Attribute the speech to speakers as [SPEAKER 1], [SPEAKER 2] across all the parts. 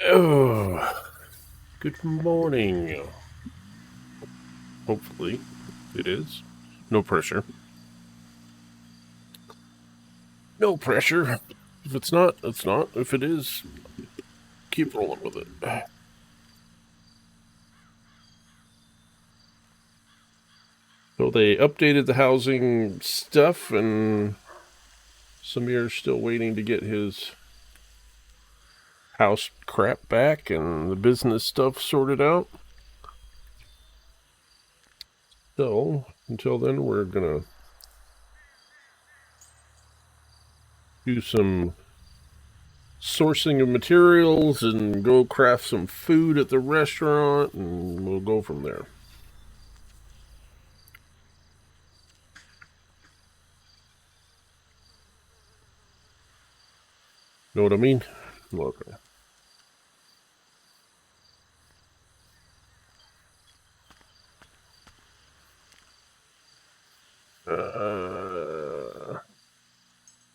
[SPEAKER 1] Oh, good morning. Hopefully, it is. No pressure. No pressure. If it's not, it's not. If it is, keep rolling with it. So they updated the housing stuff, and Samir's still waiting to get his house crap back and the business stuff sorted out. So, until then, we're gonna do some sourcing of materials and go craft some food at the restaurant, and we'll go from there. Know what I mean? Okay.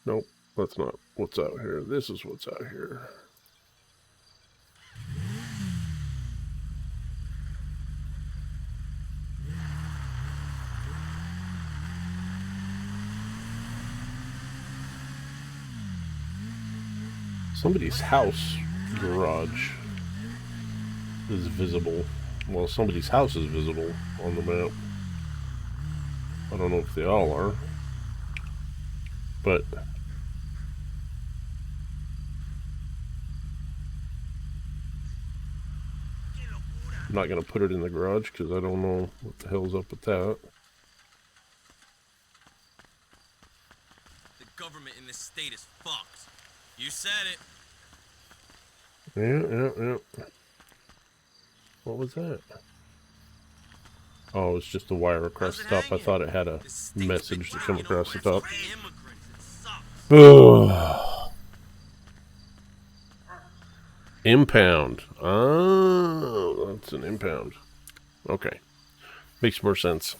[SPEAKER 1] Nope, that's not what's out here. This is what's out here. Somebody's house garage is visible. Well, somebody's house is visible on the map. I don't know if they all are, but I'm not going to put it in the garage because I don't know what the hell's up with that.
[SPEAKER 2] The government in this state is fucked. You said it.
[SPEAKER 1] Yeah. What was that? Oh, it's just a wire across the top. I thought it had a message to come across the top. Impound. Oh, that's an impound. Okay. Makes more sense.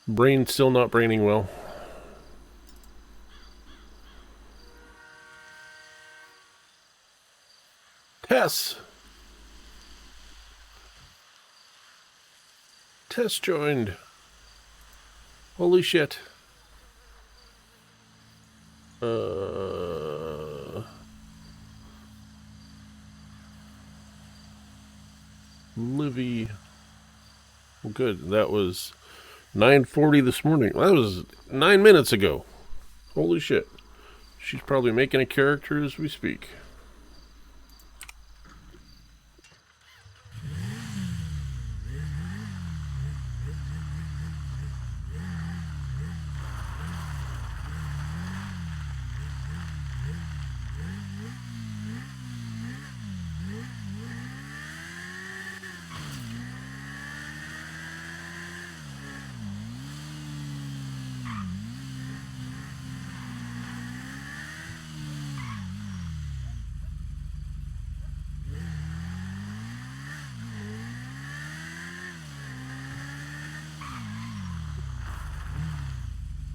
[SPEAKER 1] Brain still not braining well. Tess! Tess joined. Holy shit. Livy. Well, good. That was 9:40 this morning. That was 9 minutes ago. Holy shit. She's probably making a character as we speak.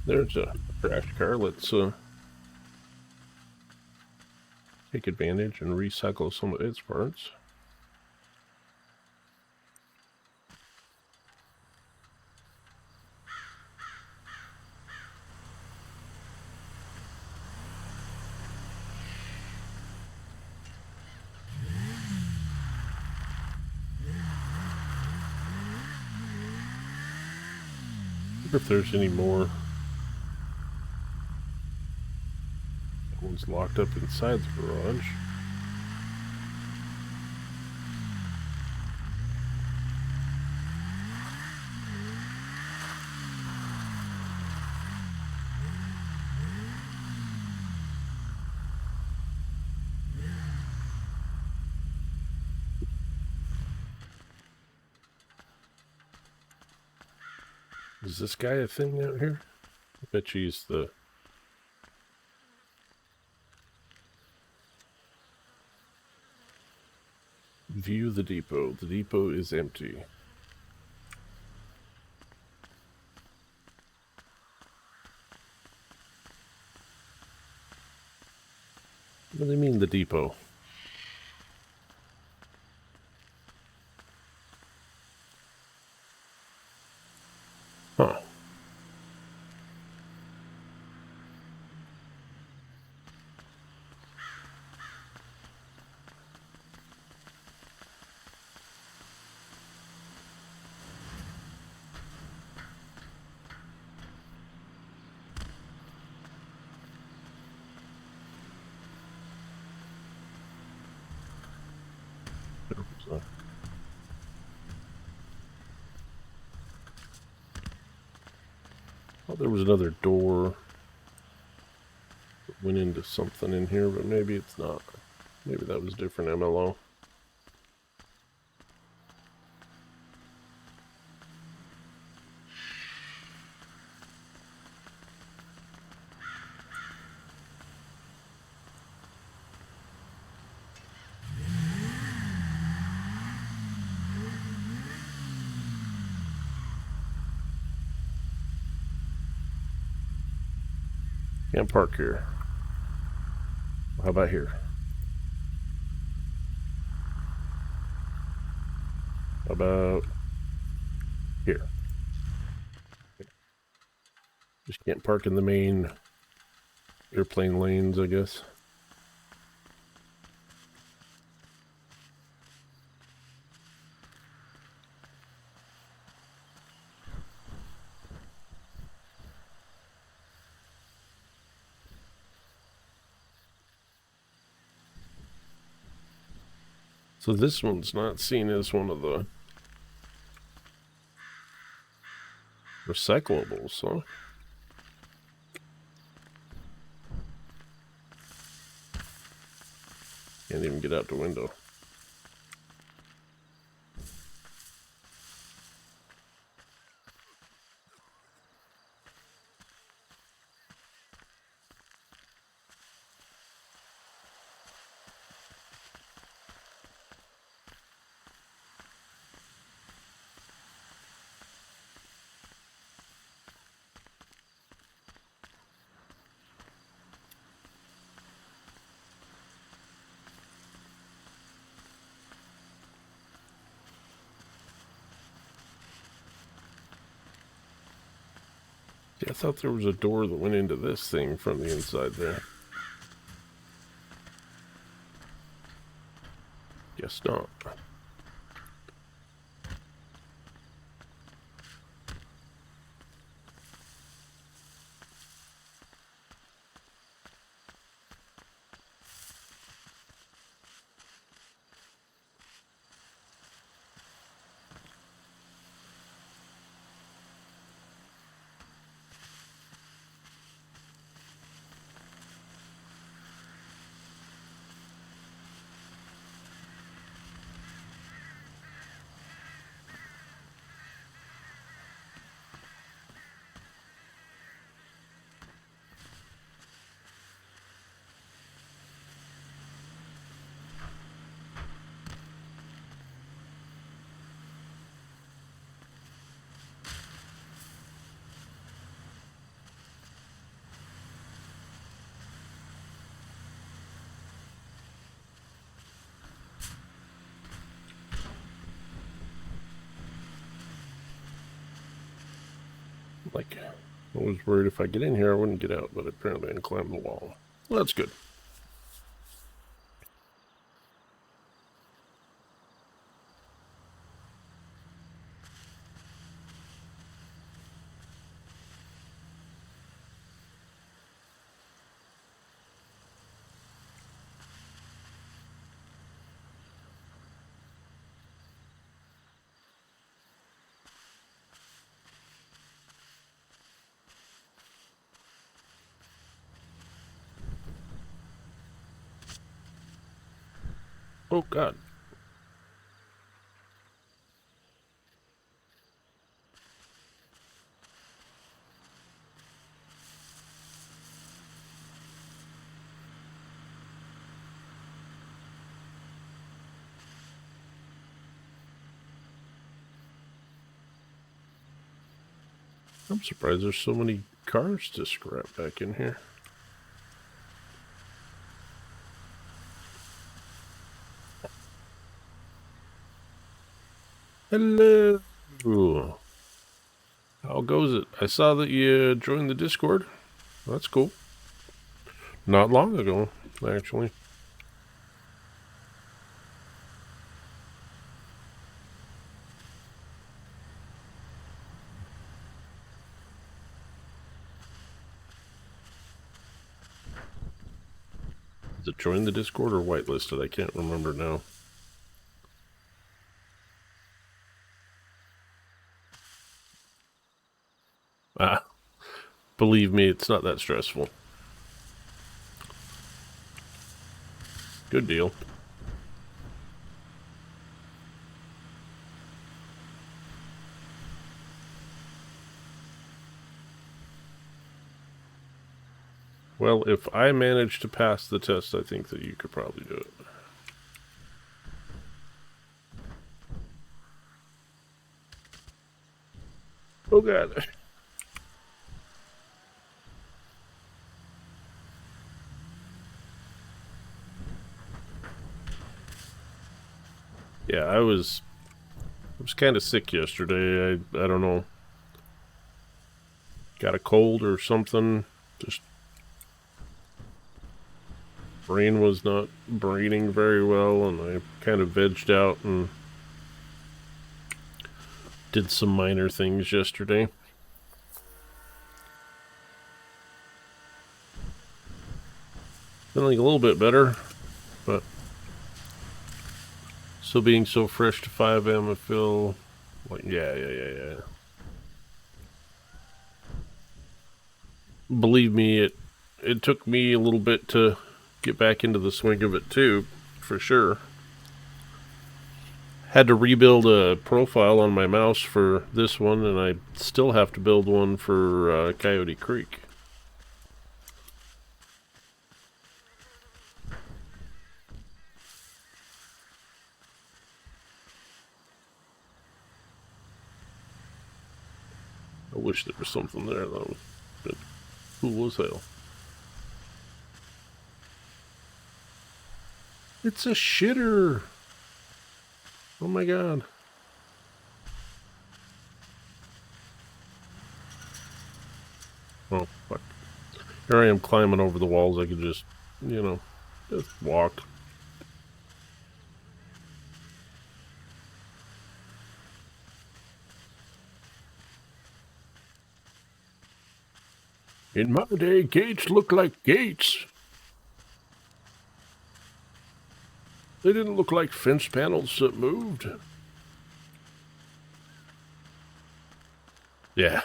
[SPEAKER 1] There's a crash car. Let's take advantage and recycle some of its parts. I wonder if there's any more. That one's locked up inside the garage. Is this guy a thing out here? I bet he's the... View the depot. The depot is empty. What do they mean, the depot? There was there was another door that went into something in here, but maybe it's not. Maybe that was different MLO. Can't park here. How about here? How about here? Just can't park in the main airplane lanes, I guess. So this one's not seen as one of the recyclables, huh? Can't even get out the window. Yeah, I thought there was a door that went into this thing from the inside there. Guess not. Like, I was worried if I get in here I wouldn't get out, but apparently I can climb the wall. Well, that's good. Oh, God. I'm surprised there's so many cars to scrap back in here. Hello. How goes it? I saw that you joined the Discord. That's cool. Not long ago, actually. Is it join the Discord or whitelisted? I can't remember now. believe me, it's not that stressful. Good deal. Well, if I manage to pass the test, I think that you could probably do it. Oh, God. Yeah, I was kind of sick yesterday. I don't know. Got a cold or something. Just brain was not braining very well, and I kind of vegged out and did some minor things yesterday. Feeling a little bit better, but still being so fresh to 5M, I feel like, yeah. Believe me, it took me a little bit to get back into the swing of it too, for sure. Had to rebuild a profile on my mouse for this one, and I still have to build one for Coyote Creek. I wish there was something there though. But cool as hell. It's a shitter. Oh my god. Oh, fuck. Here I am climbing over the walls. I could just, just walk. In my day, gates looked like gates. They didn't look like fence panels that moved. Yeah.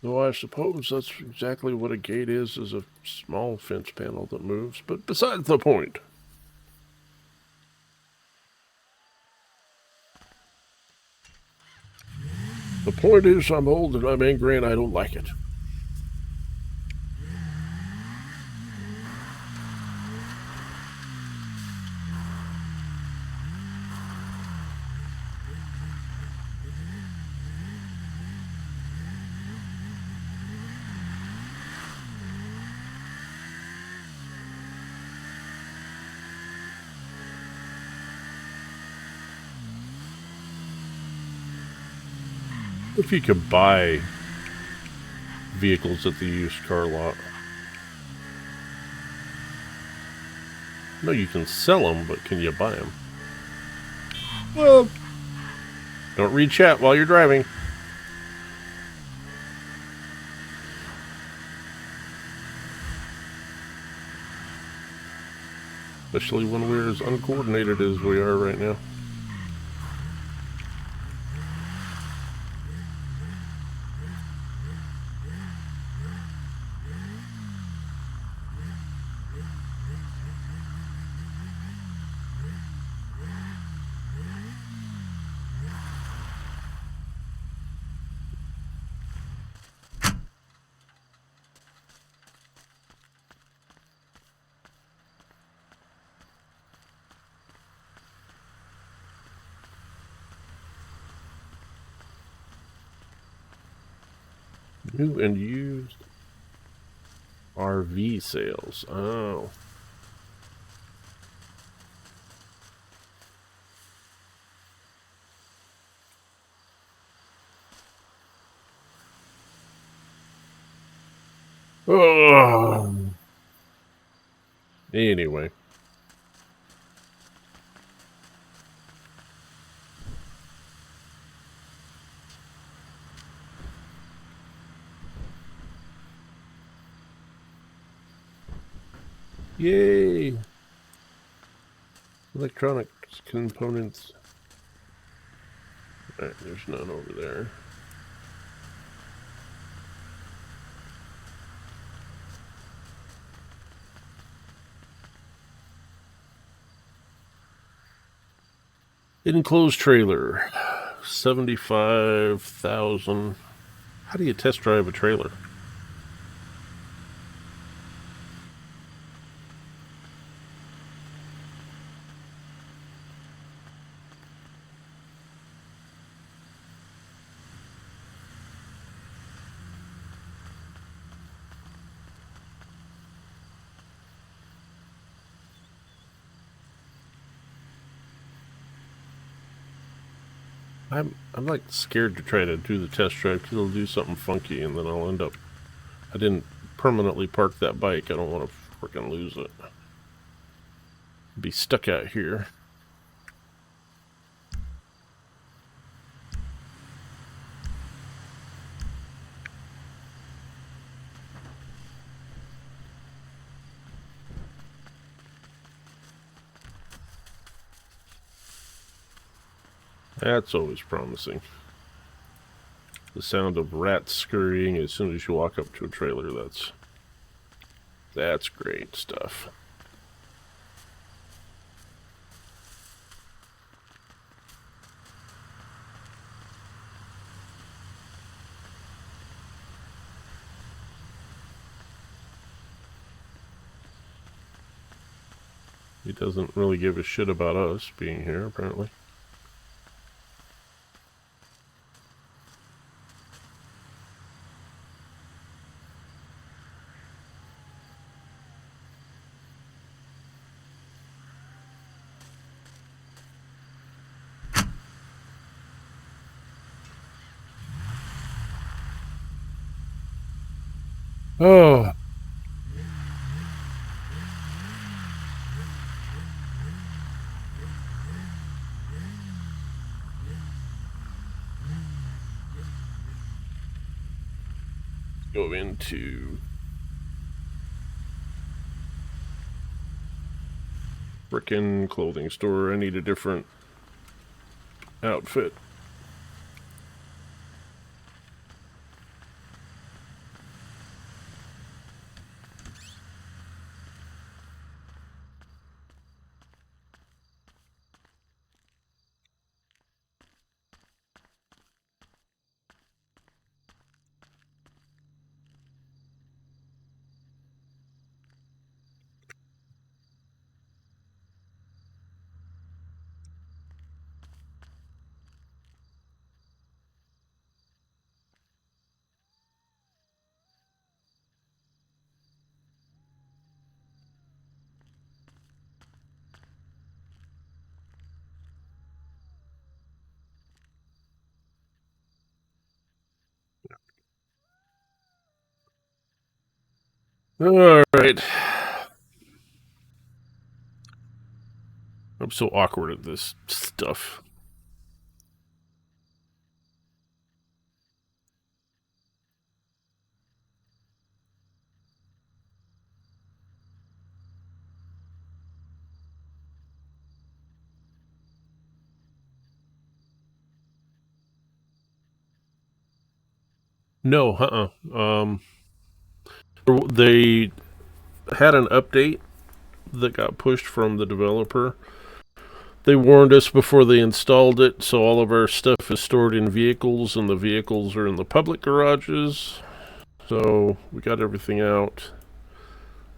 [SPEAKER 1] Though I suppose that's exactly what a gate is a small fence panel that moves, but besides the point. The point is I'm old and I'm angry and I don't like it. If you could buy vehicles at the used car lot. No, you can sell them, but can you buy them? Well, don't read chat while you're driving. Especially when we're as uncoordinated as we are right now. New and used RV sales. Oh. Oh. Anyway. Yay! Electronic components. Alright, there's none over there. Enclosed trailer. 75,000. How do you test drive a trailer? I'm like scared to try to do the test drive because it'll do something funky and then I'll end up. I didn't permanently park that bike. I don't want to freaking lose it. Be stuck out here. That's always promising. The sound of rats scurrying as soon as you walk up to a trailer, that's great stuff. He doesn't really give a shit about us being here, apparently. Oh. Go into frickin' clothing store. I need a different outfit. All right. I'm so awkward at this stuff. No, they had an update that got pushed from the developer. They warned us before they installed it, so all of our stuff is stored in vehicles, and the vehicles are in the public garages. So we got everything out.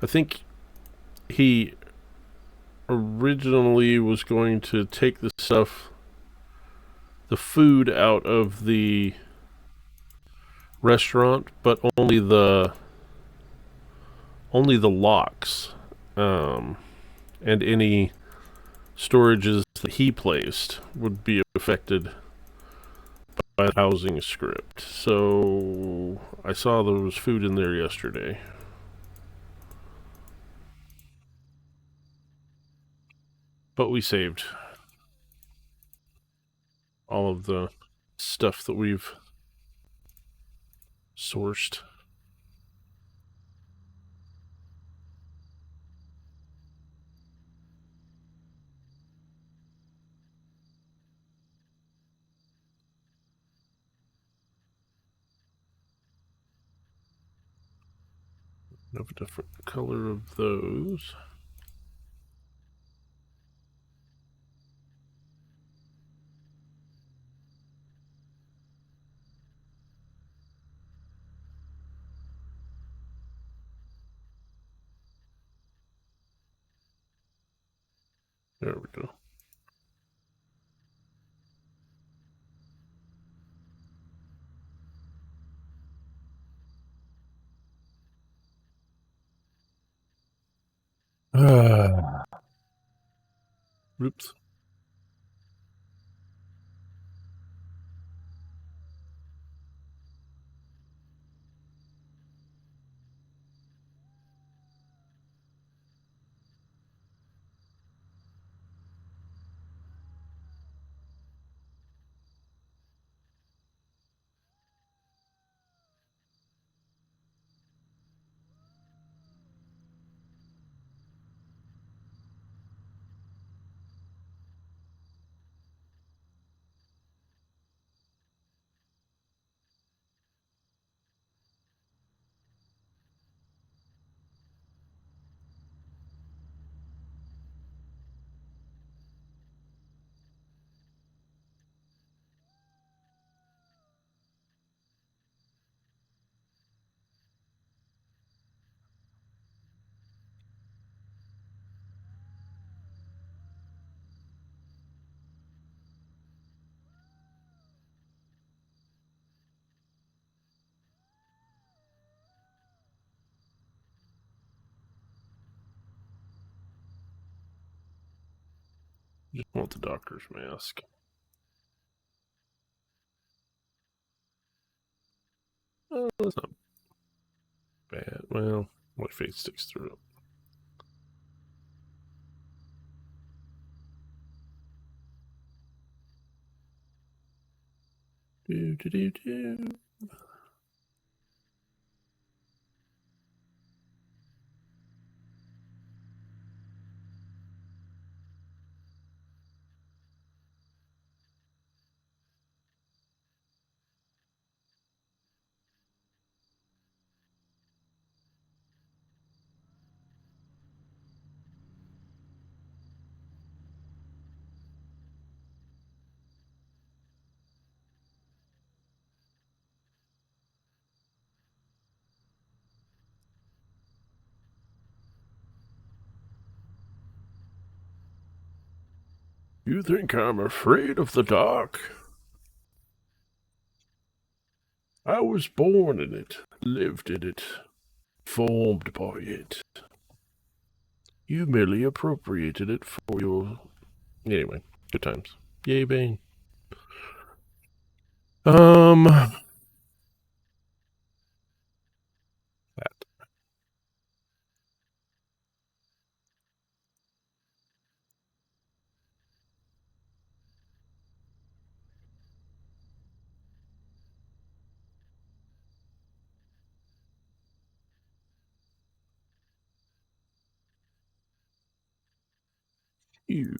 [SPEAKER 1] I think he originally was going to take the food out of the restaurant, but only the locks, and any storages that he placed would be affected by the housing script. So I saw there was food in there yesterday. But we saved all of the stuff that we've sourced. of a different color of those. There we go. Oops. Just want the doctor's mask. Oh, that's not bad. Well, my face sticks through it. Do, do, do, do. You think I'm afraid of the dark? I was born in it, lived in it, formed by it. You merely appropriated it for your... Anyway, good times. Yay, Bane. That. You.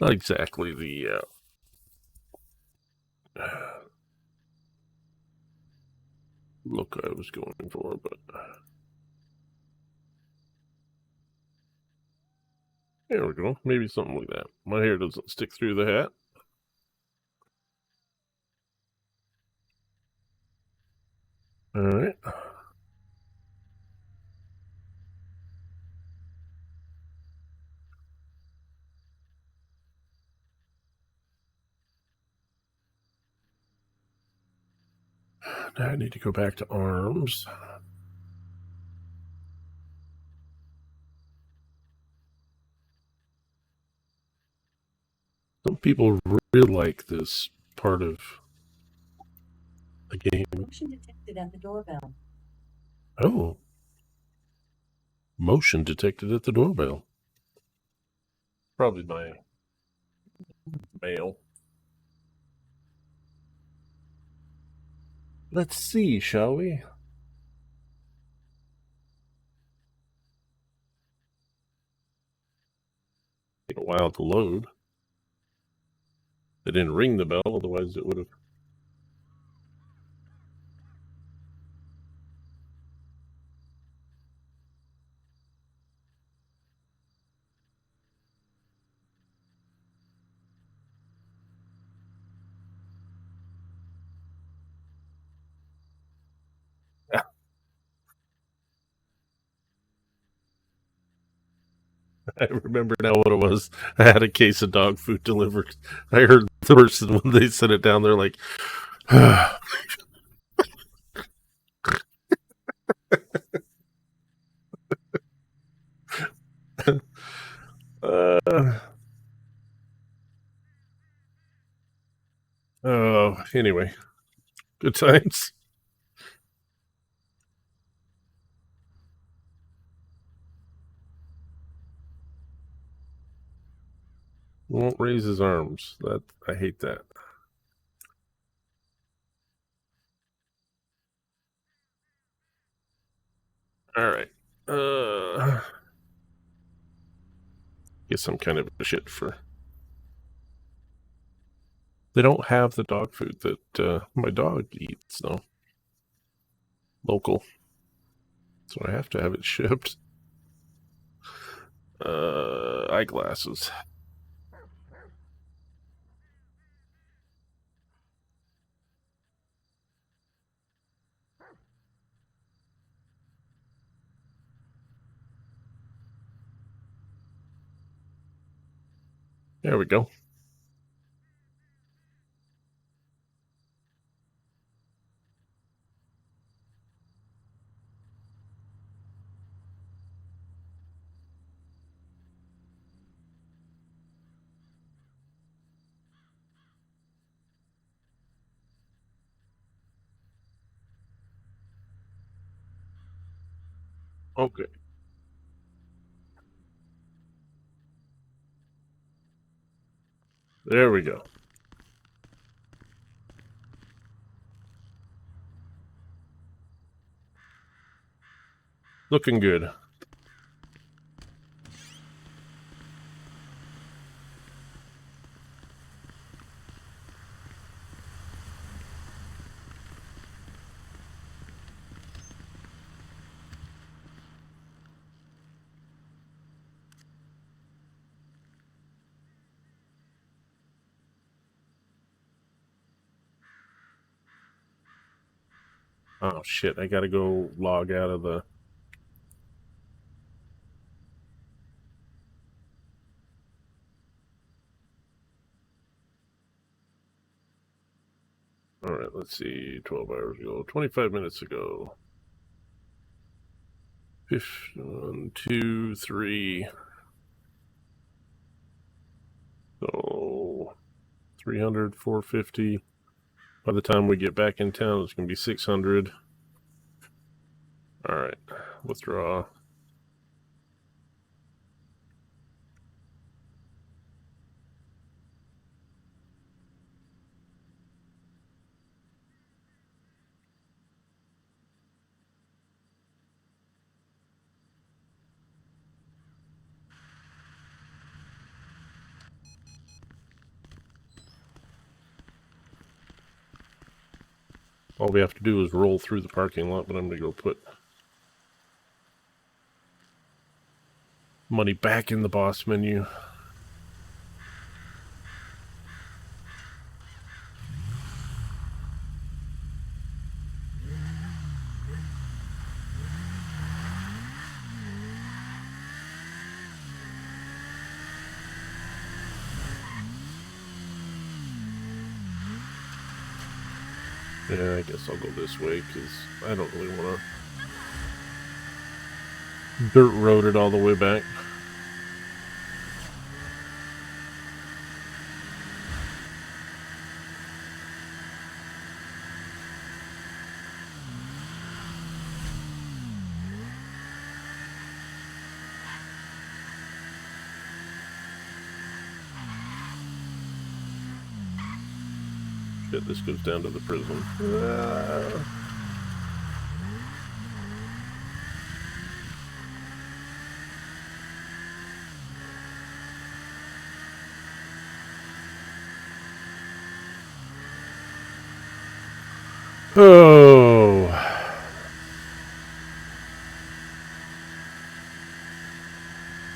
[SPEAKER 1] Not exactly the look I was going for, but there we go. Maybe something like that. My hair doesn't stick through the hat. All right. Now I need to go back to arms. Some people really like this part of the game.
[SPEAKER 3] Motion detected at the doorbell.
[SPEAKER 1] Oh. Motion detected at the doorbell. Probably my mail. Let's see, shall we? while to load. They didn't ring the bell, otherwise it would have. I remember now what it was. I had a case of dog food delivered. I heard the person when they set it down, they're like, anyway, good times. Won't raise his arms. That I hate that. All right. Get some kind of shit for. They don't have the dog food that my dog eats, though. Local. So I have to have it shipped. Eyeglasses. There we go. Okay. There we go. Looking good. Oh shit, I gotta go log out of the. Alright, let's see. 12 hours ago. 25 minutes ago. 1, 2, 3. So 300, 450. By the time we get back in town, it's going to be 600. Alright, withdraw. All we have to do is roll through the parking lot, but I'm going to go put money back in the boss menu. Yeah, I guess I'll go this way because I don't really want to dirt road it all the way back. Shit, this goes down to the prison. Oh.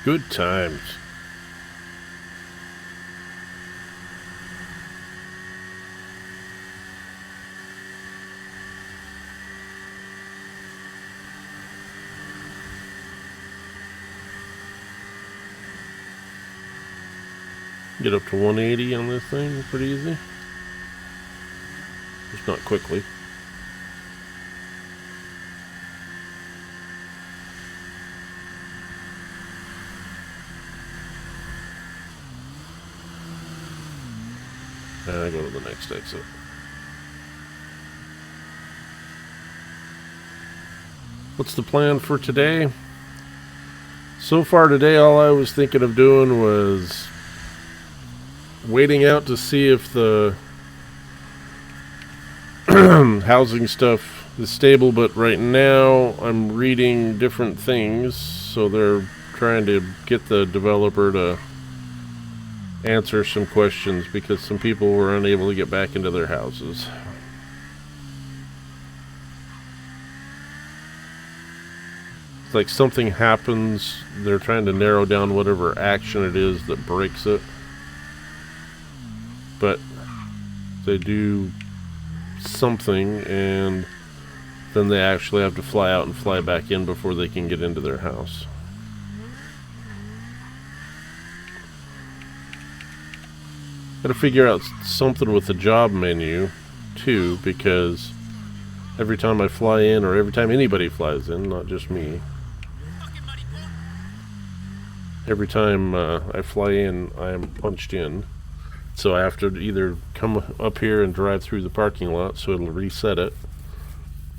[SPEAKER 1] Good times. Get up to 180 on this thing pretty easy. Just not quickly. And I go to the next exit. What's the plan for today? So far today, all I was thinking of doing was waiting out to see if the housing stuff is stable, but right now I'm reading different things, so they're trying to get the developer to answer some questions because some people were unable to get back into their houses. It's like something happens, they're trying to narrow down whatever action it is that breaks it. But they do something and then they actually have to fly out and fly back in before they can get into their house. Gotta figure out something with the job menu too, because every time I fly in, or every time anybody flies in, not just me, every time I fly in, I am punched in. So I have to either come up here and drive through the parking lot so it'll reset it,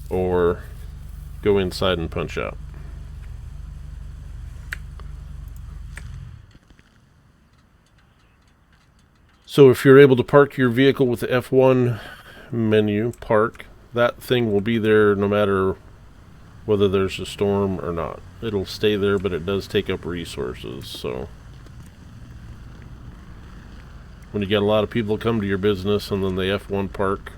[SPEAKER 1] or go inside and punch out. So if you're able to park your vehicle with the F1 menu, park, that thing will be there no matter whether there's a storm or not. It'll stay there, but it does take up resources, so when you get a lot of people come to your business and then they F1 park,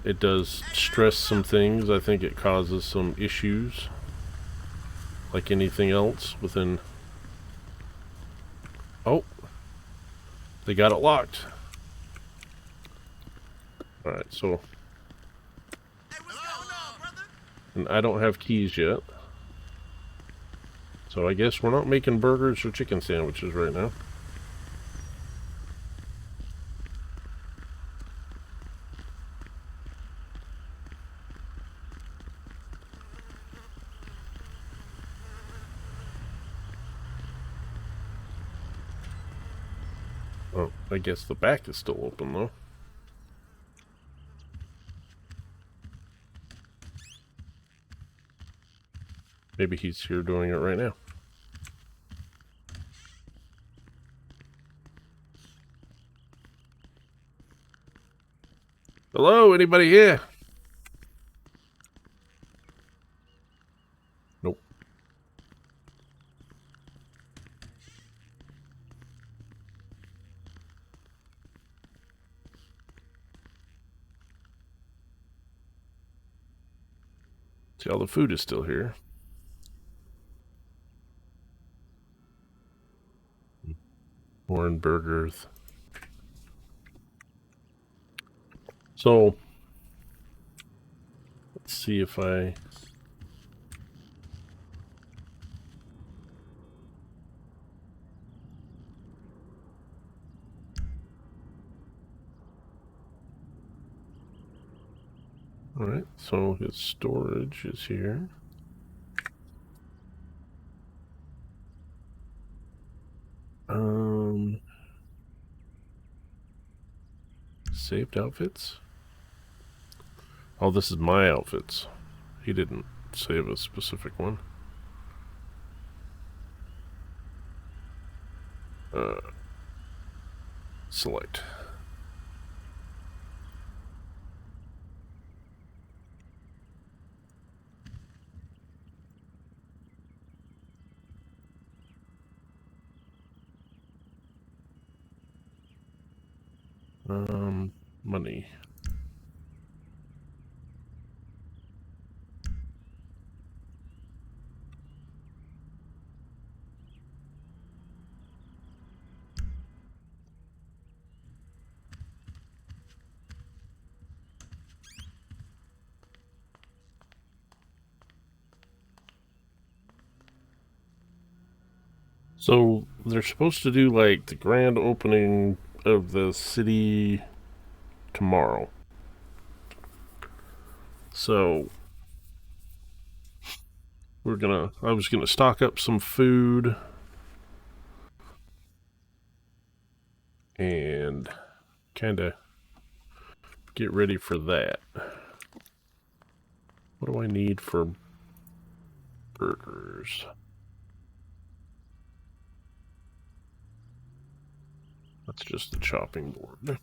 [SPEAKER 1] it does stress some things. I think it causes some issues, like anything else within... Oh, they got it locked. Alright, so... And I don't have keys yet. So I guess we're not making burgers or chicken sandwiches right now. Oh, I guess the back is still open though. Maybe he's here doing it right now. Hello, anybody here? Nope. See, all the food is still here. Warren Burgers. So, let's see if I... Alright, so his storage is here. Saved outfits? Oh, this is my outfits. He didn't save a specific one. Select. Money. So they're supposed to do like the grand opening of the city tomorrow. So I was gonna stock up some food and kind of get ready for that. What do I need for burgers? That's just the chopping board.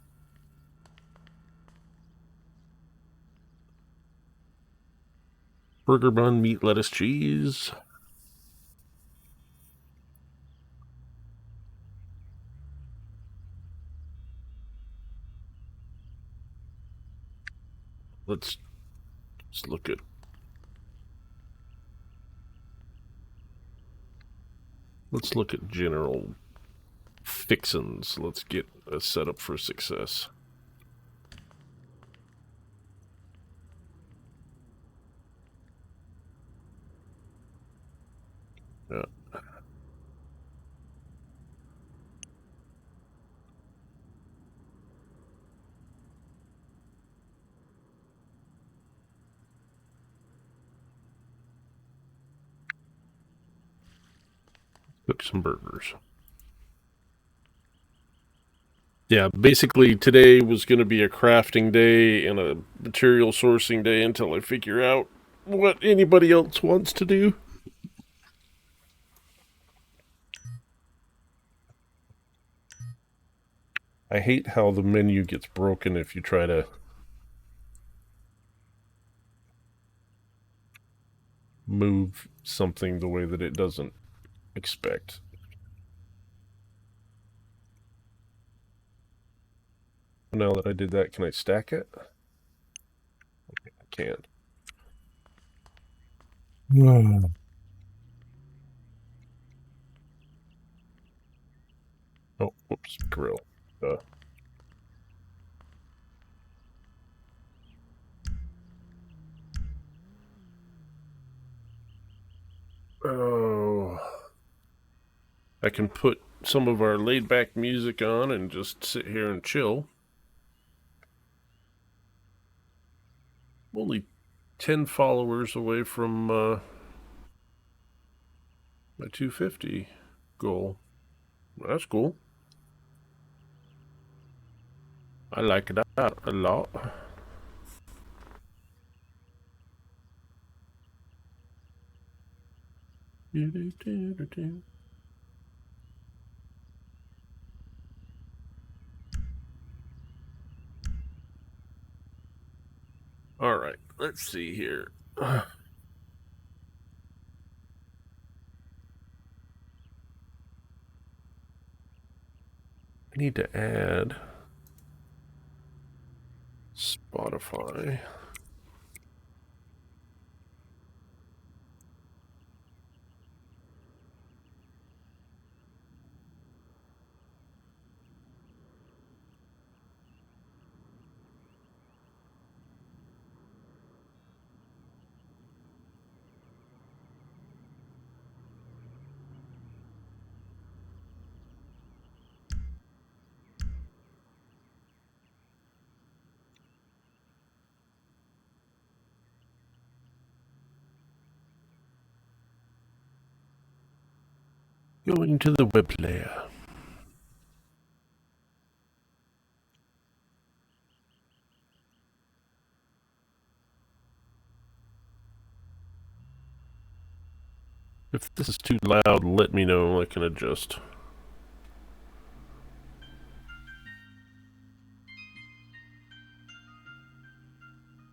[SPEAKER 1] Burger bun, meat, lettuce, cheese. Let's look at. Let's look at general fixins. Let's get a setup for success. Yeah. Cook some burgers. Yeah, basically today was going to be a crafting day and a material sourcing day until I figure out what anybody else wants to do. I hate how the menu gets broken if you try to move something the way that it doesn't expect. Now that I did that, can I stack it? Okay, I can't. Oh, whoops, grill. Oh, I can put some of our laid back music on and just sit here and chill. I'm only 10 followers away from my 250 goal. That's cool. I like that a lot. All right, let's see here. I need to add Spotify. Going to the web player. If this is too loud, let me know. I can adjust.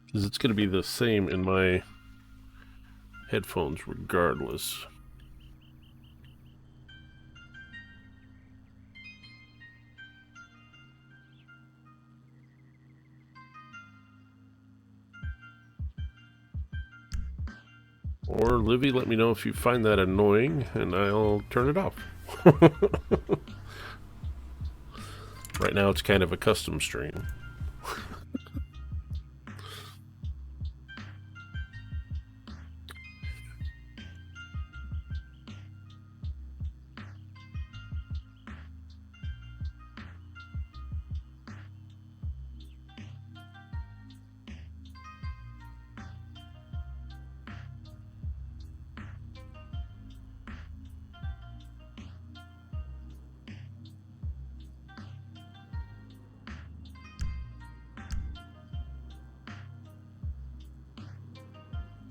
[SPEAKER 1] Because it's going to be the same in my headphones regardless. Or Livy, let me know if you find that annoying, and I'll turn it off. Right now, it's kind of a custom stream.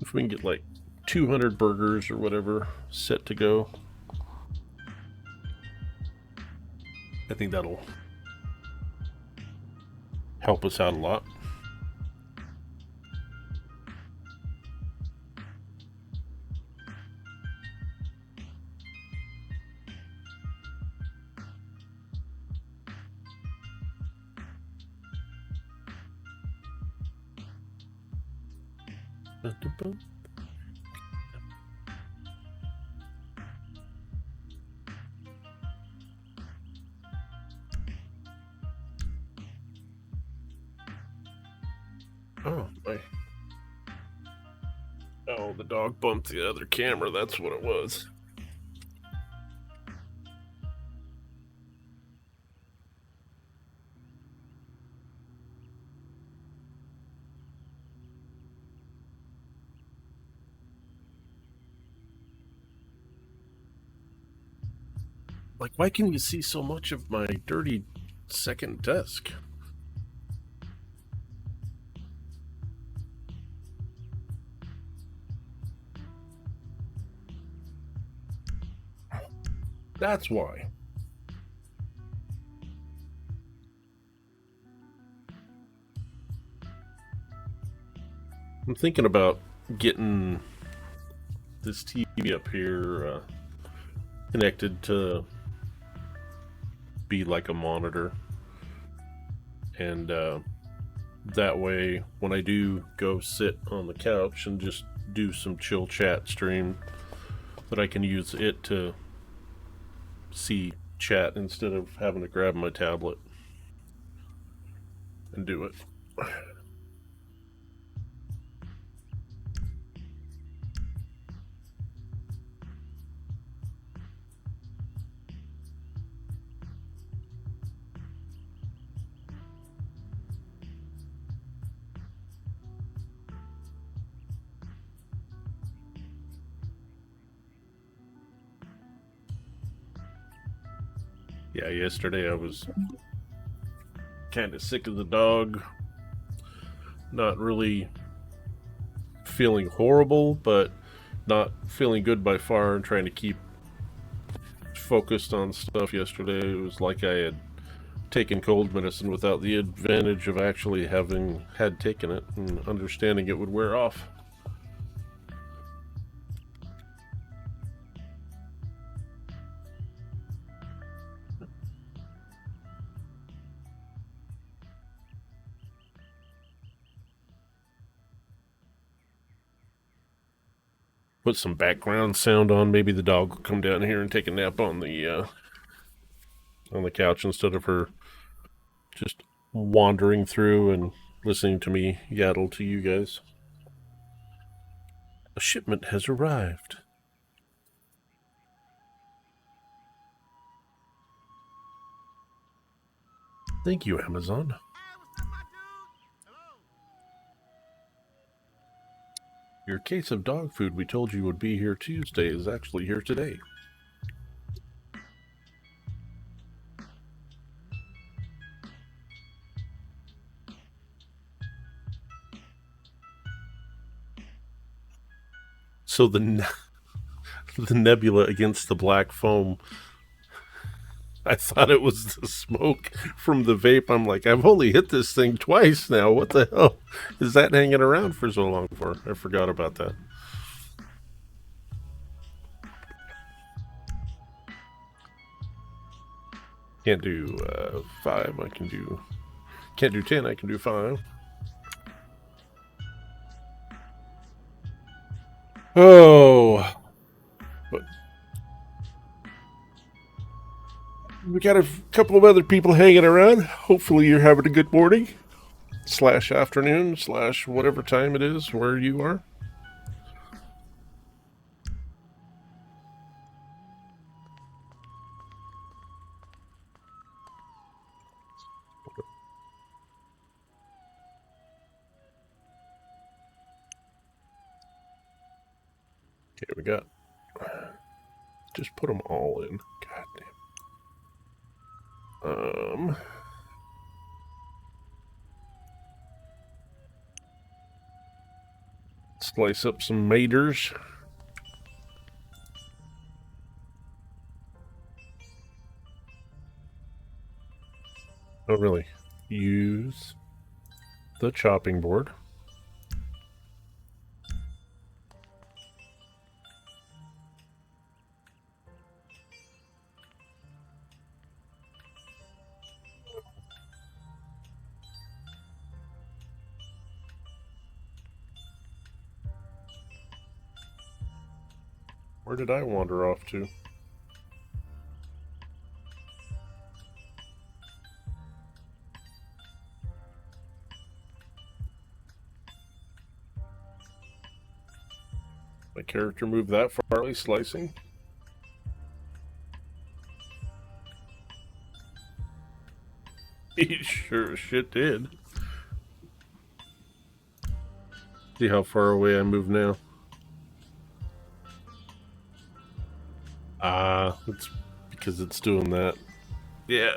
[SPEAKER 1] If we can get like 200 burgers or whatever set to go, I think that'll help us out a lot. Oh, my. Oh, the dog bumped the other camera. That's what it was. Like, why can you see so much of my dirty second desk? That's why. I'm thinking about getting this TV up here connected to be like a monitor, and that way when I do go sit on the couch and just do some chill chat stream, that I can use it to see chat instead of having to grab my tablet and do it. Yeah, yesterday I was kind of sick of the dog. Not really feeling horrible, but not feeling good by far, and trying to keep focused on stuff yesterday. It was like I had taken cold medicine without the advantage of actually having had taken it and understanding it would wear off. Put some background sound on. Maybe the dog will come down here and take a nap on the couch instead of her just wandering through and listening to me yaddle to you guys. A shipment has arrived. Thank you, Amazon. Your case of dog food we told you would be here Tuesday is actually here today. So the nebula against the black foam, I thought it was the smoke from the vape. I'm like, I've only hit this thing twice now. What the hell is that hanging around for so long for? I forgot about that. Can't do 5. I can do. Can't do 10. I can do 5. Oh, but we got a couple of other people hanging around. Hopefully, you're having a good morning, / afternoon, / whatever time it is where you are. Okay, we got. Just put them all in. God damn. Slice up some maters. Don't really use the chopping board. Where did I wander off to? My character moved that far, early slicing. He sure as shit did. See how far away I move now? It's because it's doing that. Yeah.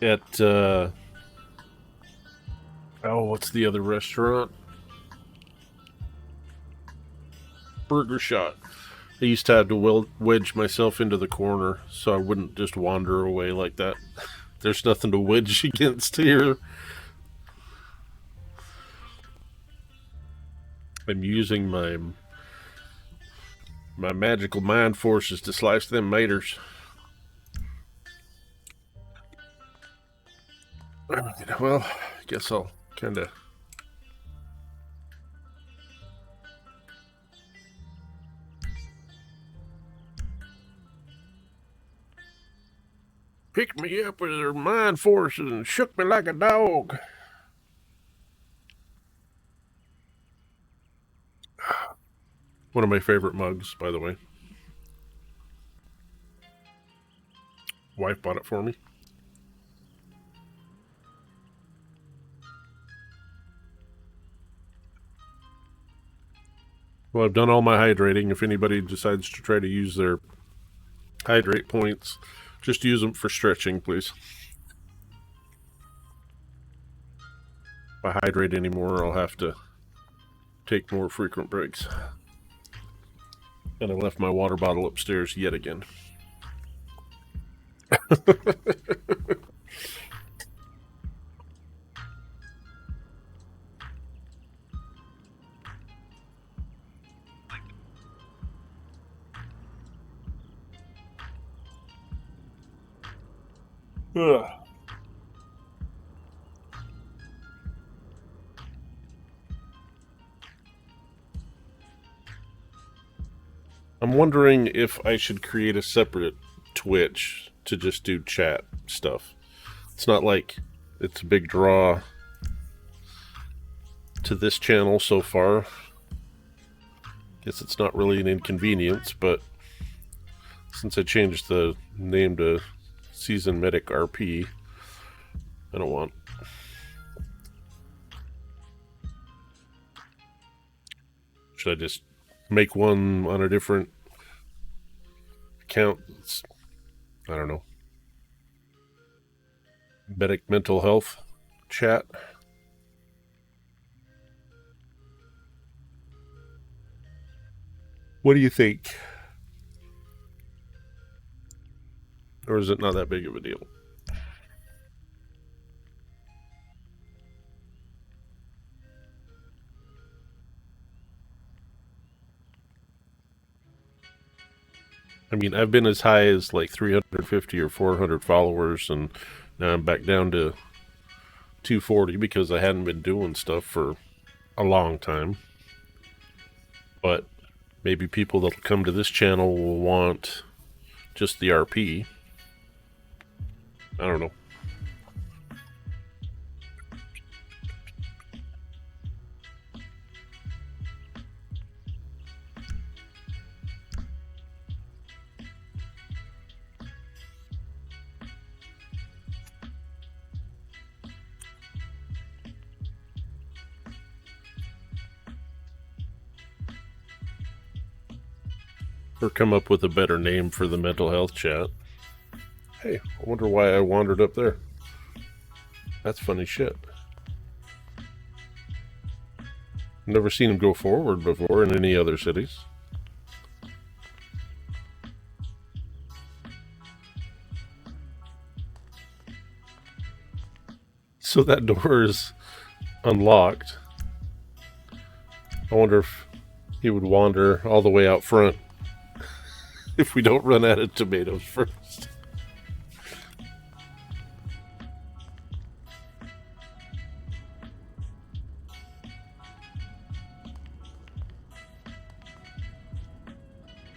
[SPEAKER 1] At, oh, what's the other restaurant? Burger Shot. I used to have to wedge myself into the corner so I wouldn't just wander away like that. There's nothing to wedge against here. I'm using my magical mind forces to slice them maters. Well, I guess I'll kind of... picked me up with their mind forces and shook me like a dog. One of my favorite mugs, by the way. Wife bought it for me. Well, I've done all my hydrating. If anybody decides to try to use their hydrate points, just use them for stretching, please. If I hydrate anymore, I'll have to take more frequent breaks. And I left my water bottle upstairs yet again. Ugh. I'm wondering if I should create a separate Twitch to just do chat stuff. It's not like it's a big draw to this channel so far. Guess it's not really an inconvenience, but since I changed the name to Season Medic RP, I don't want... Should I just make one on a different account? I don't know. Medic Mental Health chat. What do you think? Or is it not that big of a deal? I mean, I've been as high as like 350 or 400 followers, and now I'm back down to 240 because I hadn't been doing stuff for a long time. But maybe people that'll come to this channel will want just the RP. I don't know. Or come up with a better name for the mental health chat. Hey, I wonder why I wandered up there. That's funny shit. Never seen them go forward before in any other cities. So that door is unlocked. I wonder if he would wander all the way out front if we don't run out of tomatoes first.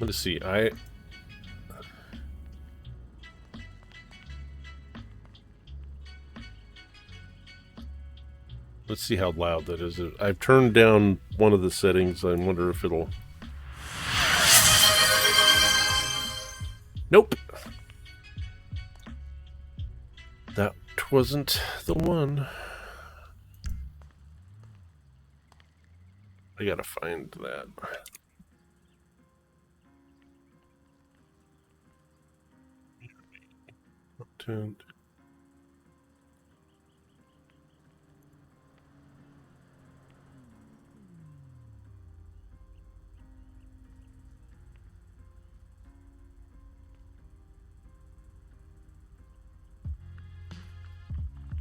[SPEAKER 1] Let's see. Let's see how loud that is. I've turned down one of the settings. I wonder if it'll... Nope. That wasn't the one. I gotta find that. Tuned.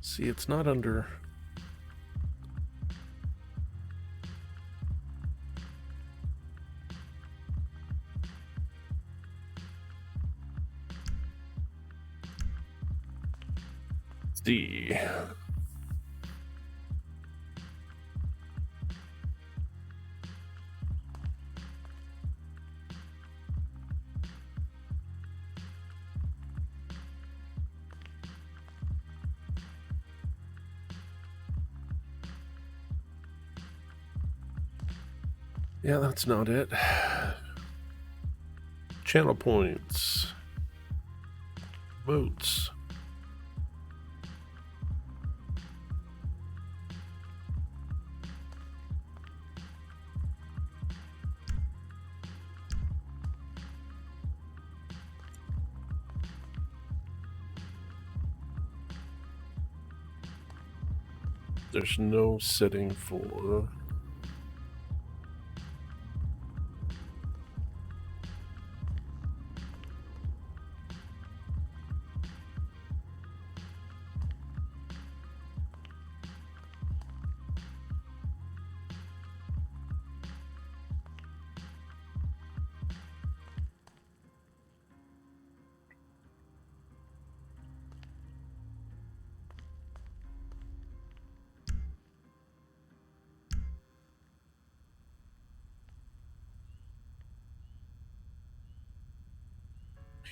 [SPEAKER 1] See, it's not under... See. Yeah, that's not it. Channel points. Votes. There's no setting for...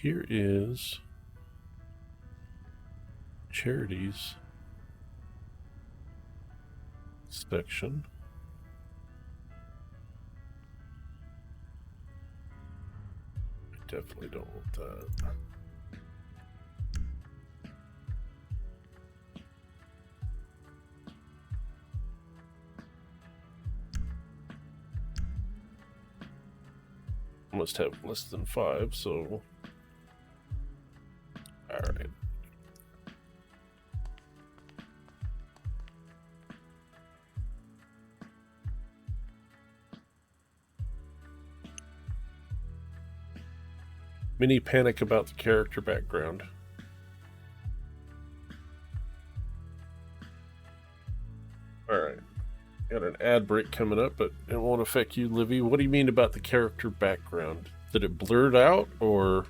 [SPEAKER 1] Here is charities section. I definitely don't want that. Must have less than 5, so... Alright. Mini panic about the character background. Alright. Got an ad break coming up, but it won't affect you, Livy. What do you mean about the character background? Did it blurred out, or...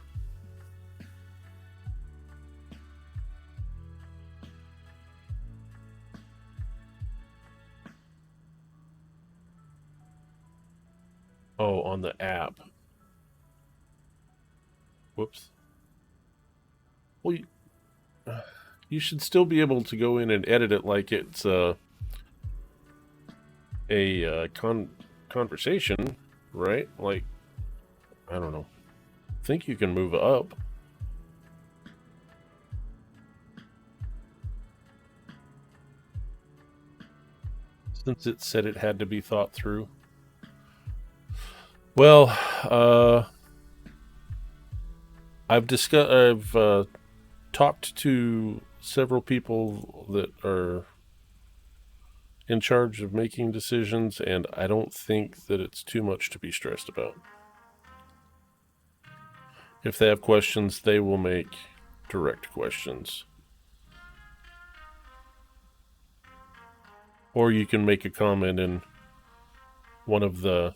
[SPEAKER 1] Oh, on the app. Whoops. Well, you should still be able to go in and edit it like it's a conversation, right? Like, I don't know. I think you can move up. Since it said it had to be thought through. Well, I've talked to several people that are in charge of making decisions, and I don't think that it's too much to be stressed about. If they have questions, they will make direct questions. Or you can make a comment in one of the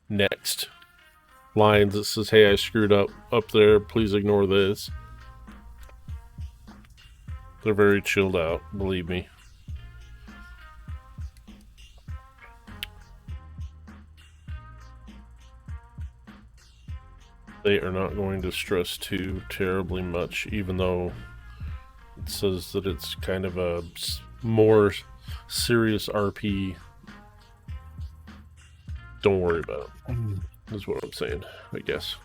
[SPEAKER 1] next lines that says, "Hey, I screwed up there. Please ignore this." They're very chilled out, believe me. They are not going to stress too terribly much, even though it says that it's kind of a more serious RP. Don't worry about it, is what I'm saying, I guess.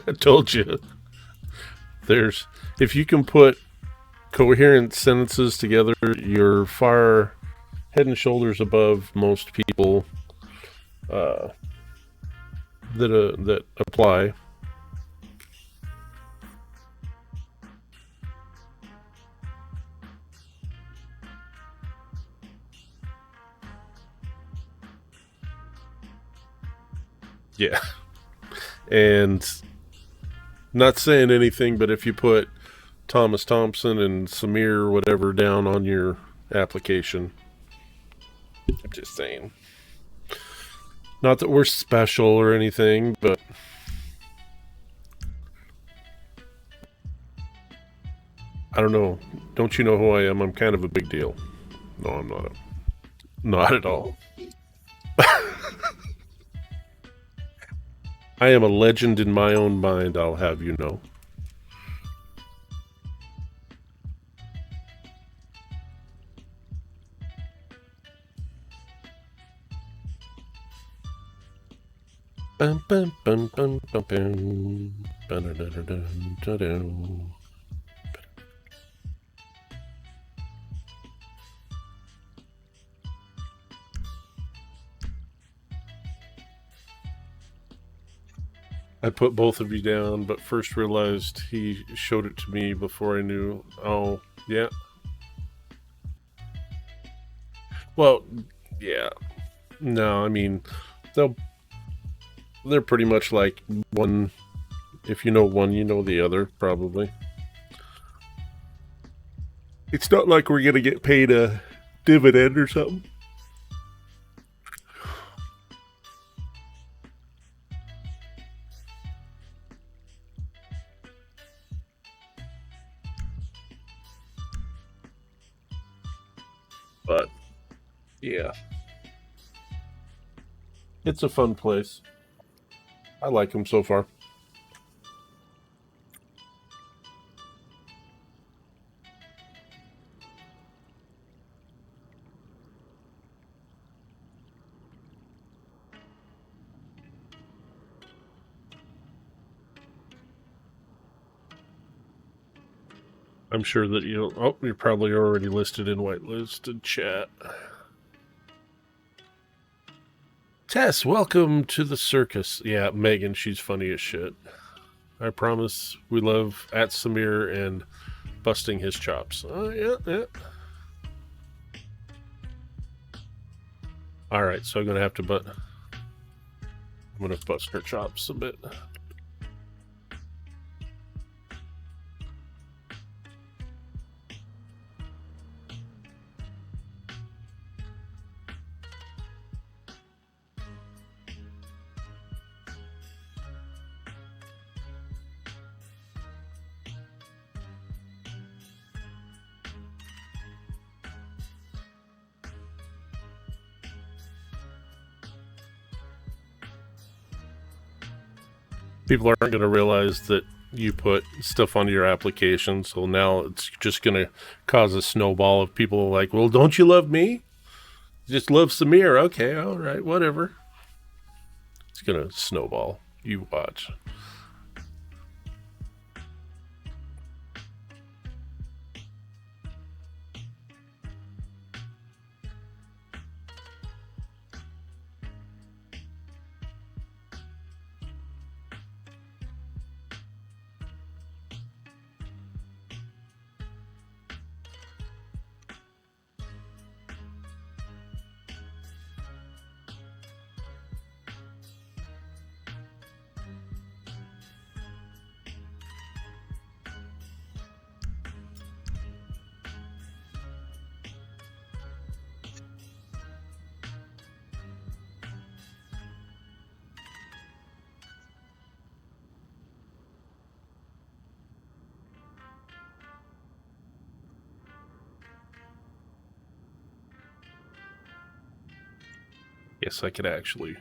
[SPEAKER 1] I told you. If you can put coherent sentences together, you're far head and shoulders above most people that apply. Yeah. And not saying anything, but if you put Thomas Thompson and Samir whatever down on your application, I'm just saying. Not that we're special or anything, but I don't know. Don't you know who I am? I'm kind of a big deal. No, I'm not. Not at all. I am a legend in my own mind, I'll have you know. Bum, bum, bum, bum, bum, bum. Ba-da-da-da-da-da-da. I put both of you down, but first realized he showed it to me before I knew. Oh, yeah. Well, yeah. No, I mean, they're pretty much like one. If you know one, you know the other, probably. It's not like we're gonna get paid a dividend or something. But yeah, it's a fun place. I like them so far. I'm sure that you'll. Oh, you're probably already listed in whitelisted chat. Tess, welcome to the circus. Yeah, Megan, she's funny as shit. I promise we love at Samir and busting his chops. Yeah. Alright, so I'm gonna have to I'm gonna bust her chops a bit. People aren't going to realize that you put stuff onto your application. So now it's just going to cause a snowball of people like, well, don't you love me? Just love Samir. Okay, all right, whatever. It's going to snowball. You watch. Yes, I could actually.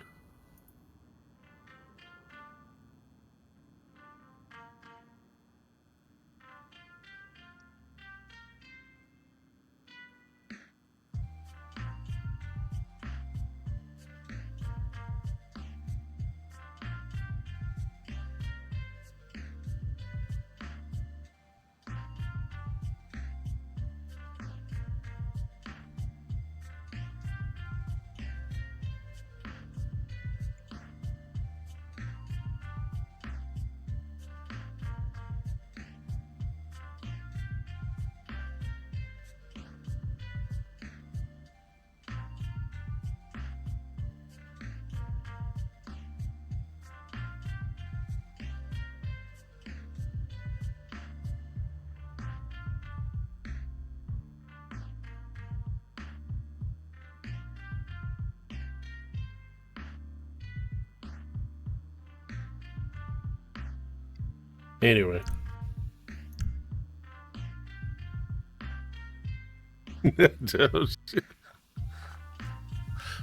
[SPEAKER 1] Anyway.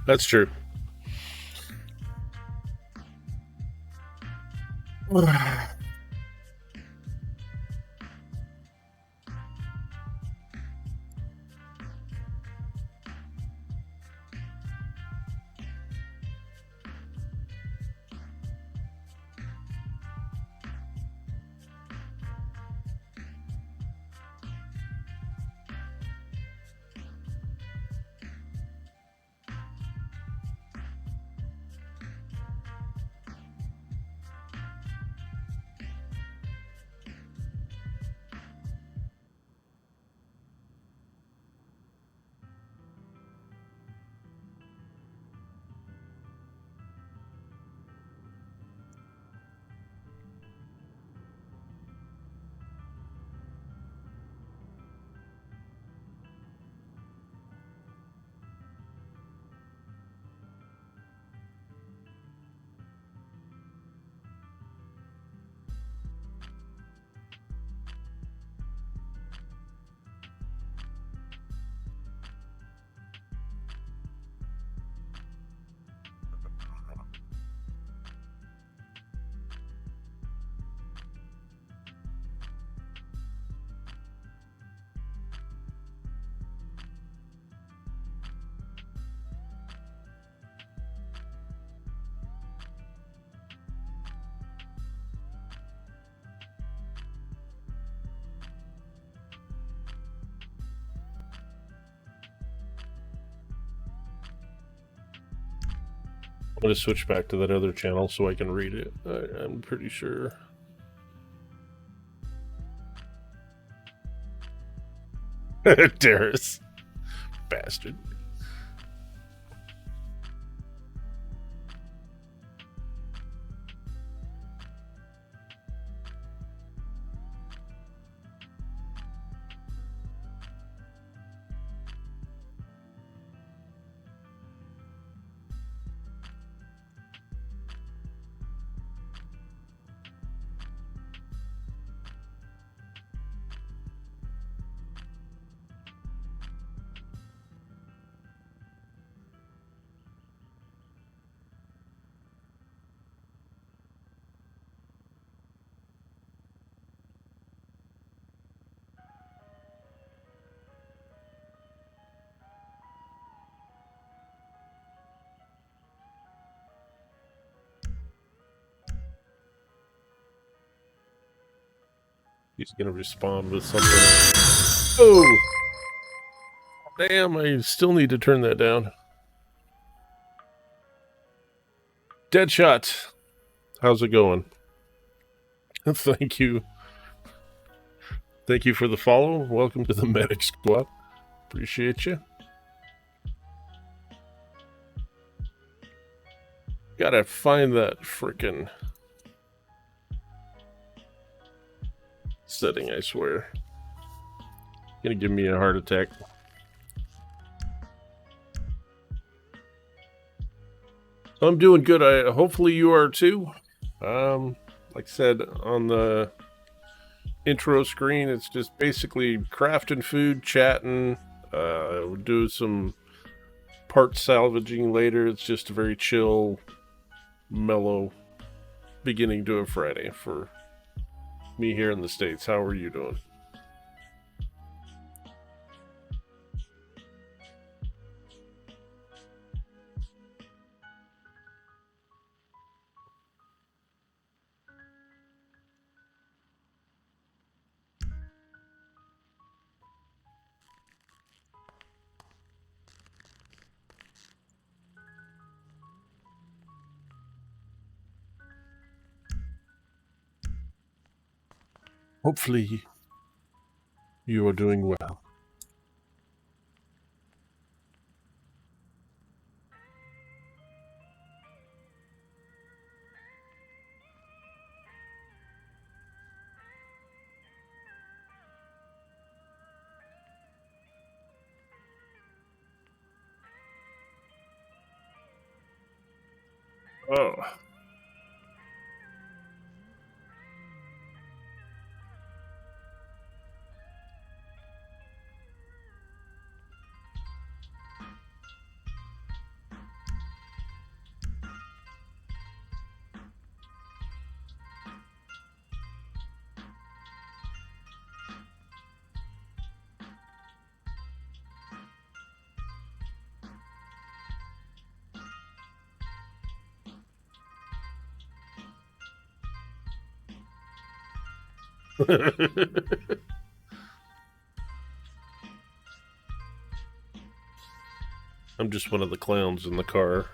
[SPEAKER 1] That's true. I'm going to switch back to that other channel so I can read it. I'm pretty sure. Darius. Bastard. He's gonna respond with something. Oh! Damn, I still need to turn that down. Deadshot! How's it going? Thank you. Thank you for the follow. Welcome to the Medic Squad. Appreciate you. Gotta find that frickin' setting, I swear. Gonna give me a heart attack. I'm doing good. Hopefully you are too. Like I said on the intro screen, it's just basically crafting food, chatting. We'll do some part salvaging later. It's just a very chill, mellow beginning to a Friday for me here in the States. How are you doing? Hopefully you are doing well. Oh. I'm just one of the clowns in the car.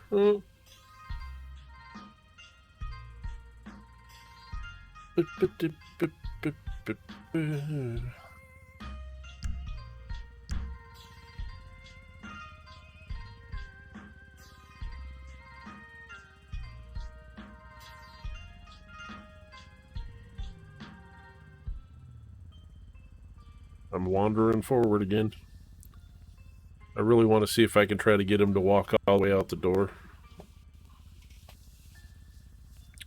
[SPEAKER 1] I'm wandering forward again. I really want to see if I can try to get him to walk all the way out the door.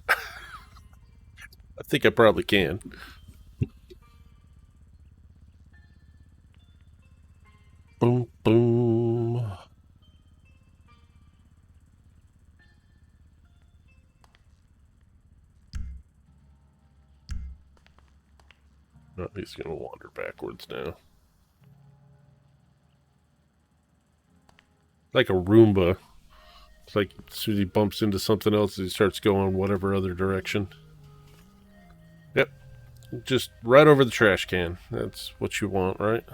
[SPEAKER 1] I think I probably can. Boom, boom. Oh, he's going to wander backwards now. Like a Roomba. It's like as soon as he bumps into something else, he starts going whatever other direction. Yep. Just right over the trash can. That's what you want, right?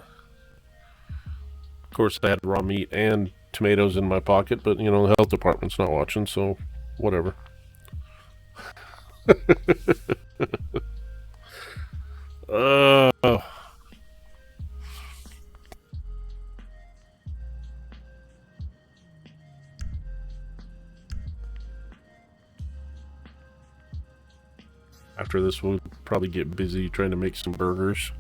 [SPEAKER 1] Of course, I had raw meat and tomatoes in my pocket, but, you know, the health department's not watching, so whatever. After this, we'll probably get busy trying to make some burgers.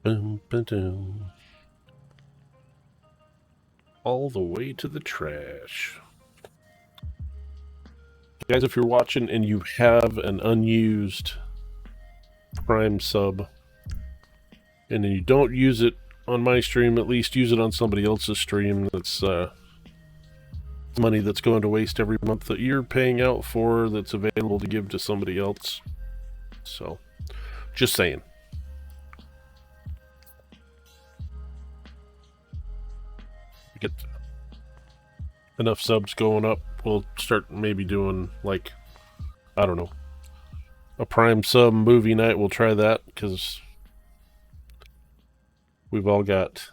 [SPEAKER 1] Boom, boom, boom. All the way to the trash. Guys, if you're watching and you have an unused Prime sub and then you don't use it on my stream, at least use it on somebody else's stream that's money that's going to waste every month that you're paying out for that's available to give to somebody else. So, just saying. Get enough subs going up, we'll start maybe doing, like, I don't know, a Prime sub movie night. We'll try that because we've all got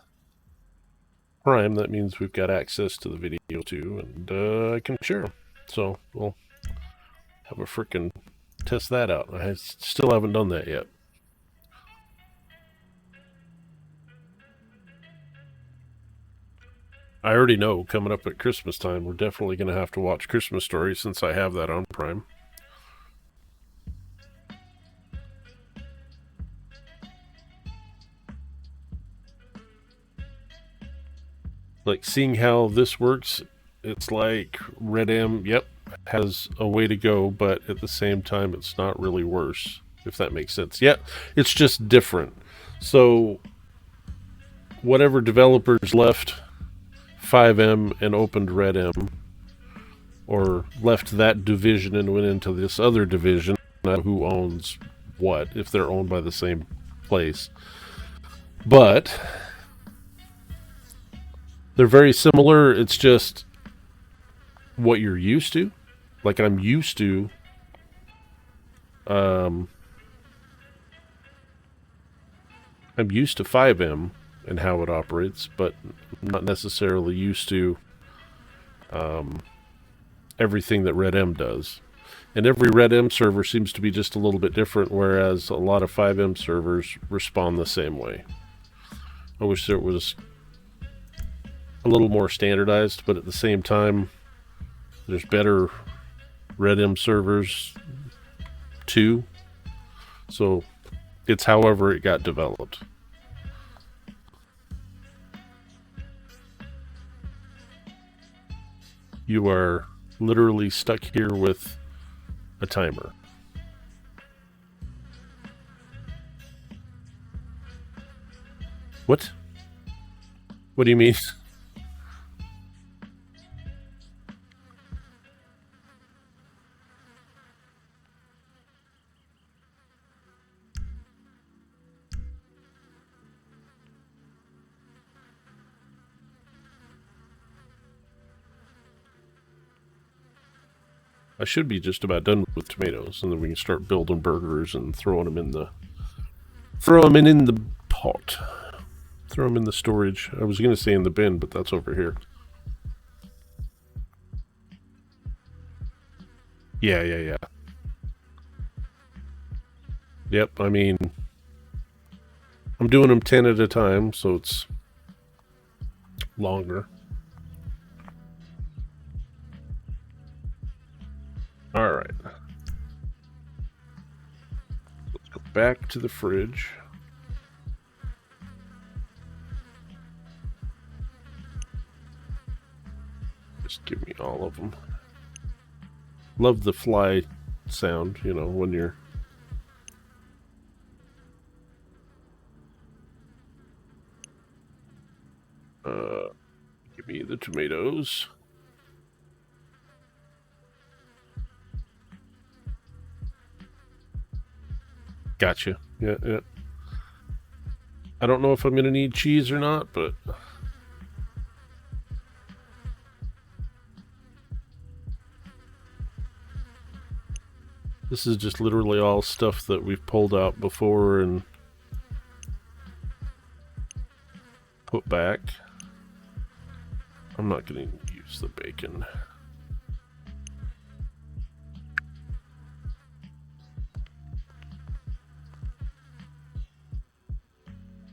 [SPEAKER 1] Prime. That means we've got access to the video too, and I can share them. So we'll have a frickin' test that out. I still haven't done that yet. I already know coming up at Christmas time, we're definitely going to have to watch Christmas Story since I have that on Prime. Like, seeing how this works, it's like Red M, yep, has a way to go, but at the same time, it's not really worse, if that makes sense. Yeah, it's just different. So, whatever developers left 5M and opened Red M, or left that division and went into this other division, who owns what, if they're owned by the same place. But they're very similar. It's just what you're used to. Like, I'm used to I'm used to 5M and how it operates, but I'm not necessarily used to everything that Red M does. And every Red M server seems to be just a little bit different, whereas a lot of 5M servers respond the same way. I wish there was a little more standardized, but at the same time, there's better Red M servers too. So it's however it got developed. You are literally stuck here with a timer. What? What do you mean? I should be just about done with tomatoes, and then we can start building burgers and throwing them in the pot. Throw them in the storage. I was gonna say in the bin, but that's over here. Yeah. Yep. I mean, I'm doing them 10 at a time, so it's longer. All right. Let's go back to the fridge. Just give me all of them. Love the fly sound, you know, when you're... give me the tomatoes. Gotcha. Yeah. I don't know if I'm gonna need cheese or not, but... This is just literally all stuff that we've pulled out before and put back. I'm not going to use the bacon.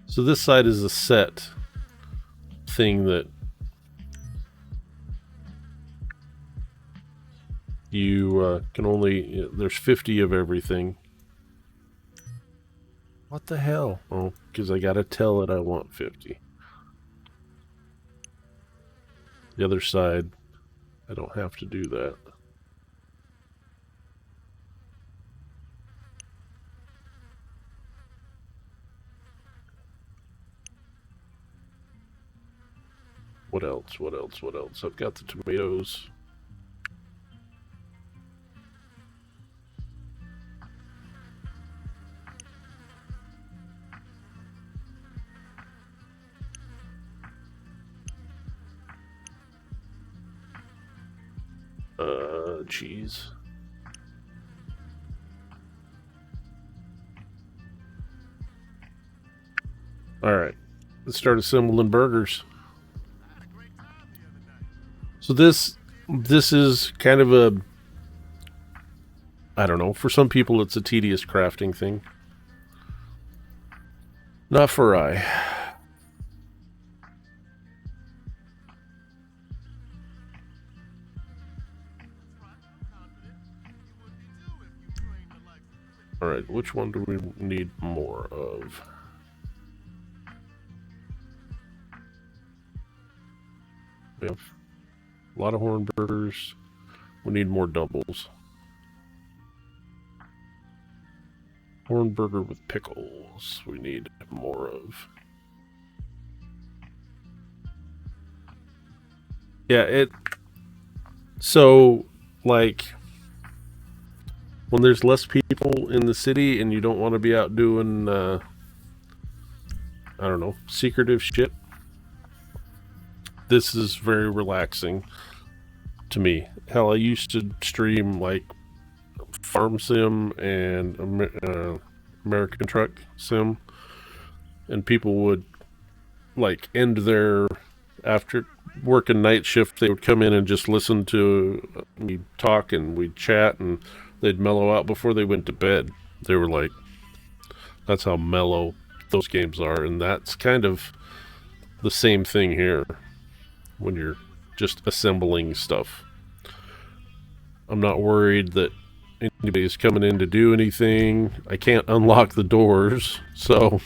[SPEAKER 1] So this side is a set thing that you can only... there's 50 of everything. What the hell? Oh, because I gotta tell it I want 50. The other side, I don't have to do that. What else? What else? What else? I've got the tomatoes. Cheese. All right, let's start assembling burgers. So this is kind of a, I don't know, for some people it's a tedious crafting thing. Not for I. All right, which one do we need more of? We have a lot of horn burgers. We need more doubles. Horn burger with pickles. We need more of. Yeah, so like when there's less people in the city and you don't want to be out doing I don't know, secretive shit, this is very relaxing to me. Hell, I used to stream like Farm Sim and American Truck Sim, and people would like end their, after working night shift, they would come in and just listen to me talk, and we'd chat, and they'd mellow out before they went to bed. They were like, that's how mellow those games are, and that's kind of the same thing here when you're just assembling stuff. I'm not worried that anybody's coming in to do anything. I can't unlock the doors, so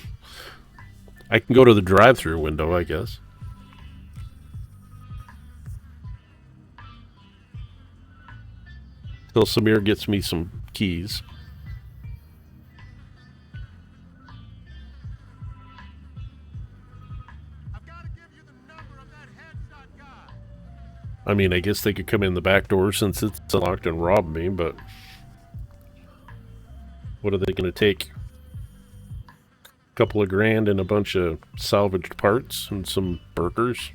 [SPEAKER 1] I can go to the drive-through window, I guess. Till Samir gets me some keys. I mean, I guess they could come in the back door since it's unlocked and rob me, but what are they going to take? A couple of grand and a bunch of salvaged parts and some burgers?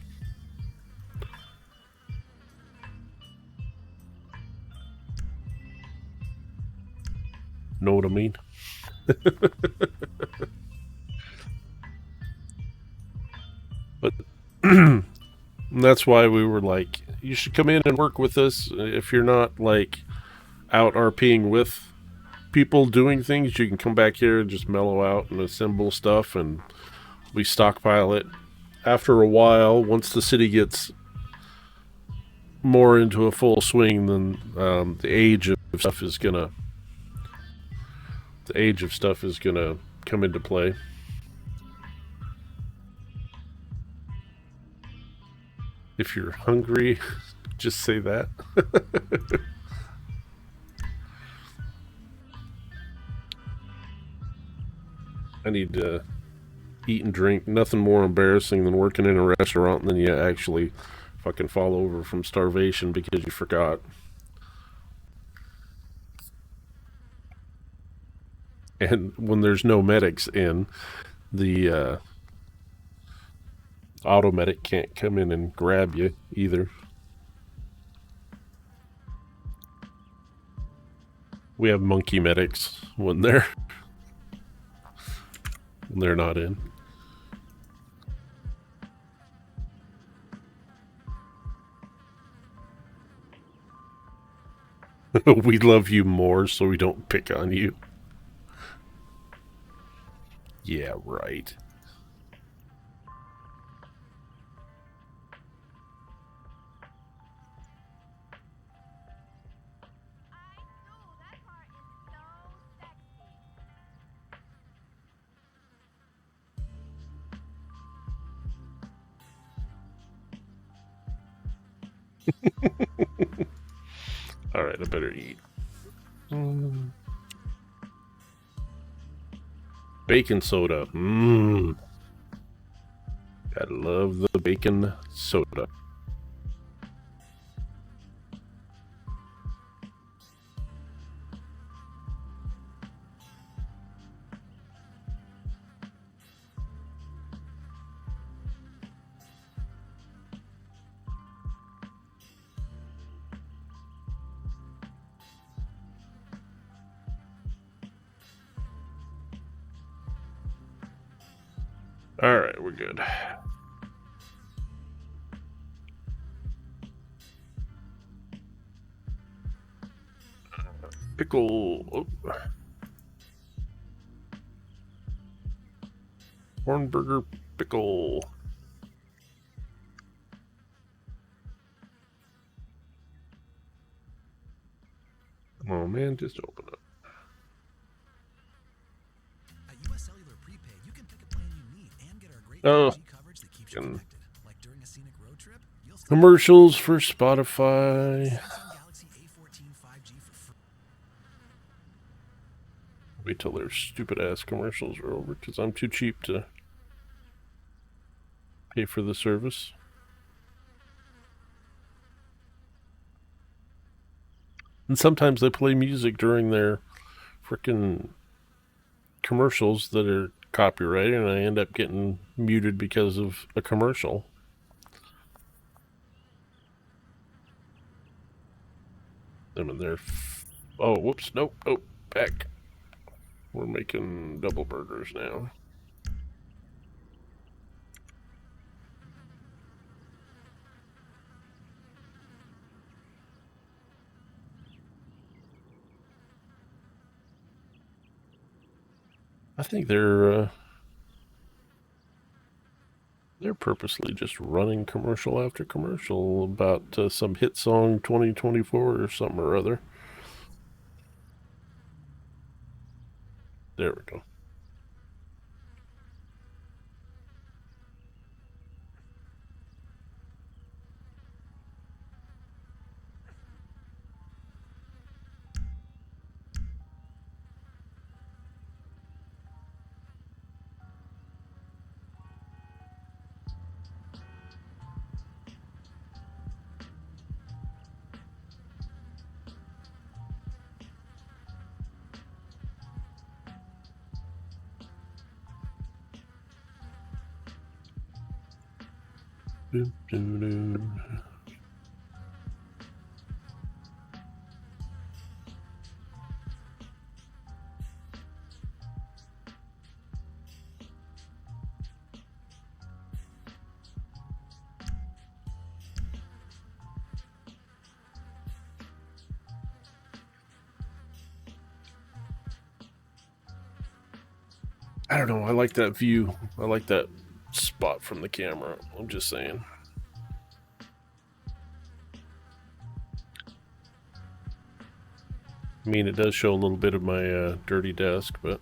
[SPEAKER 1] Know what I mean? But that's why we were like, you should come in and work with us. If you're not like out RPing with people doing things, you can come back here and just mellow out and assemble stuff, and we stockpile it. After a while, once the city gets more into a full swing, then the age of stuff is gonna come into play. If you're hungry, just say that. I need to eat and drink. Nothing more embarrassing than working in a restaurant and then you actually fucking fall over from starvation because you forgot. And when there's no medics in, the auto medic can't come in and grab you either. We have monkey medics when they're not in. We love you more so we don't pick on you. Yeah, right. Alright, I better eat. Bacon soda. Mmm. I love the bacon soda. All right, we're good. Pickle. Oh. Hornburger pickle. Come on, man, just open up.
[SPEAKER 4] At US Cellular Prepaid, you can pick a plan you need and get our great
[SPEAKER 1] Oh.
[SPEAKER 4] 5G coverage that keeps you connected. Like during a scenic road trip, you'll still
[SPEAKER 1] Commercials for Spotify.
[SPEAKER 4] Samsung Galaxy A14 5G for free.
[SPEAKER 1] Wait till their stupid ass commercials are over because I'm too cheap to pay for the service. And sometimes they play music during their freaking commercials that are copyrighted, and I end up getting muted because of a commercial. I mean, they're. Oh, whoops. Nope. Oh, back. We're making double burgers now. I think they're purposely just running commercial after commercial about some hit song 2024 or something or other. There we go. Doo, doo, doo. I don't know. I like that view. I like that spot from the camera. I'm just saying. I mean, it does show a little bit of my dirty desk, but.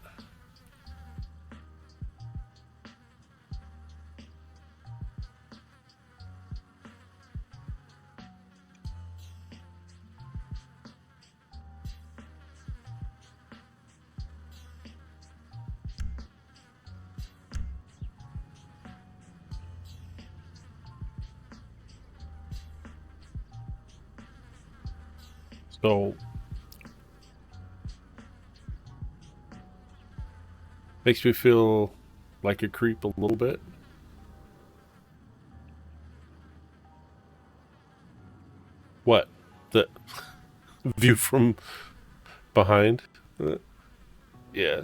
[SPEAKER 1] So. Makes me feel like a creep a little bit. What? The view from behind? Yeah.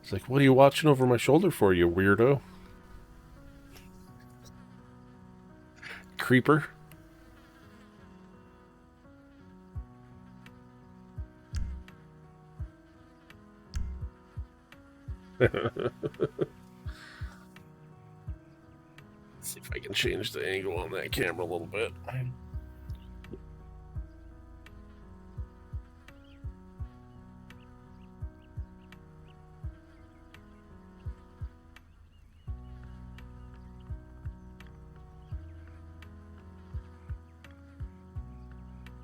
[SPEAKER 1] It's like, what are you watching over my shoulder for, you weirdo? Creeper? See if I can change the angle on that camera a little bit.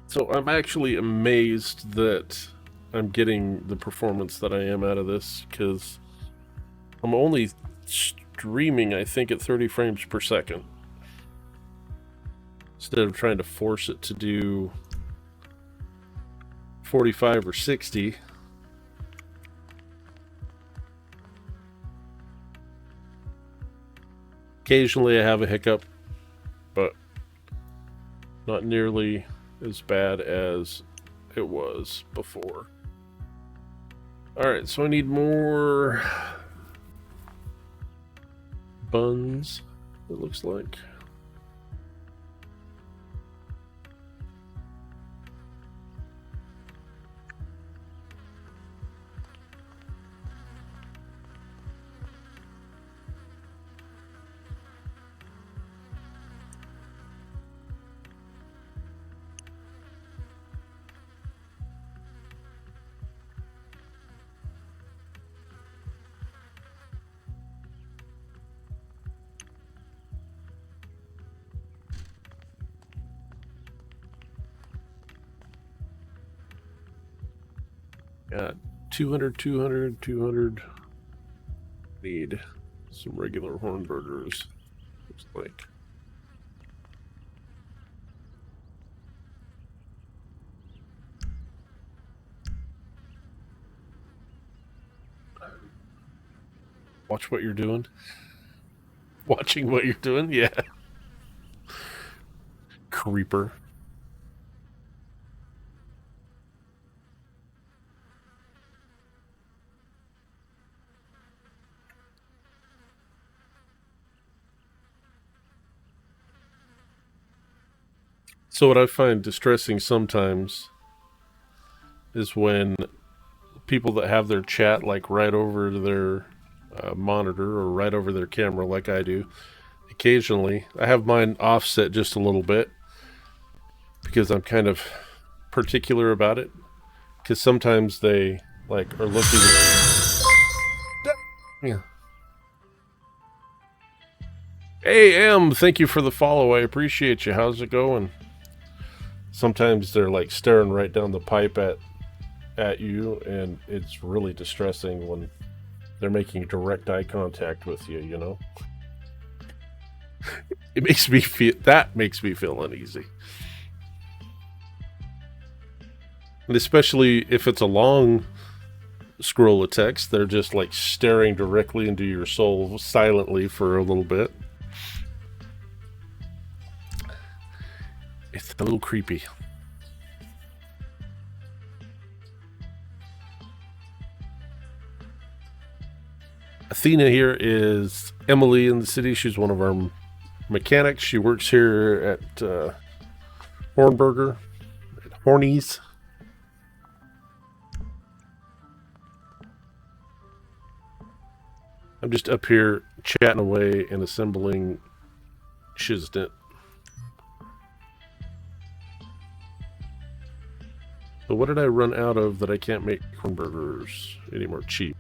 [SPEAKER 1] So I'm actually amazed that I'm getting the performance that I am out of this, because I'm only streaming, I think, at 30 frames per second. Instead of trying to force it to do 45 or 60. Occasionally I have a hiccup, but not nearly as bad as it was before. Alright, so I need more buns, it looks like. Got 200, 200, 200. Need some regular Hornburgers, looks like. Watch what you're doing. Watching what you're doing? Yeah. Creeper. So what I find distressing sometimes is when people that have their chat like right over their monitor or right over their camera like I do, occasionally I have mine offset just a little bit because I'm kind of particular about it, because sometimes they like are looking yeah. Hey M, thank you for the follow, I appreciate you. How's it going? Sometimes they're like staring right down the pipe at you, and it's really distressing when they're making direct eye contact with you, you know? It makes me feel uneasy. And especially if it's a long scroll of text, they're just like staring directly into your soul silently for a little bit. It's a little creepy. Athena here is Emily in the city. She's one of our mechanics. She works here at Hornburger, at Hornies. I'm just up here chatting away and assembling Shiznit. So what did I run out of that I can't make Hornburgers anymore? Cheese.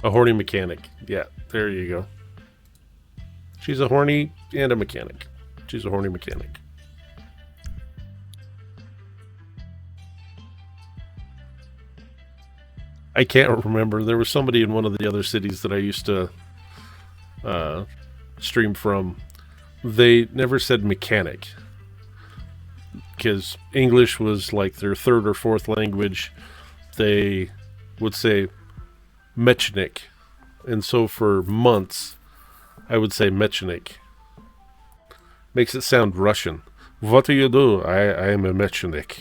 [SPEAKER 1] A horny mechanic. Yeah, there you go. She's a horny and a mechanic. She's a horny mechanic. I can't remember. There was somebody in one of the other cities that I used to stream from. They never said mechanic, because English was like their third or fourth language. They would say mechanik, and so for months I would say mechanik. Makes it sound Russian. What do you do? I am a mechanik.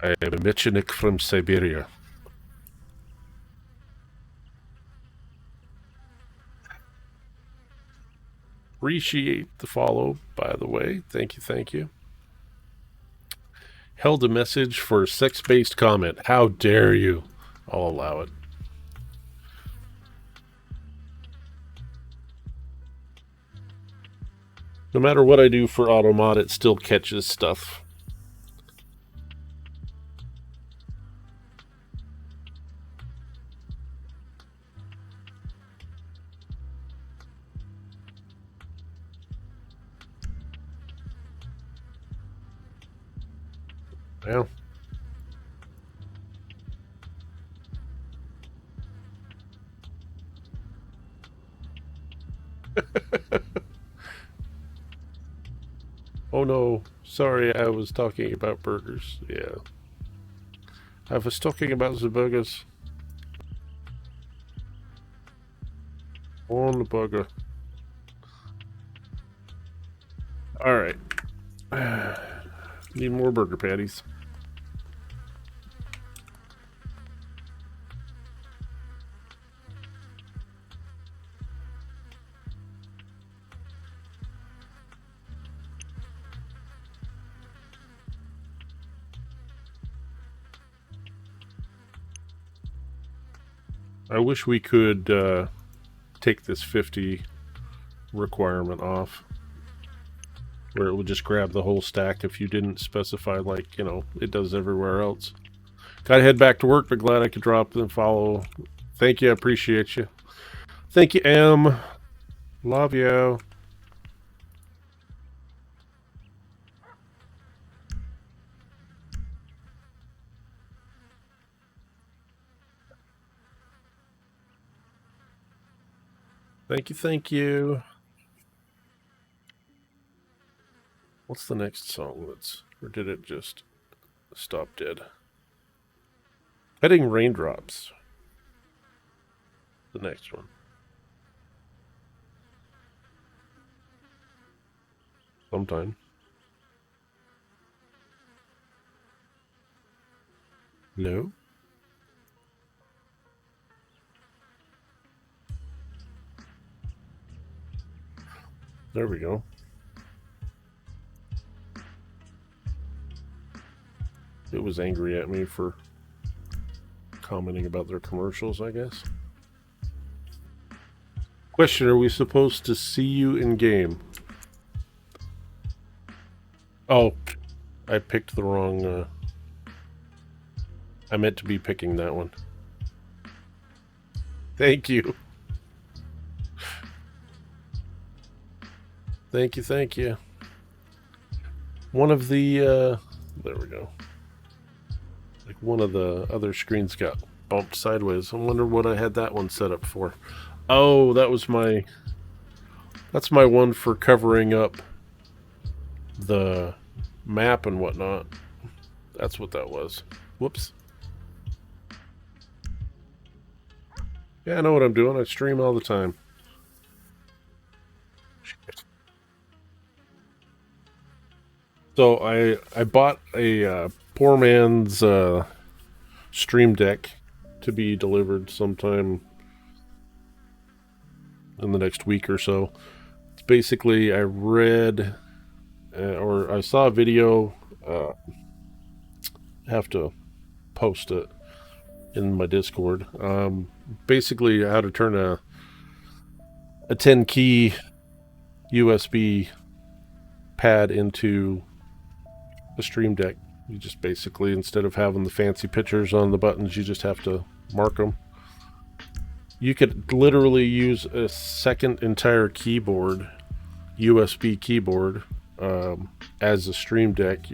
[SPEAKER 1] I am a mechanik from Siberia. Appreciate the follow, by the way. Thank you, thank you. Held a message for sex-based comment. How dare you? I'll allow it. No matter what I do for Automod, it still catches stuff. Yeah. Oh no, sorry, I was talking about burgers. Yeah. I was talking about the burgers. On the burger. Alright. Need more burger patties. I wish we could take this 50 requirement off, where it would just grab the whole stack if you didn't specify, like, you know, it does everywhere else. Gotta head back to work, but glad I could drop and follow. Thank you, I appreciate you. Thank you, Em. Love you. Thank you, thank you. What's the next song that's... Or did it just stop dead? Heading Raindrops. The next one. Sometime. No? There we go. It was angry at me for commenting about their commercials, I guess. Question, are we supposed to see you in game? Oh, I picked the wrong... I meant to be picking that one. Thank you. Thank you, thank you. One of the... there we go. Like one of the other screens got bumped sideways. I wonder what I had that one set up for. Oh, that was my... That's my one for covering up the map and whatnot. That's what that was. Whoops. Yeah, I know what I'm doing. I stream all the time. So I bought a poor man's Stream Deck to be delivered sometime in the next week or so. It's basically, I read or I saw a video. Have to post it in my Discord. Basically, how to turn a 10 key USB pad into a Stream Deck. You just basically, instead of having the fancy pictures on the buttons, you just have to mark them. You could literally use a second entire keyboard, USB keyboard, as a Stream Deck,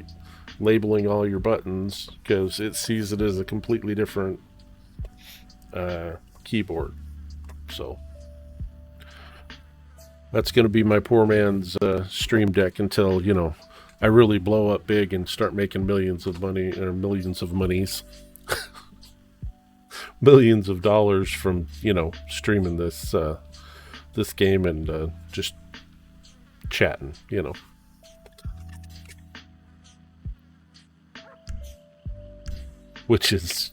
[SPEAKER 1] labeling all your buttons, because it sees it as a completely different keyboard. So that's going to be my poor man's Stream Deck until, you know, I really blow up big and start making millions of money, or millions of monies, millions of dollars from, you know, streaming this this game and just chatting, you know. Which is,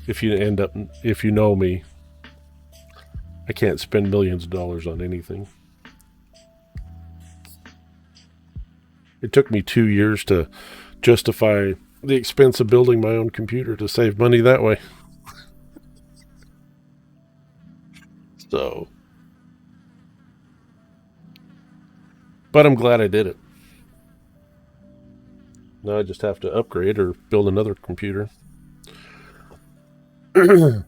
[SPEAKER 1] if you know me, I can't spend millions of dollars on anything. It took me 2 years to justify the expense of building my own computer to save money that way. So, but I'm glad I did it. Now I just have to upgrade or build another computer. I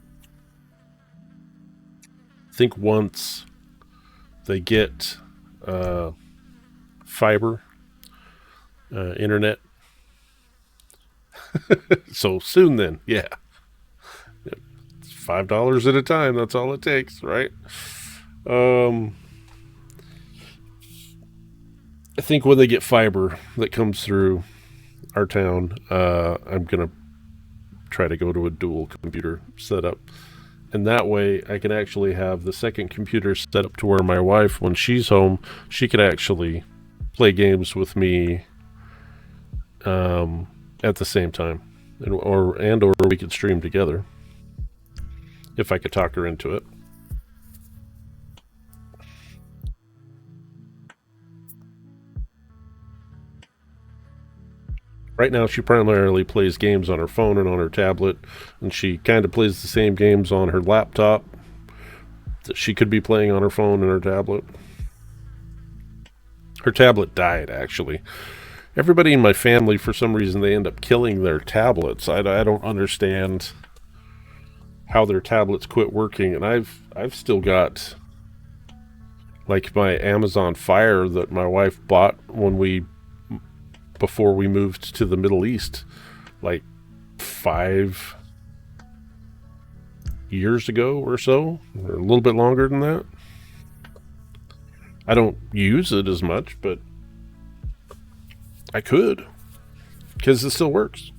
[SPEAKER 1] think once they get fiber, internet. So soon then, yeah. It's $5 at a time. That's all it takes, right? Um, I think when they get fiber that comes through our town, I'm gonna try to go to a dual computer setup, and that way I can actually have the second computer set up to where my wife, when she's home, she could actually play games with me at the same time, or we could stream together if I could talk her into it. Right now, she primarily plays games on her phone and on her tablet, and she kind of plays the same games on her laptop that she could be playing on her phone and her tablet. Her tablet died, actually. Everybody in my family, for some reason, they end up killing their tablets. I don't understand how their tablets quit working, and I've still got like my Amazon Fire that my wife bought before we moved to the Middle East, like 5 years ago or so, or a little bit longer than that. I don't use it as much, but I could, because it still works.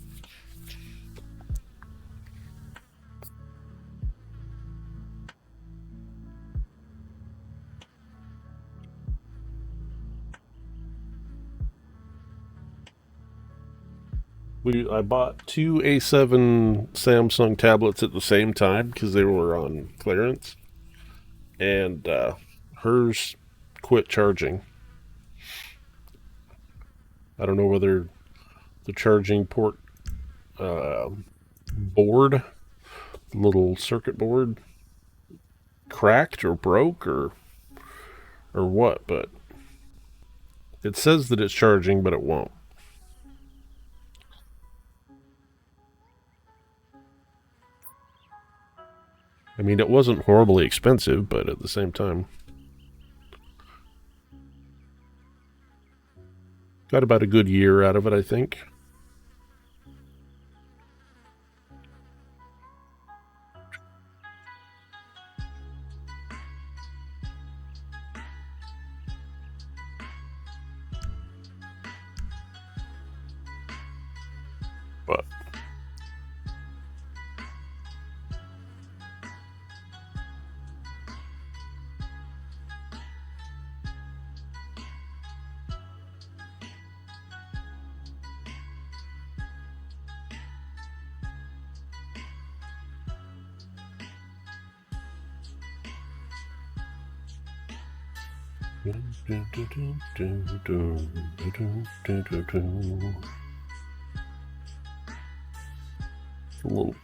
[SPEAKER 1] I bought two A7 Samsung tablets at the same time because they were on clearance, and hers quit charging. I don't know whether the charging port board, the little circuit board, cracked or broke or what, but it says that it's charging, but it won't. I mean, it wasn't horribly expensive, but at the same time, got about a good year out of it, I think. But a little.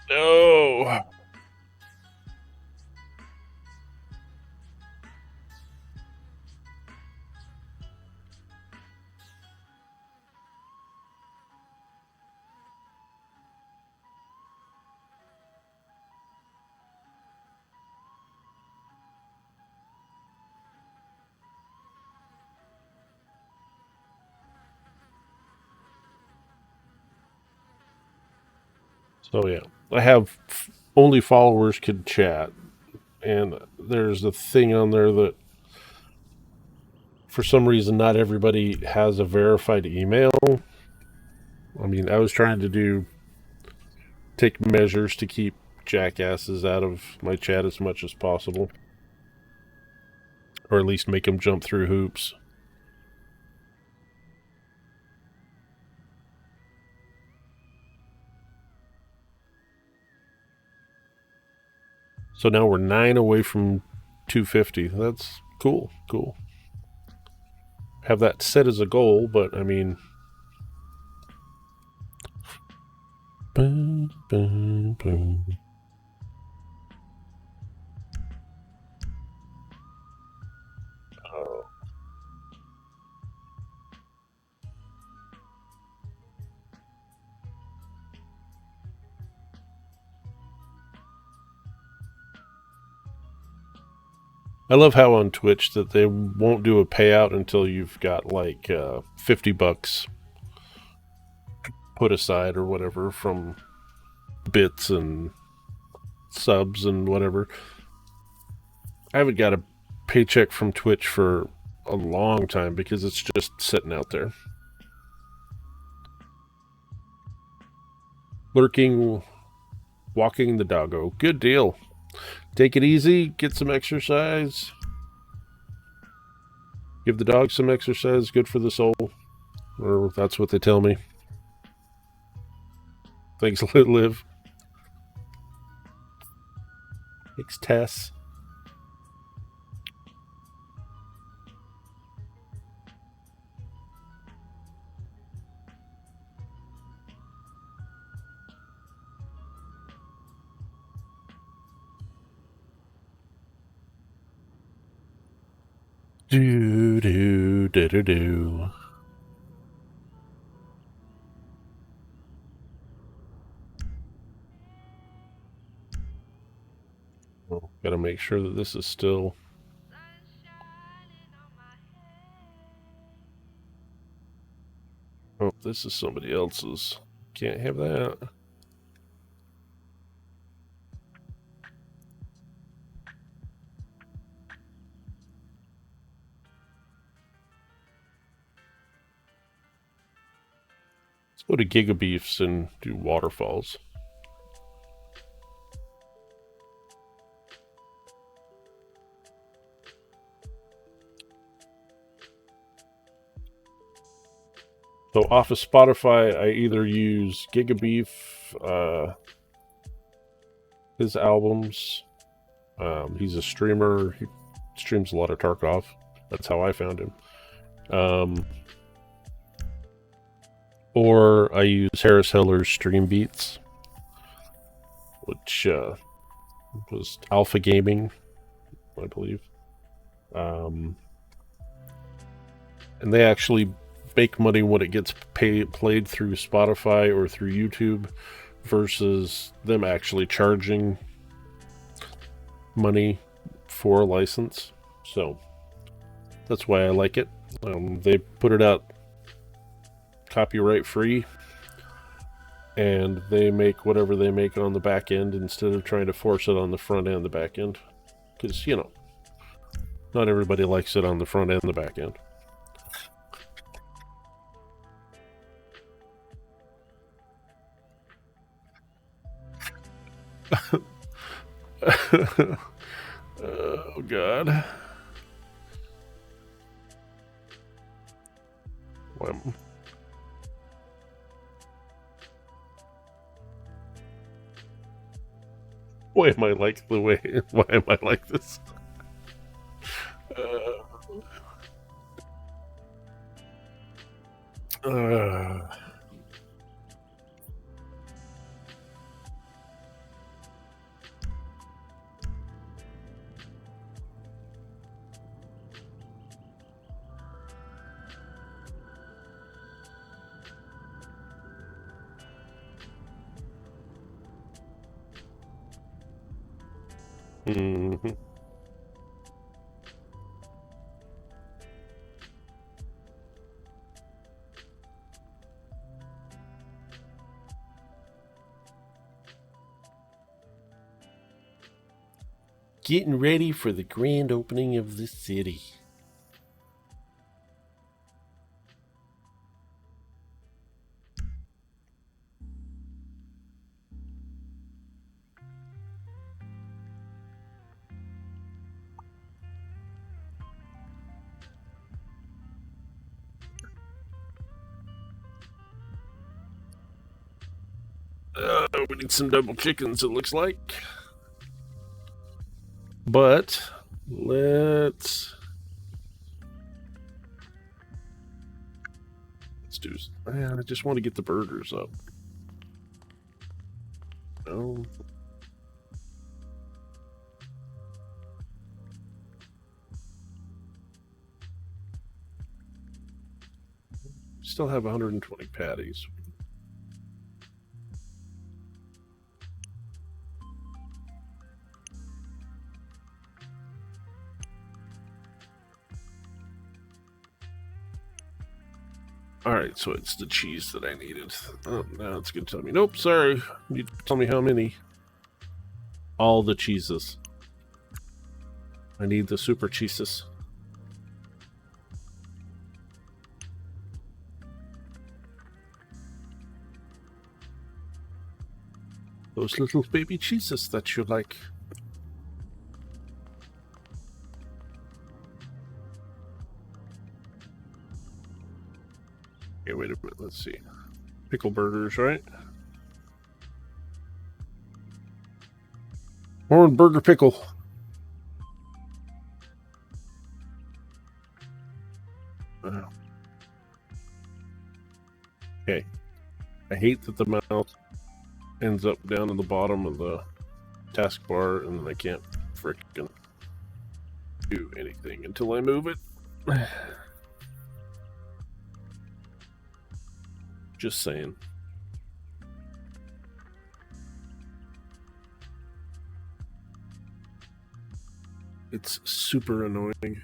[SPEAKER 1] No. So yeah, I have only followers can chat, and there's a thing on there that for some reason not everybody has a verified email. I mean, I was trying to take measures to keep jackasses out of my chat as much as possible, or at least make them jump through hoops. So now we're 9 away from 250. That's cool. Cool. Have that set as a goal, but I mean, boom, boom, boom. Oh. I love how on Twitch that they won't do a payout until you've got like $50 put aside or whatever from bits and subs and whatever. I haven't got a paycheck from Twitch for a long time because it's just sitting out there. Lurking, walking the doggo. Good deal. Take it easy, get some exercise. Give the dog some exercise, good for the soul. Or that's what they tell me. Thanks, Liv. Thanks, Tess. Do do do do do. Oh, gotta make sure that this is still. Oh, this is somebody else's. Can't have that. Let's go to Gigabeefs and do waterfalls. So off of Spotify, I either use Gigabeef, his albums. He's a streamer. He streams a lot of Tarkov. That's how I found him. Or I use Harris Heller's Stream Beats, which was Alpha Gaming, I believe. And they actually make money when it gets played through Spotify or through YouTube versus them actually charging money for a license. So that's why I like it. They put it out copyright free, and they make whatever they make on the back end instead of trying to force it on the front and the back end, because you know, not everybody likes it on the front and the back end. Oh god. Why am I like the way? Why am I like this? Mm-hmm. Getting ready for the grand opening of the city. We need some double chickens, it looks like. But let's do. Man, I just want to get the burgers up. No. Still have 120 patties. Alright, so it's the cheese that I needed. Oh, now it's going to tell me. Nope, sorry. You tell me how many. All the cheeses. I need the super cheeses. Those little baby cheeses that you like. Okay, wait a minute. Let's see. Pickle burgers, right? Horn burger pickle. Okay. I hate that the mouse ends up down in the bottom of the taskbar and I can't frickin' do anything until I move it. Just saying. It's super annoying.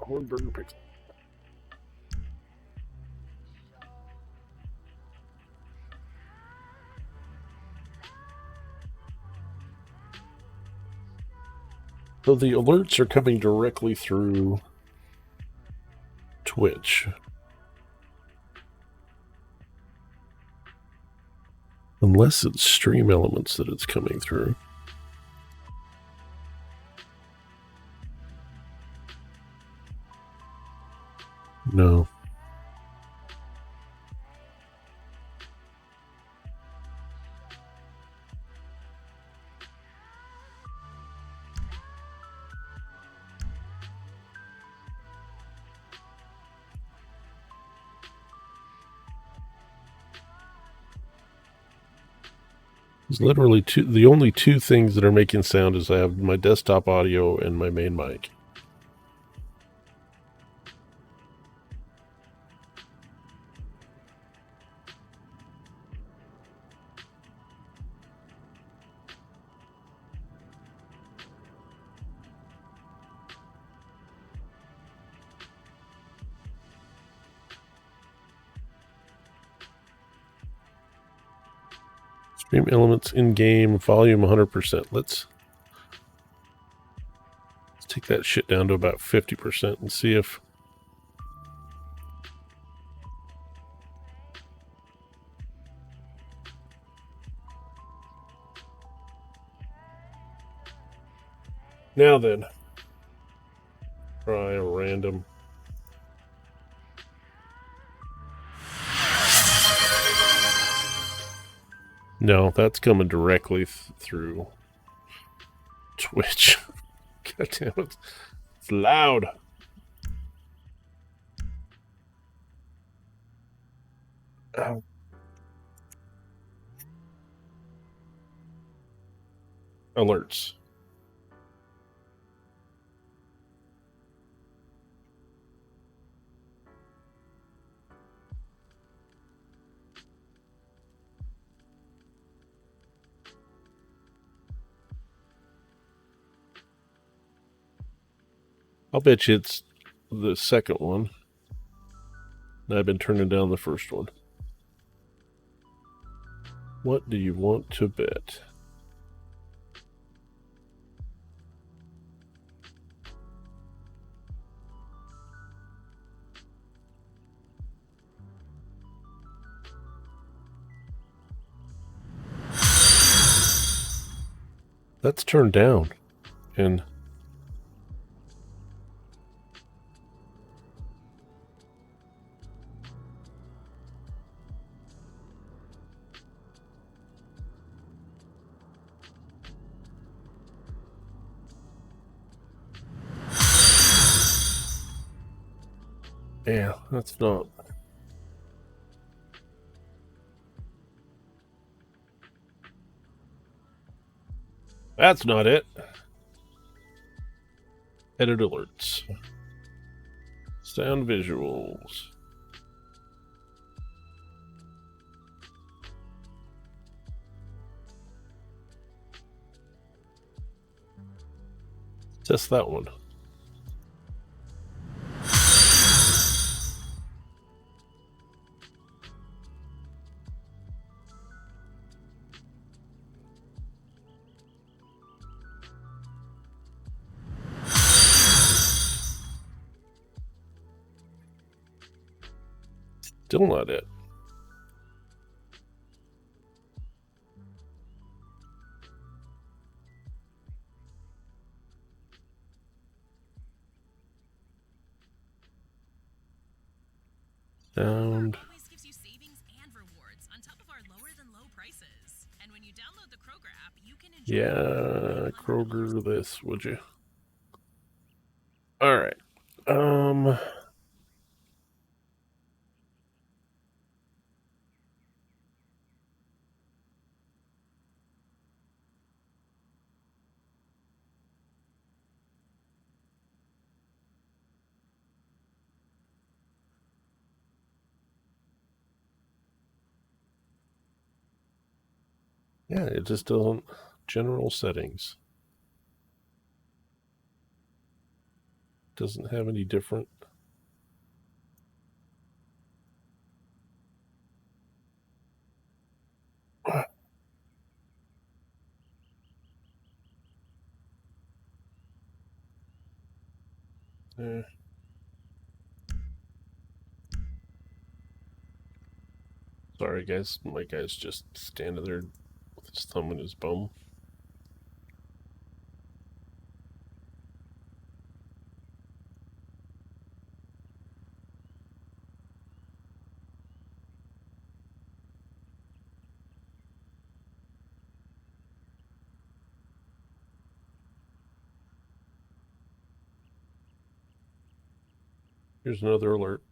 [SPEAKER 1] Horn burger pickle. So the alerts are coming directly through Twitch. Unless it's Stream Elements that it's coming through. No. It's literally the only two things that are making sound is I have my desktop audio and my main mic. Stream Elements in-game, volume 100%. Let's take that shit down to about 50% and see if... Now then, try a random... No, that's coming directly through Twitch. God damn it. It's loud. Alerts. I'll bet you it's the second one. I've been turning down the first one. What do you want to bet? That's turned down. And yeah, that's not... That's not it. Edit alerts. Sound visuals. Test that one. Still not it. Sound.
[SPEAKER 5] Always gives you savings and rewards on top of our lower than low prices. And when you download the Kroger app, you can enjoy
[SPEAKER 1] Yeah, Kroger this, would you? All right. Yeah, it just doesn't. General settings. Doesn't have any different. Eh. Sorry, guys. My guy's just standing there with his thumb in his bum. Here's another alert.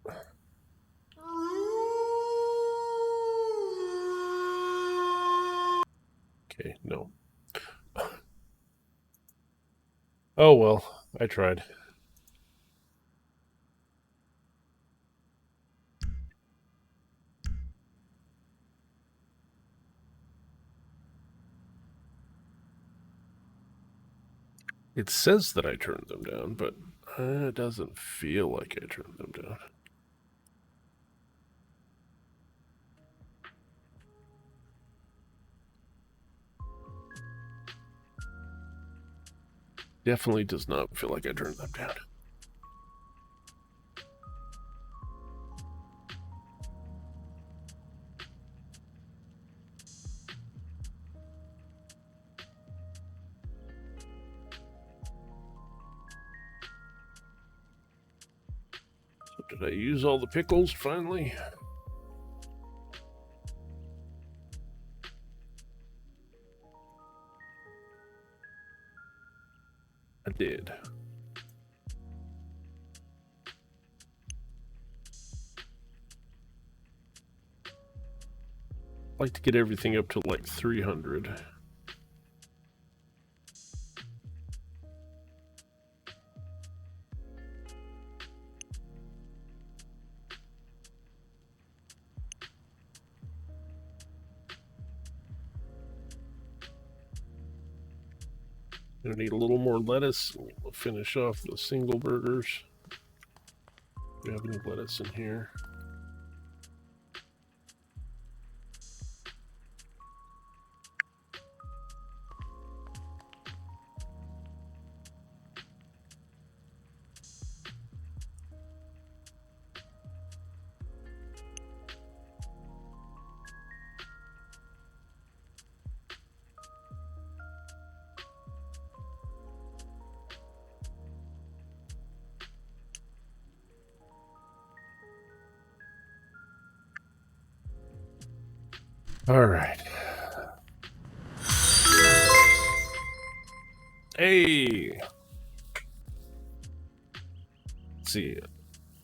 [SPEAKER 1] Okay, no. Oh well, I tried. It says that I turned them down, but it doesn't feel like I turned them down. Definitely does not feel like I turned them down. So did I use all the pickles finally? I did. I'd like to get everything up to like 300. Gonna need a little more lettuce. We'll finish off the single burgers. Do we have any lettuce in here? All right. Hey. Let's see.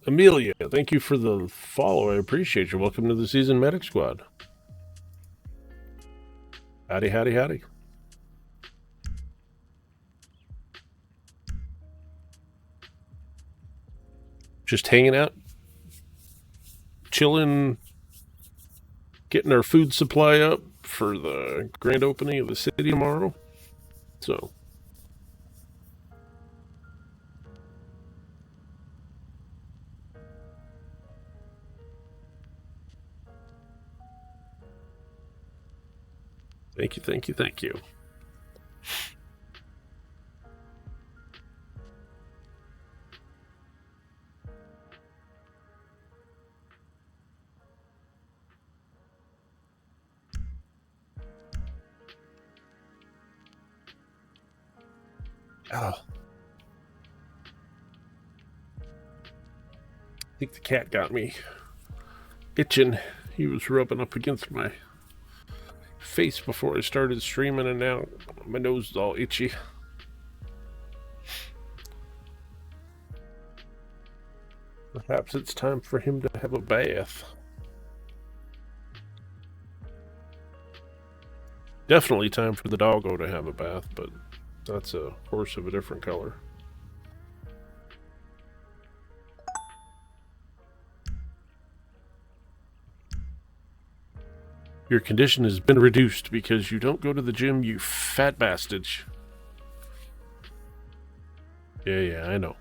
[SPEAKER 1] Amelia, thank you for the follow. I appreciate you. Welcome to the Season Medic Squad. Howdy, howdy, howdy. Just hanging out, chilling, getting our food supply up for the grand opening of the city tomorrow. So, thank you, thank you, thank you. Oh. I think the cat got me itching. He was rubbing up against my face before I started streaming, and now my nose is all itchy. Perhaps it's time for him to have a bath. Definitely time for the doggo to have a bath, but that's a horse of a different color. Your condition has been reduced because you don't go to the gym, you fat bastard. Yeah, I know.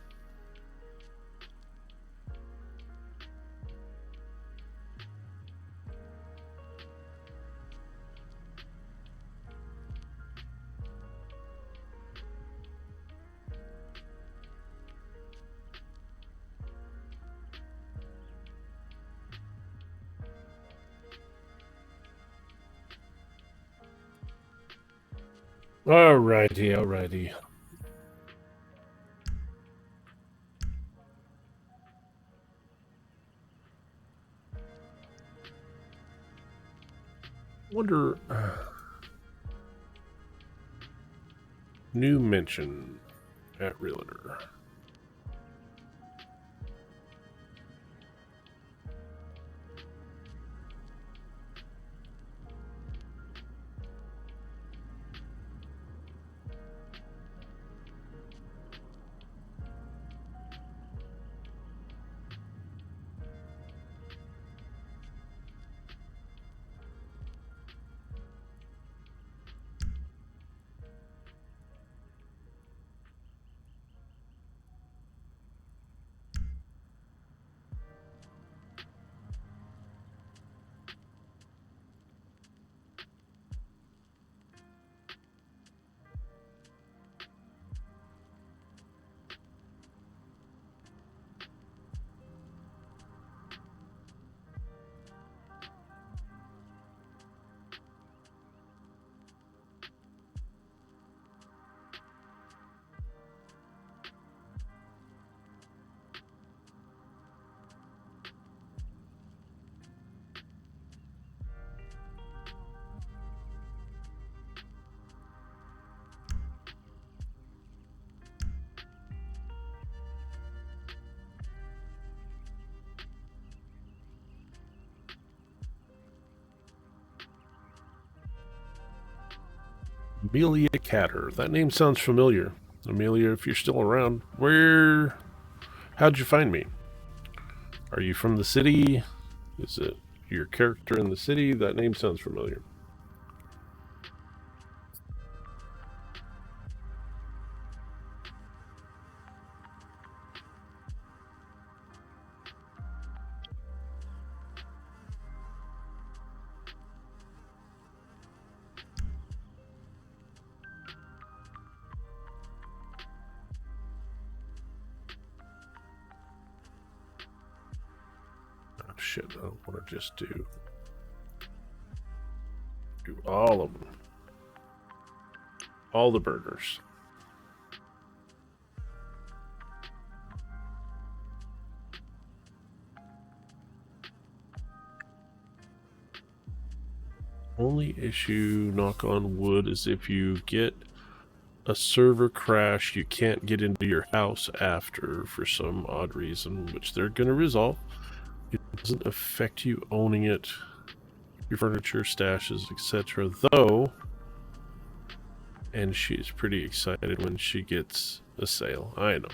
[SPEAKER 1] Alrighty. Wonder. New mention at Realtor. Amelia Catter. That name sounds familiar. Amelia, if you're still around, how'd you find me? Are you from the city? Is it your character in the city? That name sounds familiar. Shit, I don't want to just do all of them. All the burgers. Only issue, knock on wood, is if you get a server crash, you can't get into your house after for some odd reason, which they're going to resolve. It doesn't affect you owning it, your furniture, stashes, etc. Though, and she's pretty excited when she gets a sale. I know.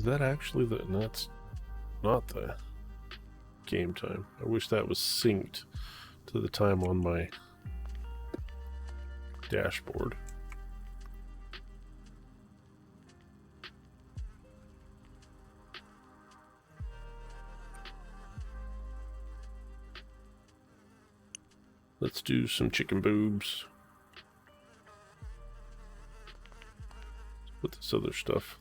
[SPEAKER 1] Is that actually the... No, that's not the game time. I wish that was synced to the time on my dashboard. Let's do some chicken boobs. Put this other stuff.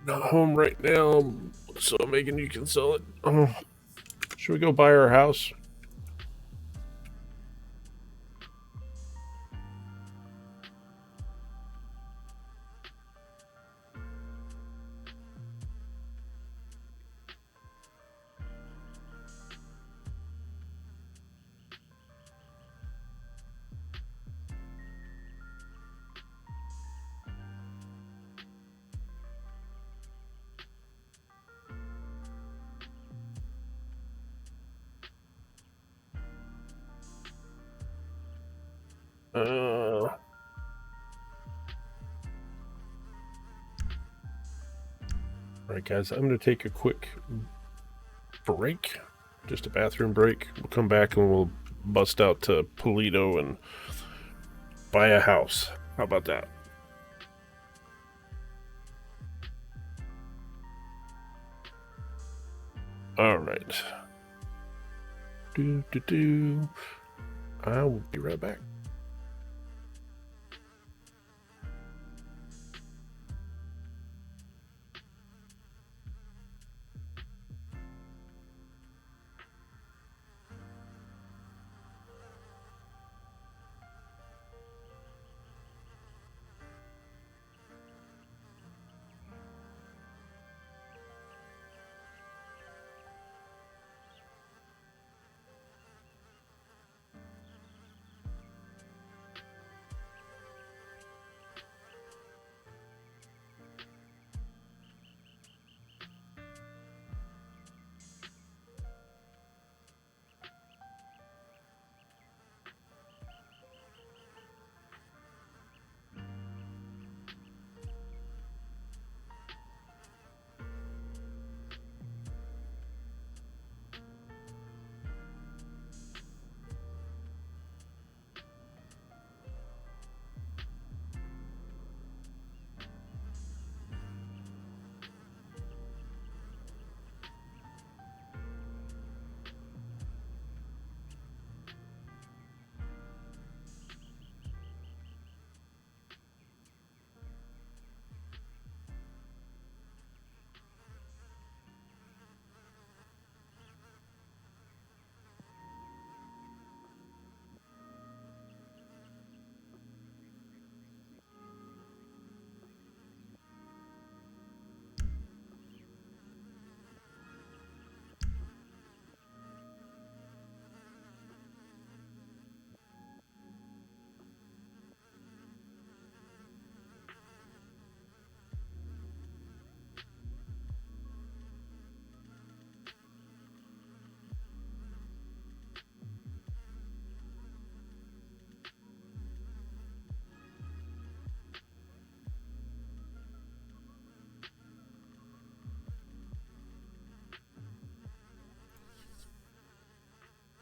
[SPEAKER 1] Not home right now, so Megan, you can sell it. Oh, should we go buy our house? Alright guys, I'm going to take a quick break. Just a bathroom break. We'll come back and we'll bust out to Polito and buy a house. How about that? Alright. I will be right back.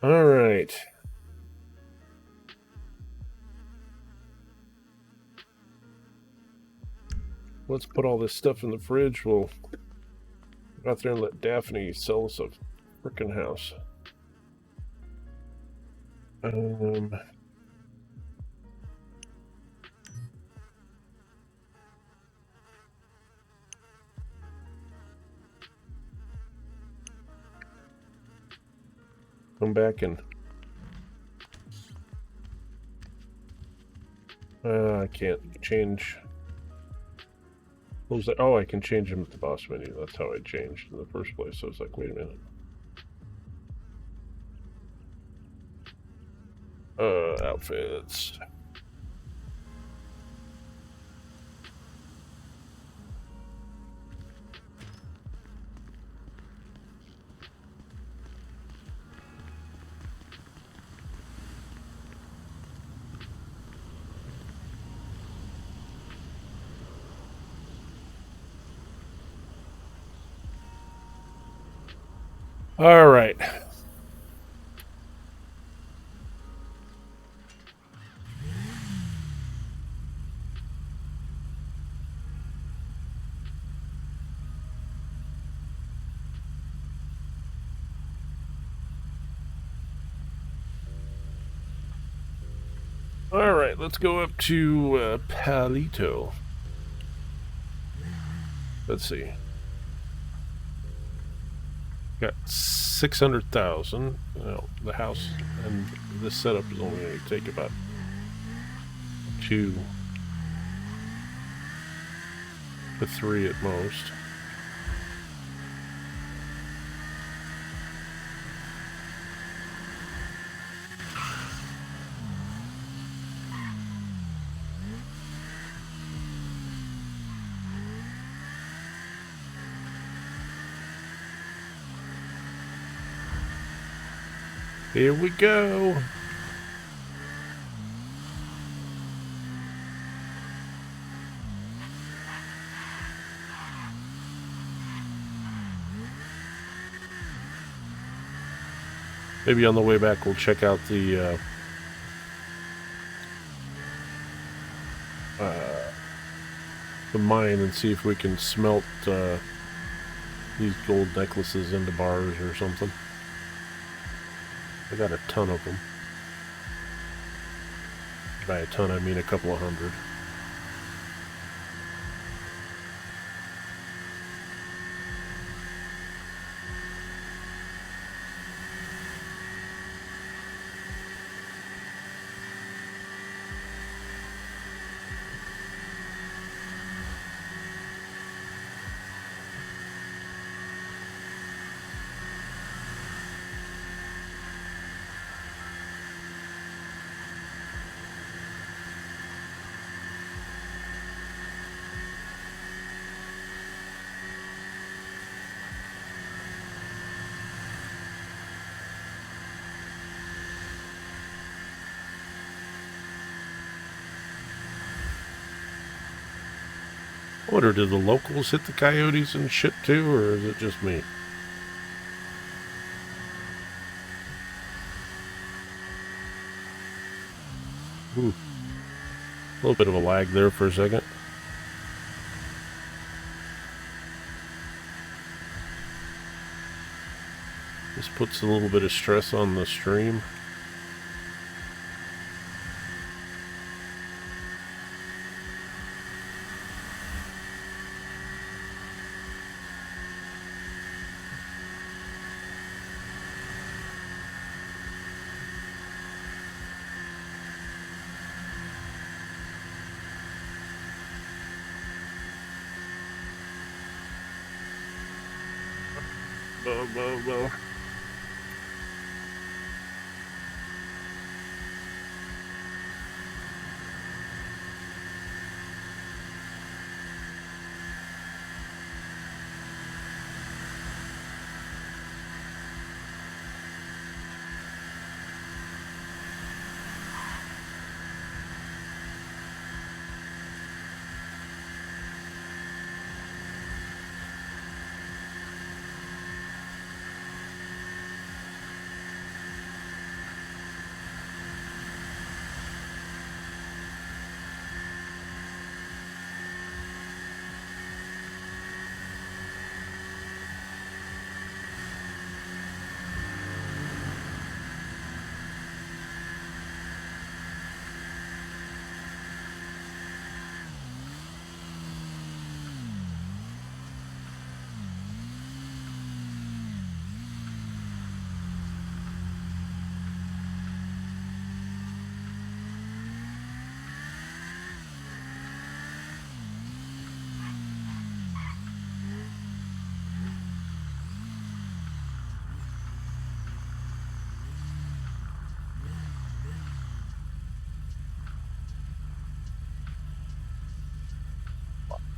[SPEAKER 1] All right. let's put all this stuff in the fridge. We'll go out there and let Daphne sell us a frickin' house. Come back and I can't change. What was that? Oh, I can change them at the boss menu. That's how I changed in the first place. So I was like, wait a minute. Outfits. All right. All right, let's go up to Palito. Let's see. Got 600,000. Well, the house and this setup is only going to take about 2 to 3 at most. Here we go. Maybe on the way back we'll check out the mine and see if we can smelt these gold necklaces into bars or something. I got a ton of them. By a ton, I mean a couple of hundred. I wonder, did the locals hit the coyotes and shit too, or is it just me? Ooh. A little bit of a lag there for a second. This puts a little bit of stress on the stream. Well.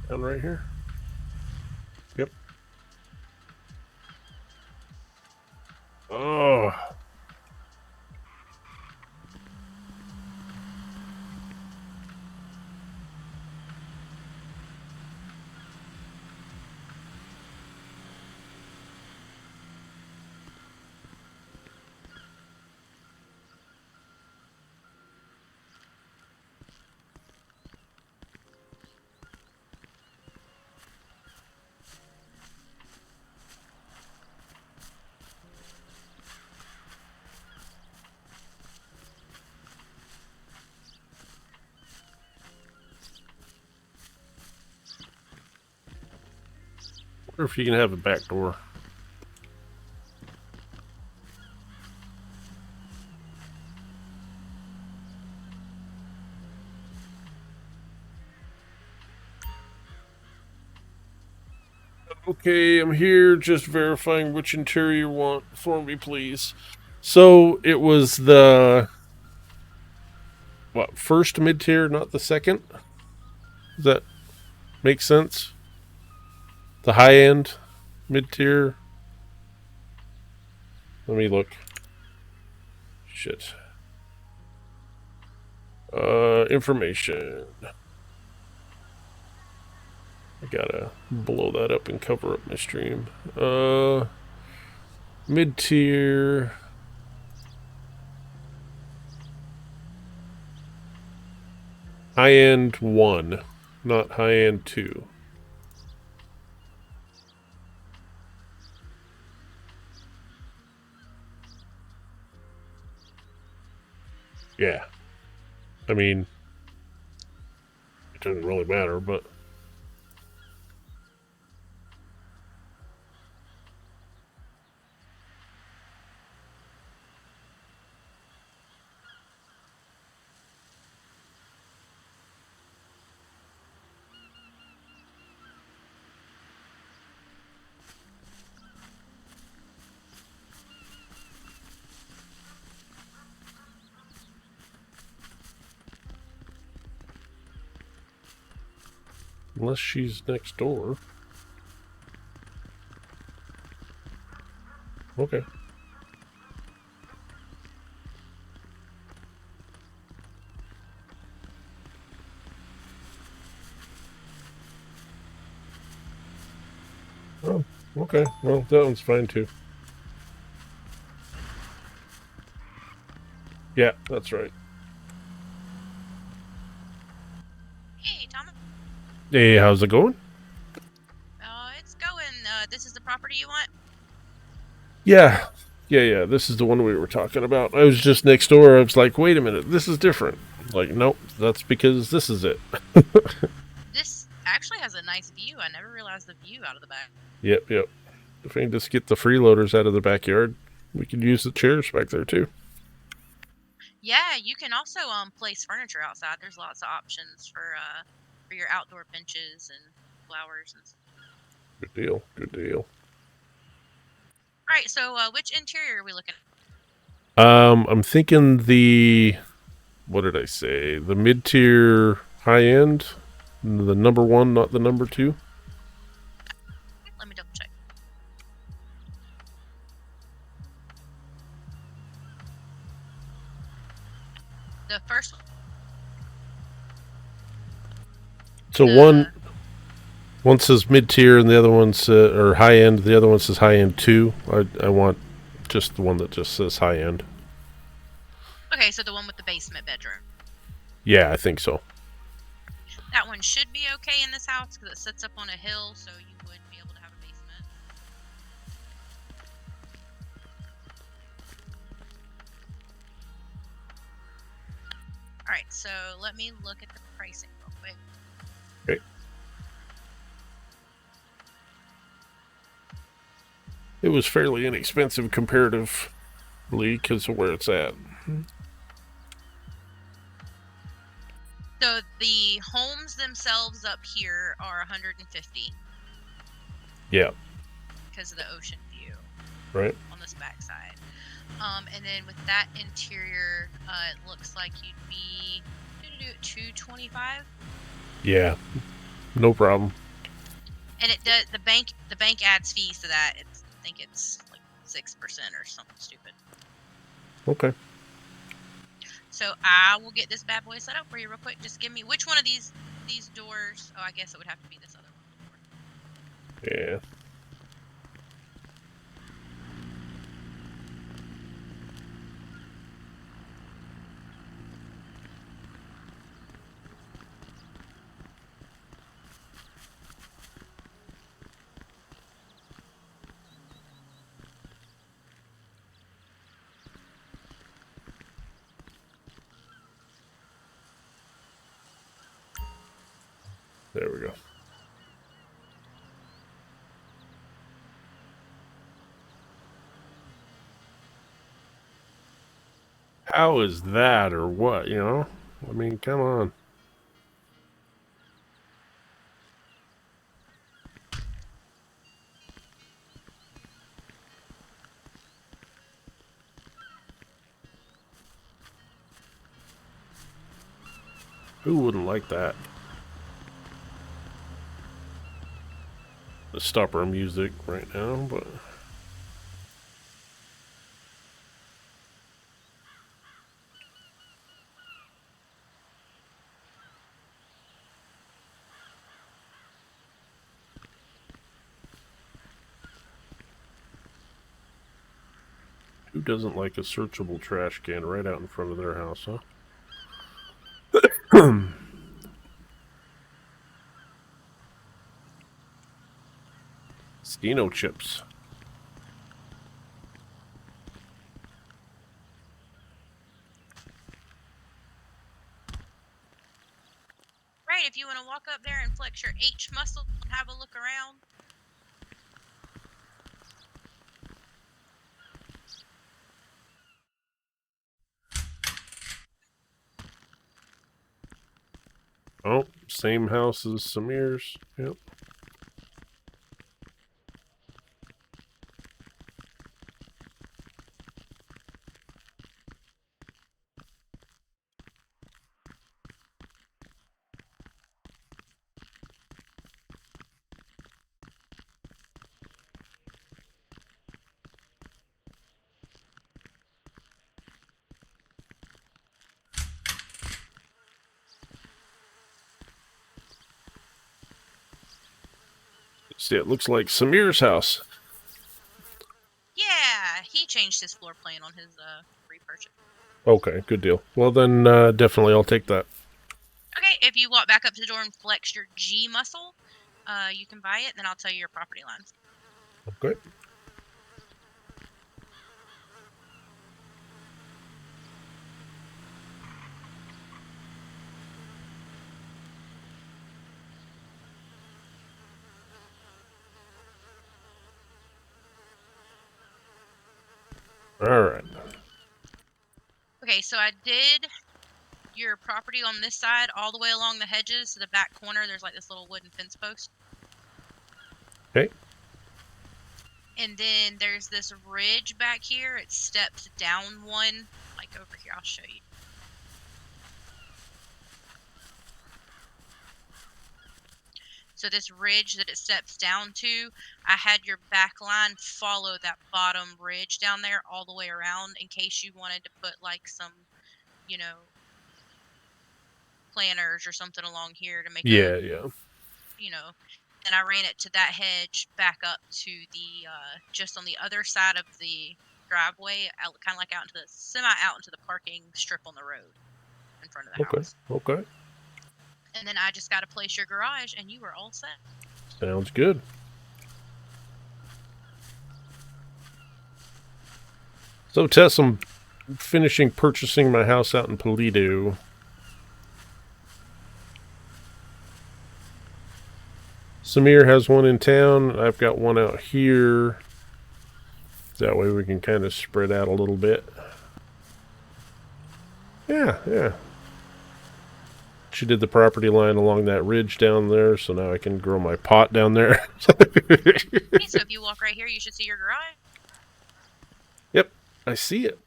[SPEAKER 1] Down right here. Yep. Oh. Wonder if you can have a back door. Okay, I'm here just verifying which interior you want for me, please. So it was the first mid-tier, not the second? Does that make sense? The high-end mid-tier. Let me look. Shit. Information. I gotta blow that up and cover up my stream. Mid-tier. High-end 1, not high-end 2. Yeah. I mean, it doesn't really matter, but... Unless she's next door. Okay. Oh, okay. Well, that one's fine too. Yeah, that's right.
[SPEAKER 5] Hey, Thomas.
[SPEAKER 1] Hey, how's it going?
[SPEAKER 5] It's going. This is the property you want?
[SPEAKER 1] Yeah. Yeah. This is the one we were talking about. I was just next door. I was like, wait a minute, this is different. Like, nope, that's because this is it.
[SPEAKER 5] This actually has a nice view. I never realized the view out of the back.
[SPEAKER 1] Yep. If we can just get the freeloaders out of the backyard, we can use the chairs back there too.
[SPEAKER 5] Yeah, you can also place furniture outside. There's lots of options for your outdoor benches and flowers and stuff.
[SPEAKER 1] Good deal.
[SPEAKER 5] All right, so which interior are we looking
[SPEAKER 1] at? I'm thinking what did I say? The mid-tier high-end? The number 1, not the number 2?
[SPEAKER 5] Let me double check. The first one.
[SPEAKER 1] So one says mid-tier and the other one's or high-end. The other one says high-end 2. I want just the one that just says high-end.
[SPEAKER 5] Okay, so the one with the basement bedroom.
[SPEAKER 1] Yeah, I think so.
[SPEAKER 5] That one should be okay in this house because it sits up on a hill, so you would be able to have a basement. Alright, so let me look at the pricing real quick.
[SPEAKER 1] Okay. It was fairly inexpensive comparatively because of where it's at.
[SPEAKER 5] So the homes themselves up here are $150.
[SPEAKER 1] Yeah.
[SPEAKER 5] Because of the ocean view.
[SPEAKER 1] Right.
[SPEAKER 5] On this backside. And then with that interior, it looks like you'd be $225.
[SPEAKER 1] Yeah. No problem.
[SPEAKER 5] And it does the bank adds fees to that. I think it's like 6% or something stupid.
[SPEAKER 1] Okay.
[SPEAKER 5] So I will get this bad boy set up for you real quick. Just give me which one of these doors. Oh, I guess it would have to be this other one.
[SPEAKER 1] Yeah. There we go. How is that or what, you know? I mean, come on. Who wouldn't like that? Let's stop our music right now, but... Who doesn't like a searchable trash can right out in front of their house, huh? Steno chips.
[SPEAKER 5] Right, if you want to walk up there and flex your H muscle and have a look around.
[SPEAKER 1] Oh, same house as Samir's. Yep. See, it looks like Samir's house.
[SPEAKER 5] Yeah, he changed his floor plan on his repurchase.
[SPEAKER 1] Okay, good deal. Well, then definitely I'll take that.
[SPEAKER 5] Okay, if you walk back up to the door and flex your G muscle, you can buy it. Then I'll tell you your property lines.
[SPEAKER 1] Okay. All right.
[SPEAKER 5] Okay, so I did your property on this side all the way along the hedges to the back corner. There's like this little wooden fence post.
[SPEAKER 1] Okay.
[SPEAKER 5] And then there's this ridge back here. It steps down one, like over here. I'll show you. So this ridge that it steps down to, I had your back line follow that bottom ridge down there all the way around in case you wanted to put like some, you know, planters or something along here to make
[SPEAKER 1] Yeah,
[SPEAKER 5] a,
[SPEAKER 1] yeah.
[SPEAKER 5] you know. And I ran it to that hedge back up to the, just on the other side of the driveway, kind of like out into the, out into the parking strip on the road in front of the
[SPEAKER 1] Okay.
[SPEAKER 5] house.
[SPEAKER 1] Okay.
[SPEAKER 5] And then I just got to place your garage and you were all set.
[SPEAKER 1] Sounds good. So, Tess, I'm finishing purchasing my house out in Toledo. Samir has one in town. I've got one out here. That way we can kind of spread out a little bit. Yeah, yeah. She did the property line along that ridge down there, so now I can grow my pot down there.
[SPEAKER 5] Okay, so if you walk right here, you should see your garage.
[SPEAKER 1] Yep, I see it.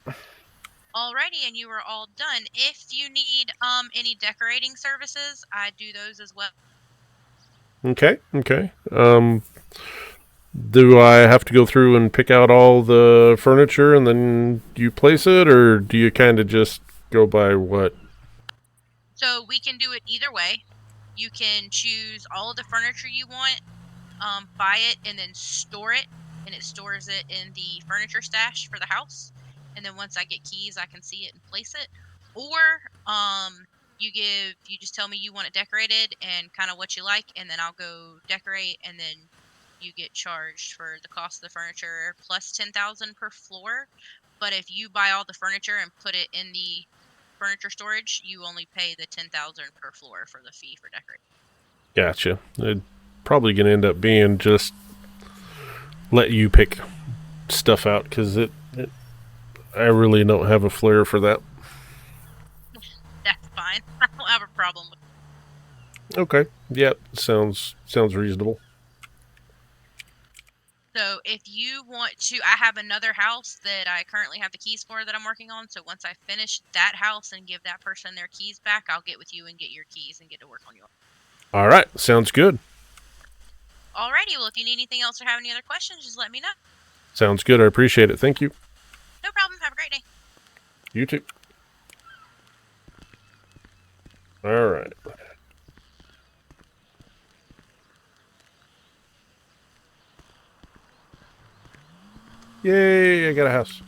[SPEAKER 5] Alrighty, and you are all done. If you need any decorating services, I do those as well.
[SPEAKER 1] Okay. Do I have to go through and pick out all the furniture and then you place it, or do you kind of just go by what?
[SPEAKER 5] So we can do it either way. You can choose all of the furniture you want, buy it, and then store it, and it stores it in the furniture stash for the house. And then once I get keys, I can see it and place it. Or you just tell me you want it decorated and kind of what you like, and then I'll go decorate, and then you get charged for the cost of the furniture plus 10,000 per floor. But if you buy all the furniture and put it in the furniture storage, you only pay the 10,000 per floor for the fee for decorating.
[SPEAKER 1] Gotcha. It's probably going to end up being just let you pick stuff out because I really don't have a flair for that.
[SPEAKER 5] That's fine. I don't have a problem with it.
[SPEAKER 1] Okay. Yep. Sounds reasonable.
[SPEAKER 5] So if you want to, I have another house that I currently have the keys for that I'm working on. So once I finish that house and give that person their keys back, I'll get with you and get your keys and get to work on yours.
[SPEAKER 1] All right. Sounds good.
[SPEAKER 5] Alrighty, well, if you need anything else or have any other questions, just let me know.
[SPEAKER 1] Sounds good. I appreciate it. Thank you.
[SPEAKER 5] No problem. Have a great day.
[SPEAKER 1] You too. All right. Yay, I got a house.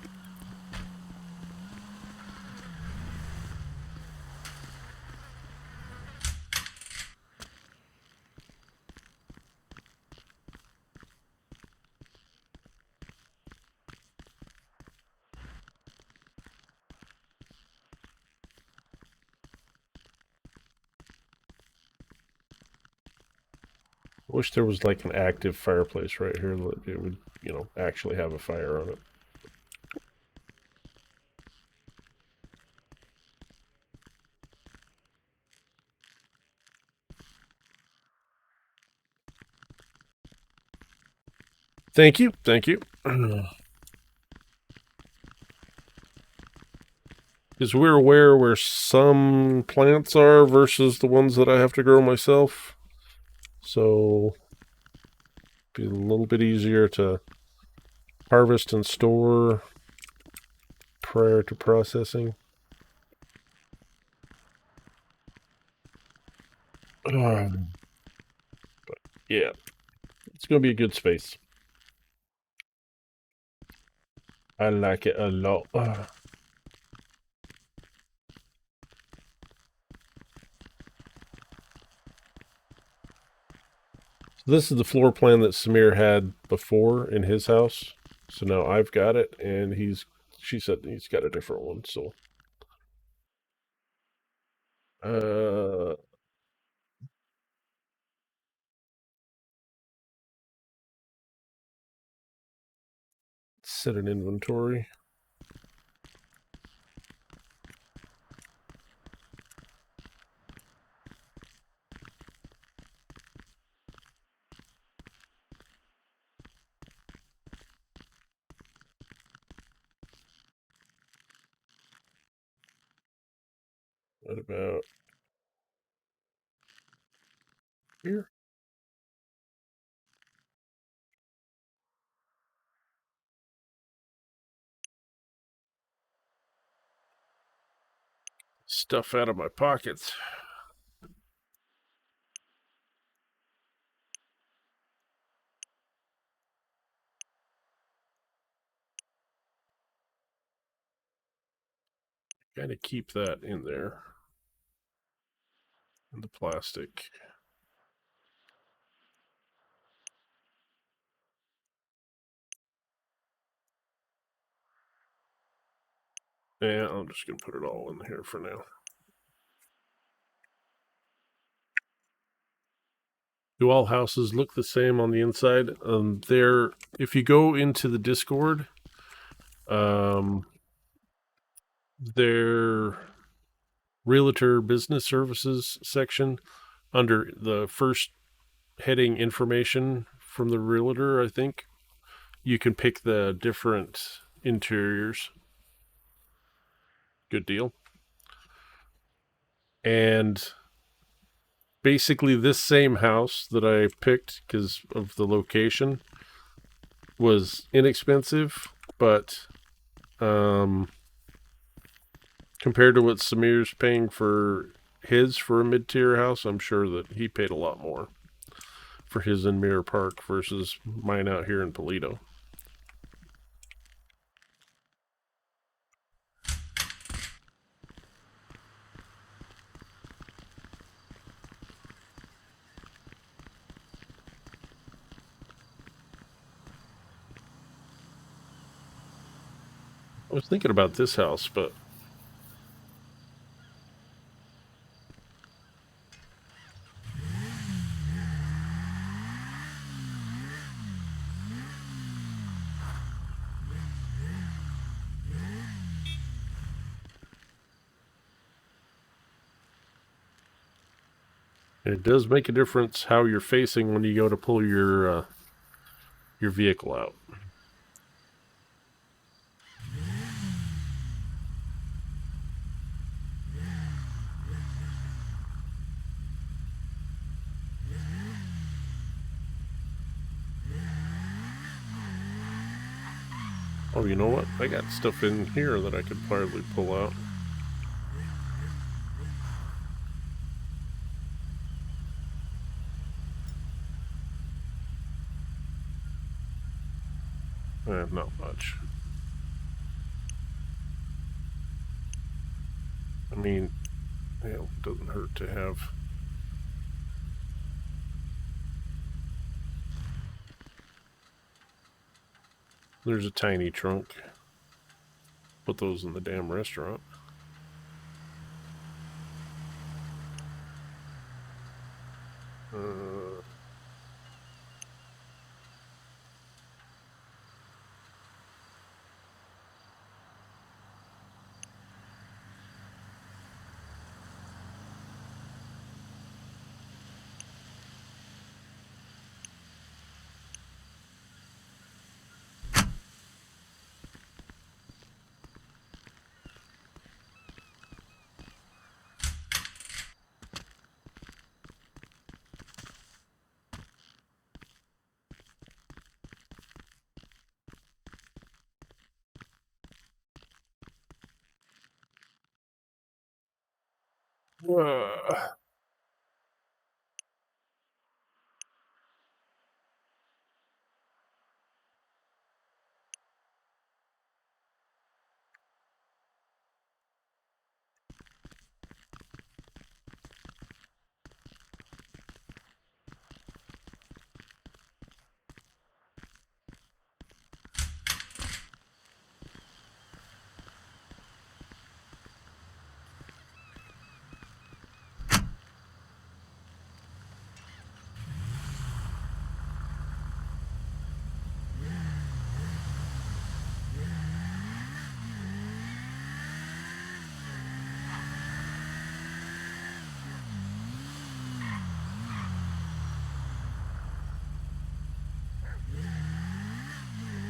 [SPEAKER 1] Wish there was like an active fireplace right here that it would, actually have a fire on it. Thank you. Because we're aware where some plants are versus the ones that I have to grow myself. So, be a little bit easier to harvest and store prior to processing. But yeah, it's going to be a good space. I like it a lot. This is the floor plan that Samir had before in his house. So now I've got it, and she said he's got a different one. So, set an inventory. What about here? Stuff out of my pockets. Gotta keep that in there. And the plastic. Yeah, I'm just gonna put it all in here for now. Do all houses look the same on the inside? If you go into the Discord, their realtor business services section, under the first heading information from the realtor, I think you can pick the different interiors. Good deal. And basically this same house that I picked because of the location was inexpensive, but compared to what Samir's paying for his for a mid-tier house, I'm sure that he paid a lot more for his in Mirror Park versus mine out here in Polito. I was thinking about this house, but it does make a difference how you're facing when you go to pull your vehicle out. Oh, you know what? I got stuff in here that I could probably pull out. Not much. I mean, it doesn't hurt to have. There's a tiny trunk. Put those in the damn restaurant.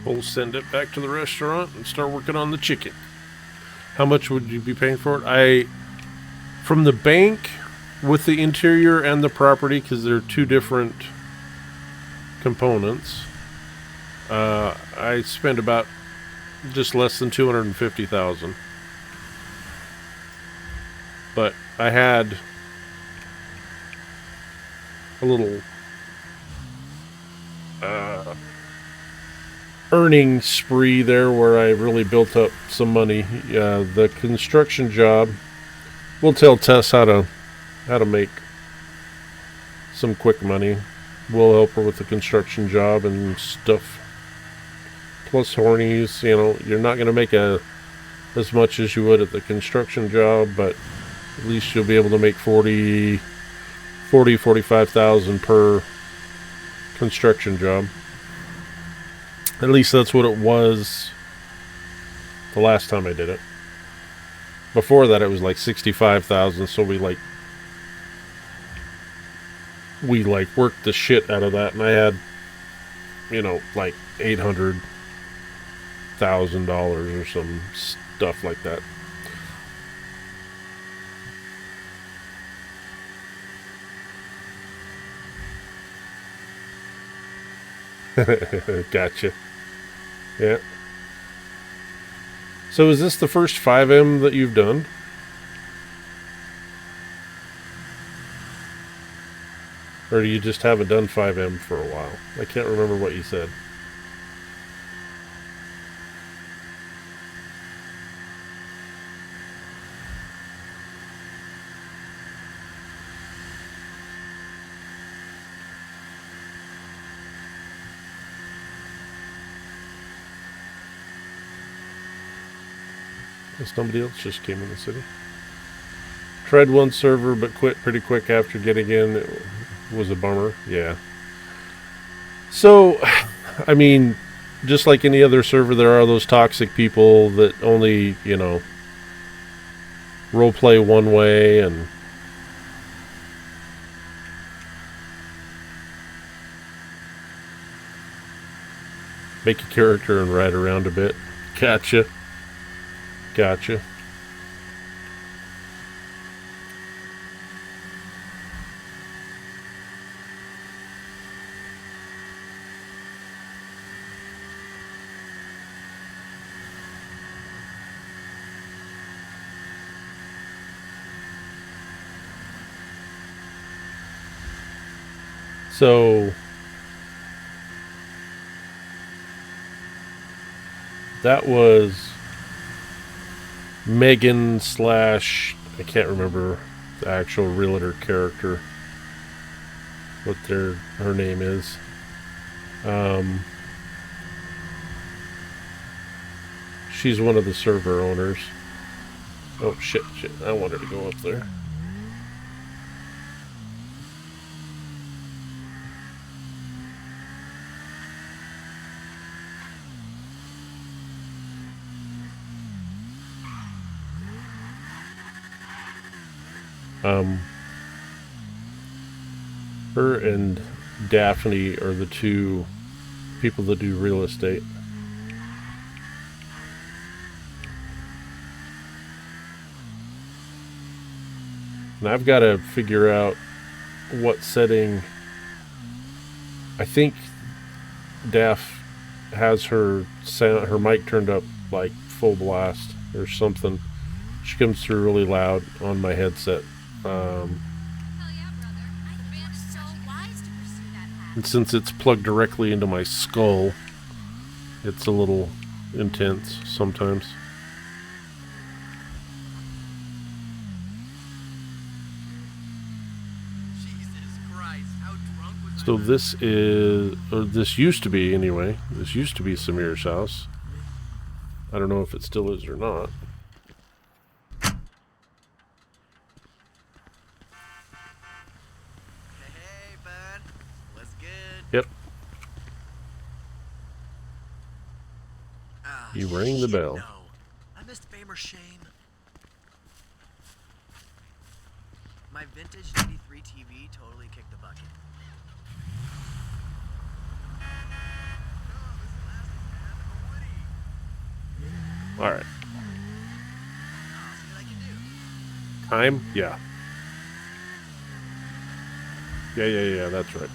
[SPEAKER 1] We'll send it back to the restaurant and start working on the chicken. How much would you be paying for it? From the bank with the interior and the property, because they're two different components, I spent about just less than $250,000. But I had a little earning spree there where I really built up some money. The construction job, we'll tell Tess how to make some quick money. We'll help her with the construction job and stuff. Plus Hornies, you're not going to make as much as you would at the construction job, but at least you'll be able to make 45,000 per construction job. At least that's what it was the last time I did it. Before that, it was like 65,000. So we worked the shit out of that, and I had, like $800,000 or some stuff like that. Gotcha. Yeah. So is this the first 5M that you've done? Or you just haven't done 5M for a while? I can't remember what you said. Somebody else just came in the city. Tried one server but quit pretty quick after getting in. It was a bummer. Yeah. So, I mean, just like any other server, there are those toxic people that only, roleplay one way and make a character and ride around a bit. Gotcha. So that was Megan slash, I can't remember the actual realtor character, what her name is. She's one of the server owners. Oh shit, I wanted to go up there. Her and Daphne are the two people that do real estate. And I've got to figure out what setting. I think Daph has her sound, her mic turned up like full blast or something. She comes through really loud on my headset. And since it's plugged directly into my skull, it's a little intense sometimes.
[SPEAKER 4] Jesus Christ, how drunk was
[SPEAKER 1] So this used to be anyway. This used to be Samir's house. I don't know if it still is or not.
[SPEAKER 4] Hey, bud. What's good?
[SPEAKER 1] Yep.
[SPEAKER 4] Ah,
[SPEAKER 1] You rang the
[SPEAKER 4] shit,
[SPEAKER 1] bell.
[SPEAKER 4] No. I missed Fame or Shame. My vintage 93 TV totally kicked the bucket.
[SPEAKER 1] All right.
[SPEAKER 4] I'll see what I can do.
[SPEAKER 1] Time? Yeah. Yeah, that's right.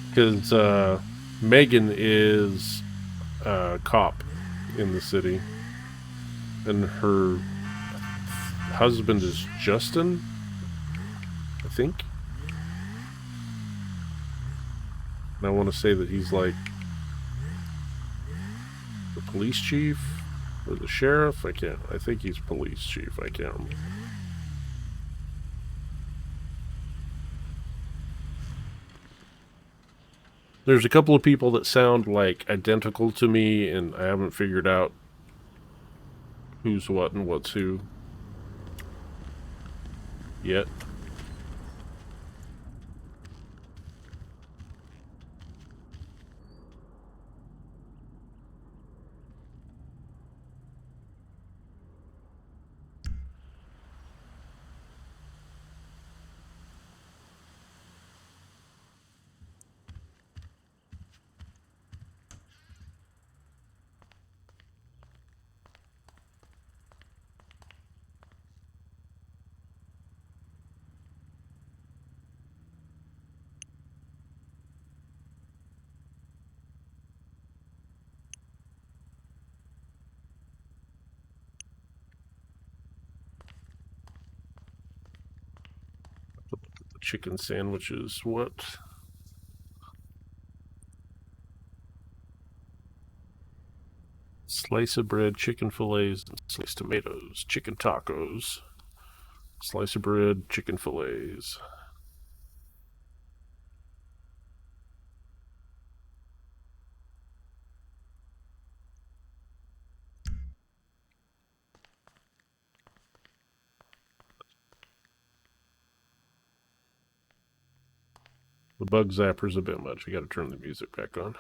[SPEAKER 1] Because Megan is a cop in the city. And her husband is Justin, I think. And I want to say that he's like the police chief or the sheriff. I think he's police chief. I can't remember. There's a couple of people that sound like identical to me, and I haven't figured out who's what and what's who yet. chicken sandwiches. What? Slice of bread, chicken fillets, sliced tomatoes, chicken tacos. Slice of bread, chicken fillets. The bug zapper's a bit much. I gotta turn the music back on.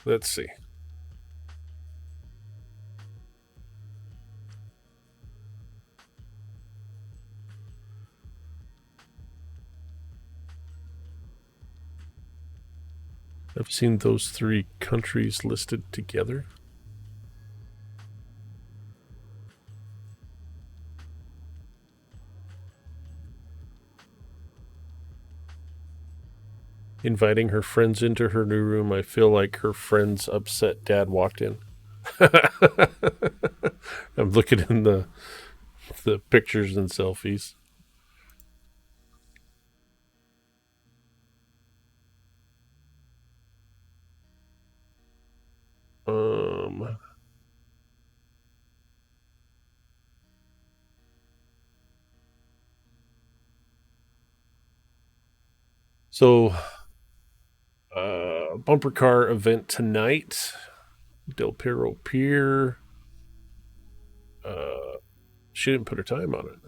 [SPEAKER 1] Let's see. I've seen those three countries listed together. Inviting her friends into her new room. I feel like her friends upset Dad walked in. I'm looking in the pictures and selfies. So, bumper car event tonight. Del Perro Pier. She didn't put her time on it.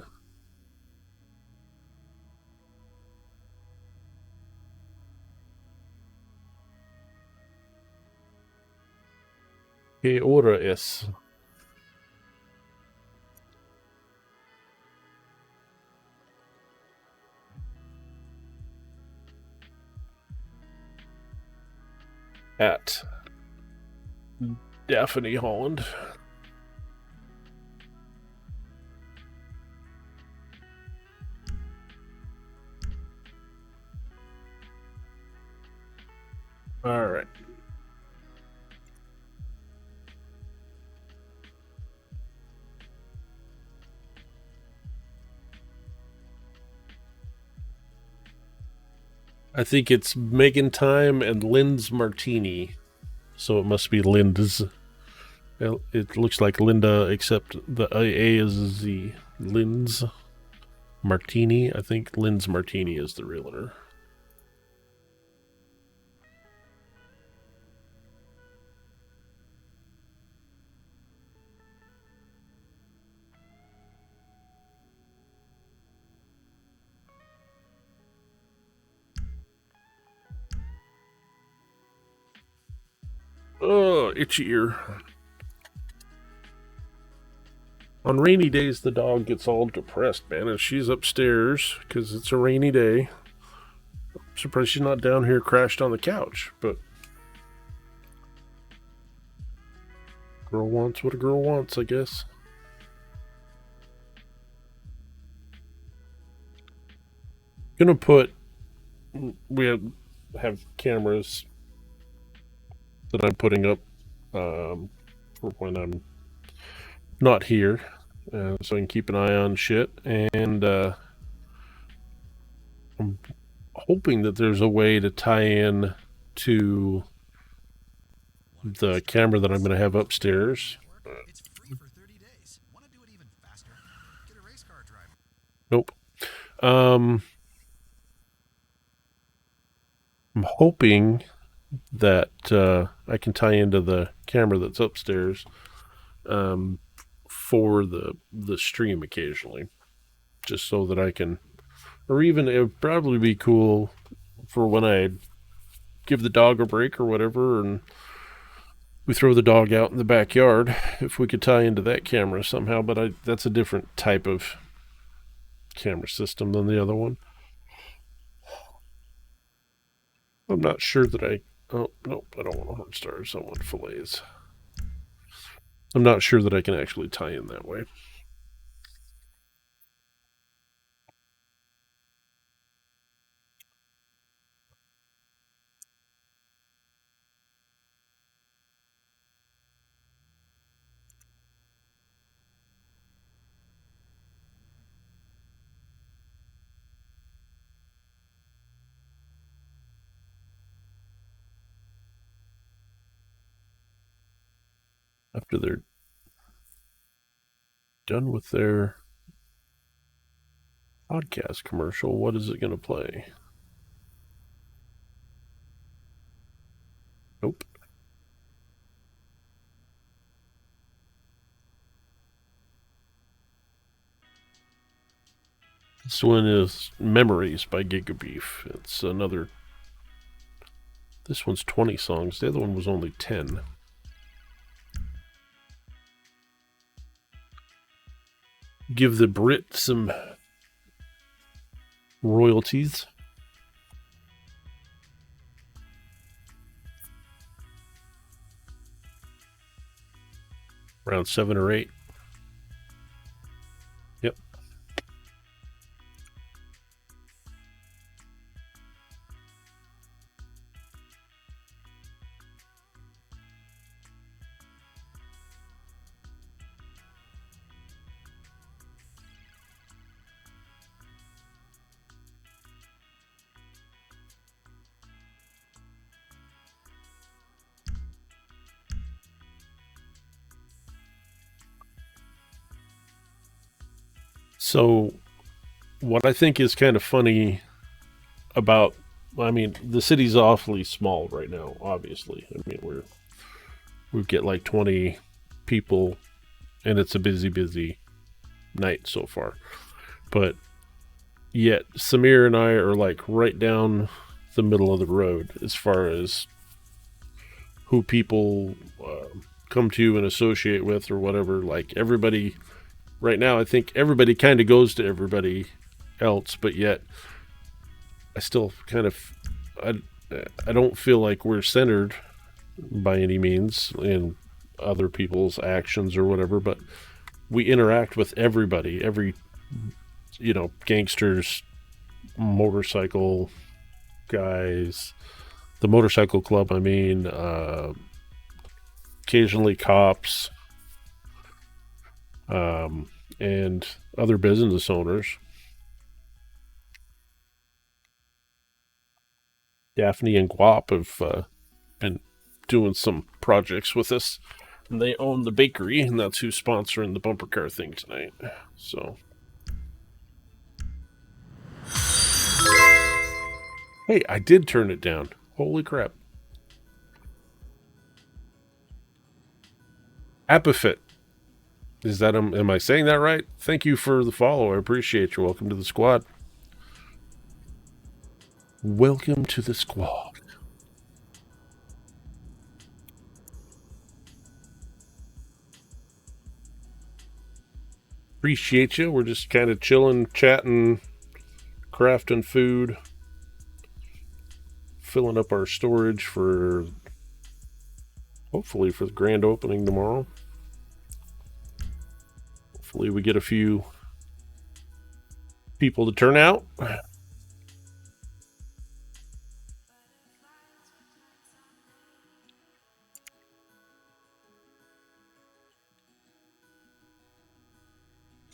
[SPEAKER 1] ¿Qué hora es? At Daphne Holland. All right. I think it's Megan time and Lynn's Martini. So it must be Linda's. It looks like Linda, except the A is a Z. Lynn's Martini. I think Lynn's Martini is the realtor. Oh, itchy ear. On rainy days, the dog gets all depressed, man, and she's upstairs because it's a rainy day. I'm surprised she's not down here crashed on the couch, but girl wants what a girl wants, I guess. Gonna put, we have cameras that I'm putting up for when I'm not here, so I can keep an eye on shit. And I'm hoping that there's a way to tie in to the camera that I'm going to have upstairs.
[SPEAKER 6] It's free for 30 days. Want to do it even faster? Get a race car driver.
[SPEAKER 1] Nope. I'm hoping that I can tie into the camera that's upstairs for the stream occasionally, just so that I can, or even it would probably be cool for when I give the dog a break or whatever, and we throw the dog out in the backyard, if we could tie into that camera somehow. But that's a different type of camera system than the other one. I'm not sure that oh, nope, I don't want a horn stars. I want fillets. I'm not sure that I can actually tie in that way. after they're done with their podcast commercial, what is it going to play? Nope. This one is Memories by Gigabeef. It's another... This one's 20 songs. The other one was only 10. Give the Brit some royalties. Around 7 or 8. Yep. So, what I think is kind of funny about, I mean, the city's awfully small right now, obviously. I mean, we get like 20 people, and it's a busy night so far. But yet, Samir and I are like right down the middle of the road as far as who people come to and associate with or whatever. Like everybody... Right now, I think everybody kind of goes to everybody else, but yet I still kind of, I don't feel like we're centered by any means in other people's actions or whatever, but we interact with everybody, every, gangsters, motorcycle guys, the motorcycle club, I mean, occasionally cops, and other business owners. Daphne and Guap have been doing some projects with us, and they own the bakery, and that's who's sponsoring the bumper car thing tonight. So, hey, I did turn it down. Holy crap! Apifit. Is that, am I saying that right? Thank you for the follow. I appreciate you. Welcome to the squad. Welcome to the squad. Appreciate you. We're just kind of chilling, chatting, crafting food, filling up our storage for, hopefully, for the grand opening tomorrow. Hopefully we get a few people to turn out.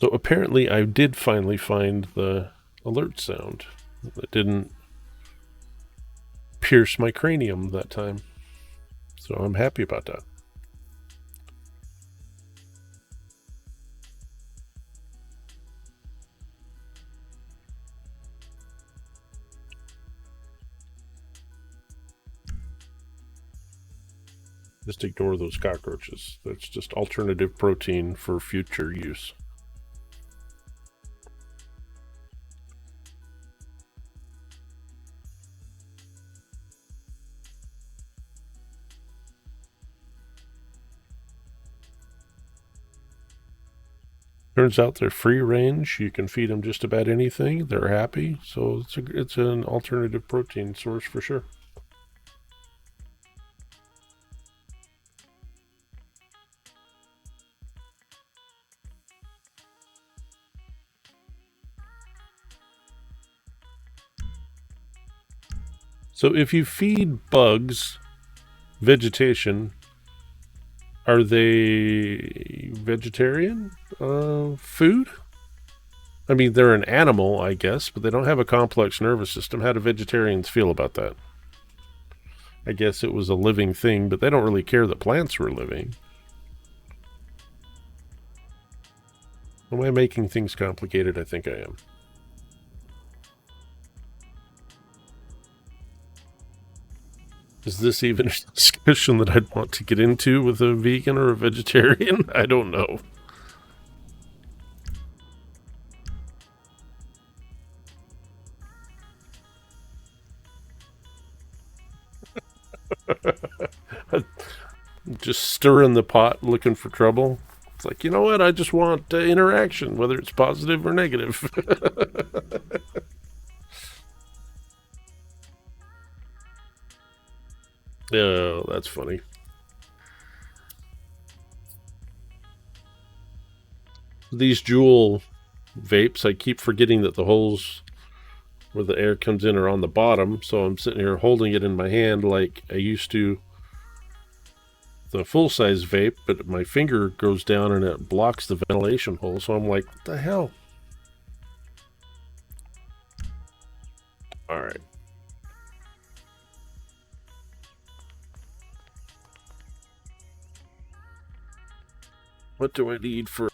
[SPEAKER 1] So apparently I did finally find the alert sound. It didn't pierce my cranium that time. So I'm happy about that. Just ignore those cockroaches. That's just alternative protein for future use. Turns out they're free range. You can feed them just about anything. They're happy. So it's an alternative protein source for sure. So if you feed bugs vegetation, are they vegetarian food? I mean, they're an animal, I guess, but they don't have a complex nervous system. How do vegetarians feel about that? I guess it was a living thing, but they don't really care that plants were living. Am I making things complicated? I think I am. Is this even a discussion that I'd want to get into with a vegan or a vegetarian? I don't know. Just stirring the pot, looking for trouble. It's like, you know what? I just want interaction, whether it's positive or negative. Oh, that's funny. These Juul vapes, I keep forgetting that the holes where the air comes in are on the bottom, so I'm sitting here holding it in my hand like I used to the full-size vape, but my finger goes down and it blocks the ventilation hole, so I'm like, what the hell? Alright. What do I need for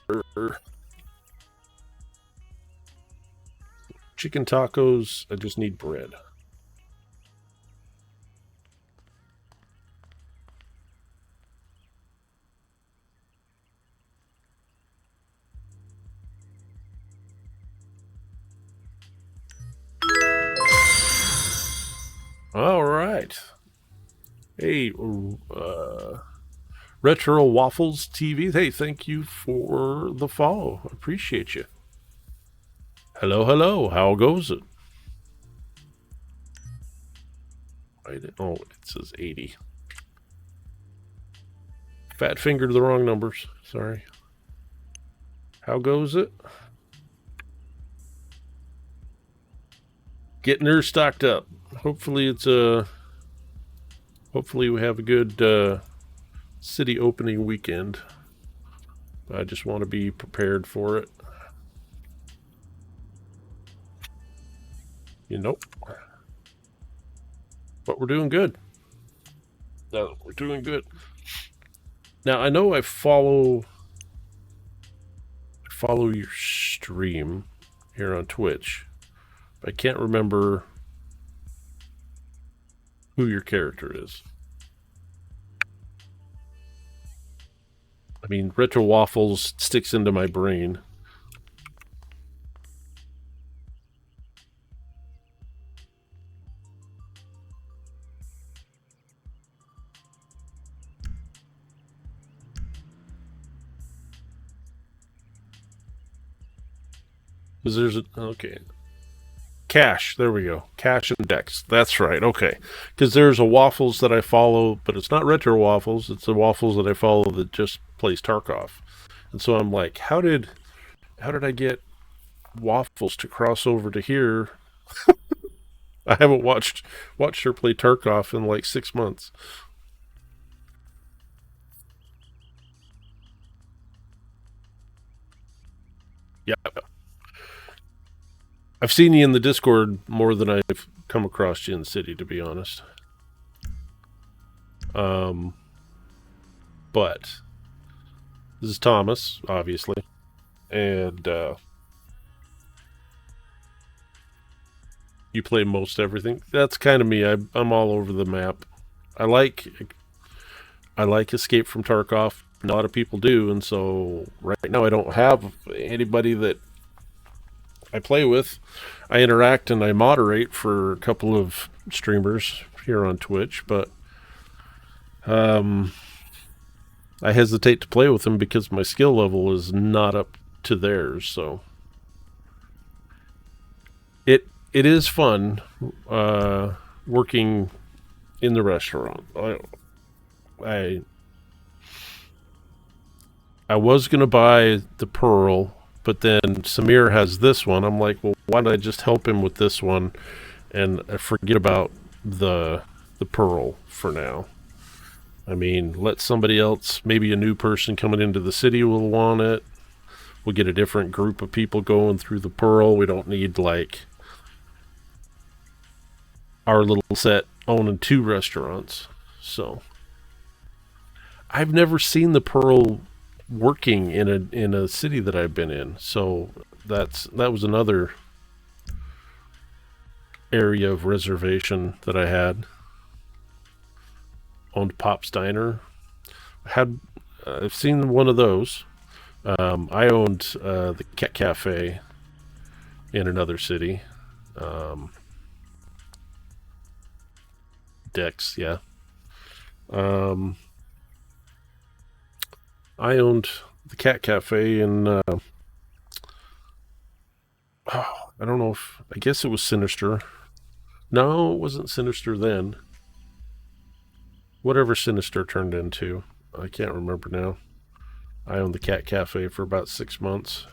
[SPEAKER 1] chicken tacos? I just need bread. All right. Hey, Retro Waffles TV. Hey, thank you for the follow. Appreciate you. Hello, hello. How goes it? Oh, it says 80. Fat fingered the wrong numbers. Sorry. How goes it? Getting her stocked up. Hopefully it's hopefully we have a good city opening weekend. I just want to be prepared for it. You know. But we're doing good. No, we're doing good. Now I know I follow your stream here on Twitch. But I can't remember who your character is. I mean, Retro Waffles sticks into my brain. Because there's a... Okay. Cash. There we go. Cash and Dex. That's right. Okay. Because there's a Waffles that I follow, but it's not Retro Waffles. It's the Waffles that I follow that just plays Tarkov. And so I'm like, how did I get Waffles to cross over to here? I haven't watched her play Tarkov in like 6 months. Yeah. I've seen you in the Discord more than I've come across you in the city, to be honest. But this is Thomas, obviously, and you play most everything. That's kind of me. I'm all over the map. I like Escape from Tarkov. A lot of people do, and so right now I don't have anybody that I play with. I interact and I moderate for a couple of streamers here on Twitch, but I hesitate to play with them because my skill level is not up to theirs. So it is fun working in the restaurant. I was gonna buy the Pearl, but then Samir has this one. I'm like, well, why don't I just help him with this one and forget about the Pearl for now? I mean, let somebody else, maybe a new person coming into the city will want it. We'll get a different group of people going through the Pearl. We don't need like our little set owning 2 restaurants. So I've never seen the Pearl working in a city that I've been in. So that was another area of reservation that I had. Owned Pop's Diner. I've seen one of those. I owned the Cat Cafe in another city. Dex, yeah. I owned the Cat Cafe in I don't know if, I guess it was Sinister. No, it wasn't Sinister then. Whatever Sinister turned into. I can't remember now. I owned the Cat Cafe for about 6 months.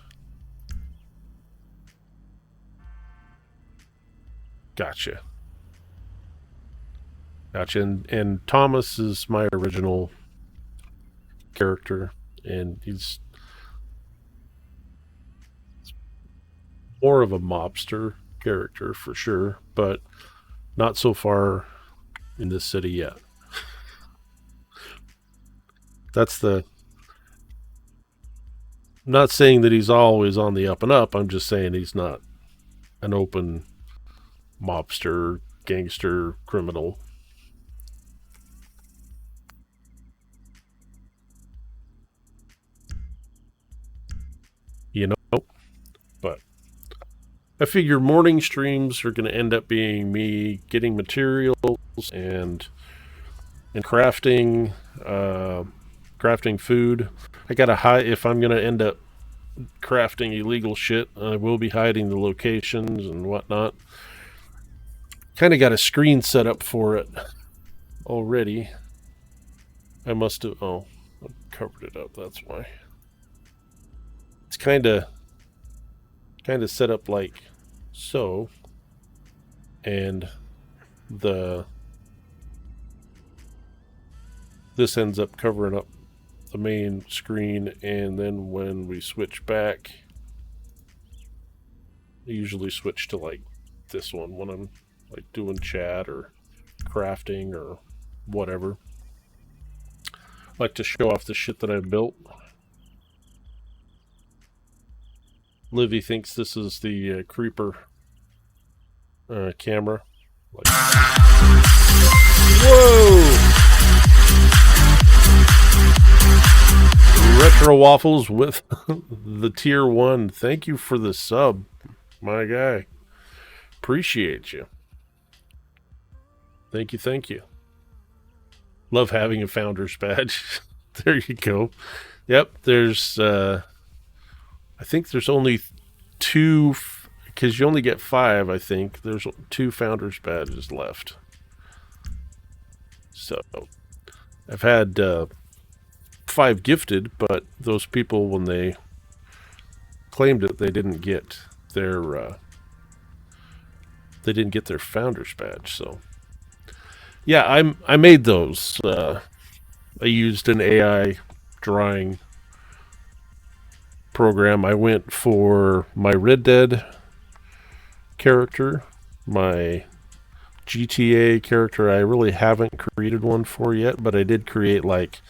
[SPEAKER 1] Gotcha. And Thomas is my original character, and he's more of a mobster character for sure, but not so far in this city yet. I'm not saying that he's always on the up and up. I'm just saying he's not an open mobster, gangster, criminal. You know, but I figure morning streams are going to end up being me getting materials and crafting, crafting food. I gotta hide if I'm gonna end up crafting illegal shit. I will be hiding the locations and whatnot. Kind of got a screen set up for it already. I must have. Oh, I covered it up. That's why. It's kind of set up like so, and this ends up covering up the main screen, and then when we switch back, I usually switch to like this one when I'm like doing chat or crafting or whatever. I like to show off the shit that I've built. Livy thinks this is the creeper camera. Like, whoa! Retro Waffles with the tier 1. Thank you for the sub, my guy. Appreciate you. Thank you. Love having a founder's badge. There you go. Yep, there's I think there's only 2, because you only get 5, I think. There's 2 founder's badges left. So, I've had 5 gifted, but those people, when they claimed it, they didn't get their founder's badge. So, yeah, I made those. I used an AI drawing program. I went for my Red Dead character, my GTA character. I really haven't created one for yet, but I did create like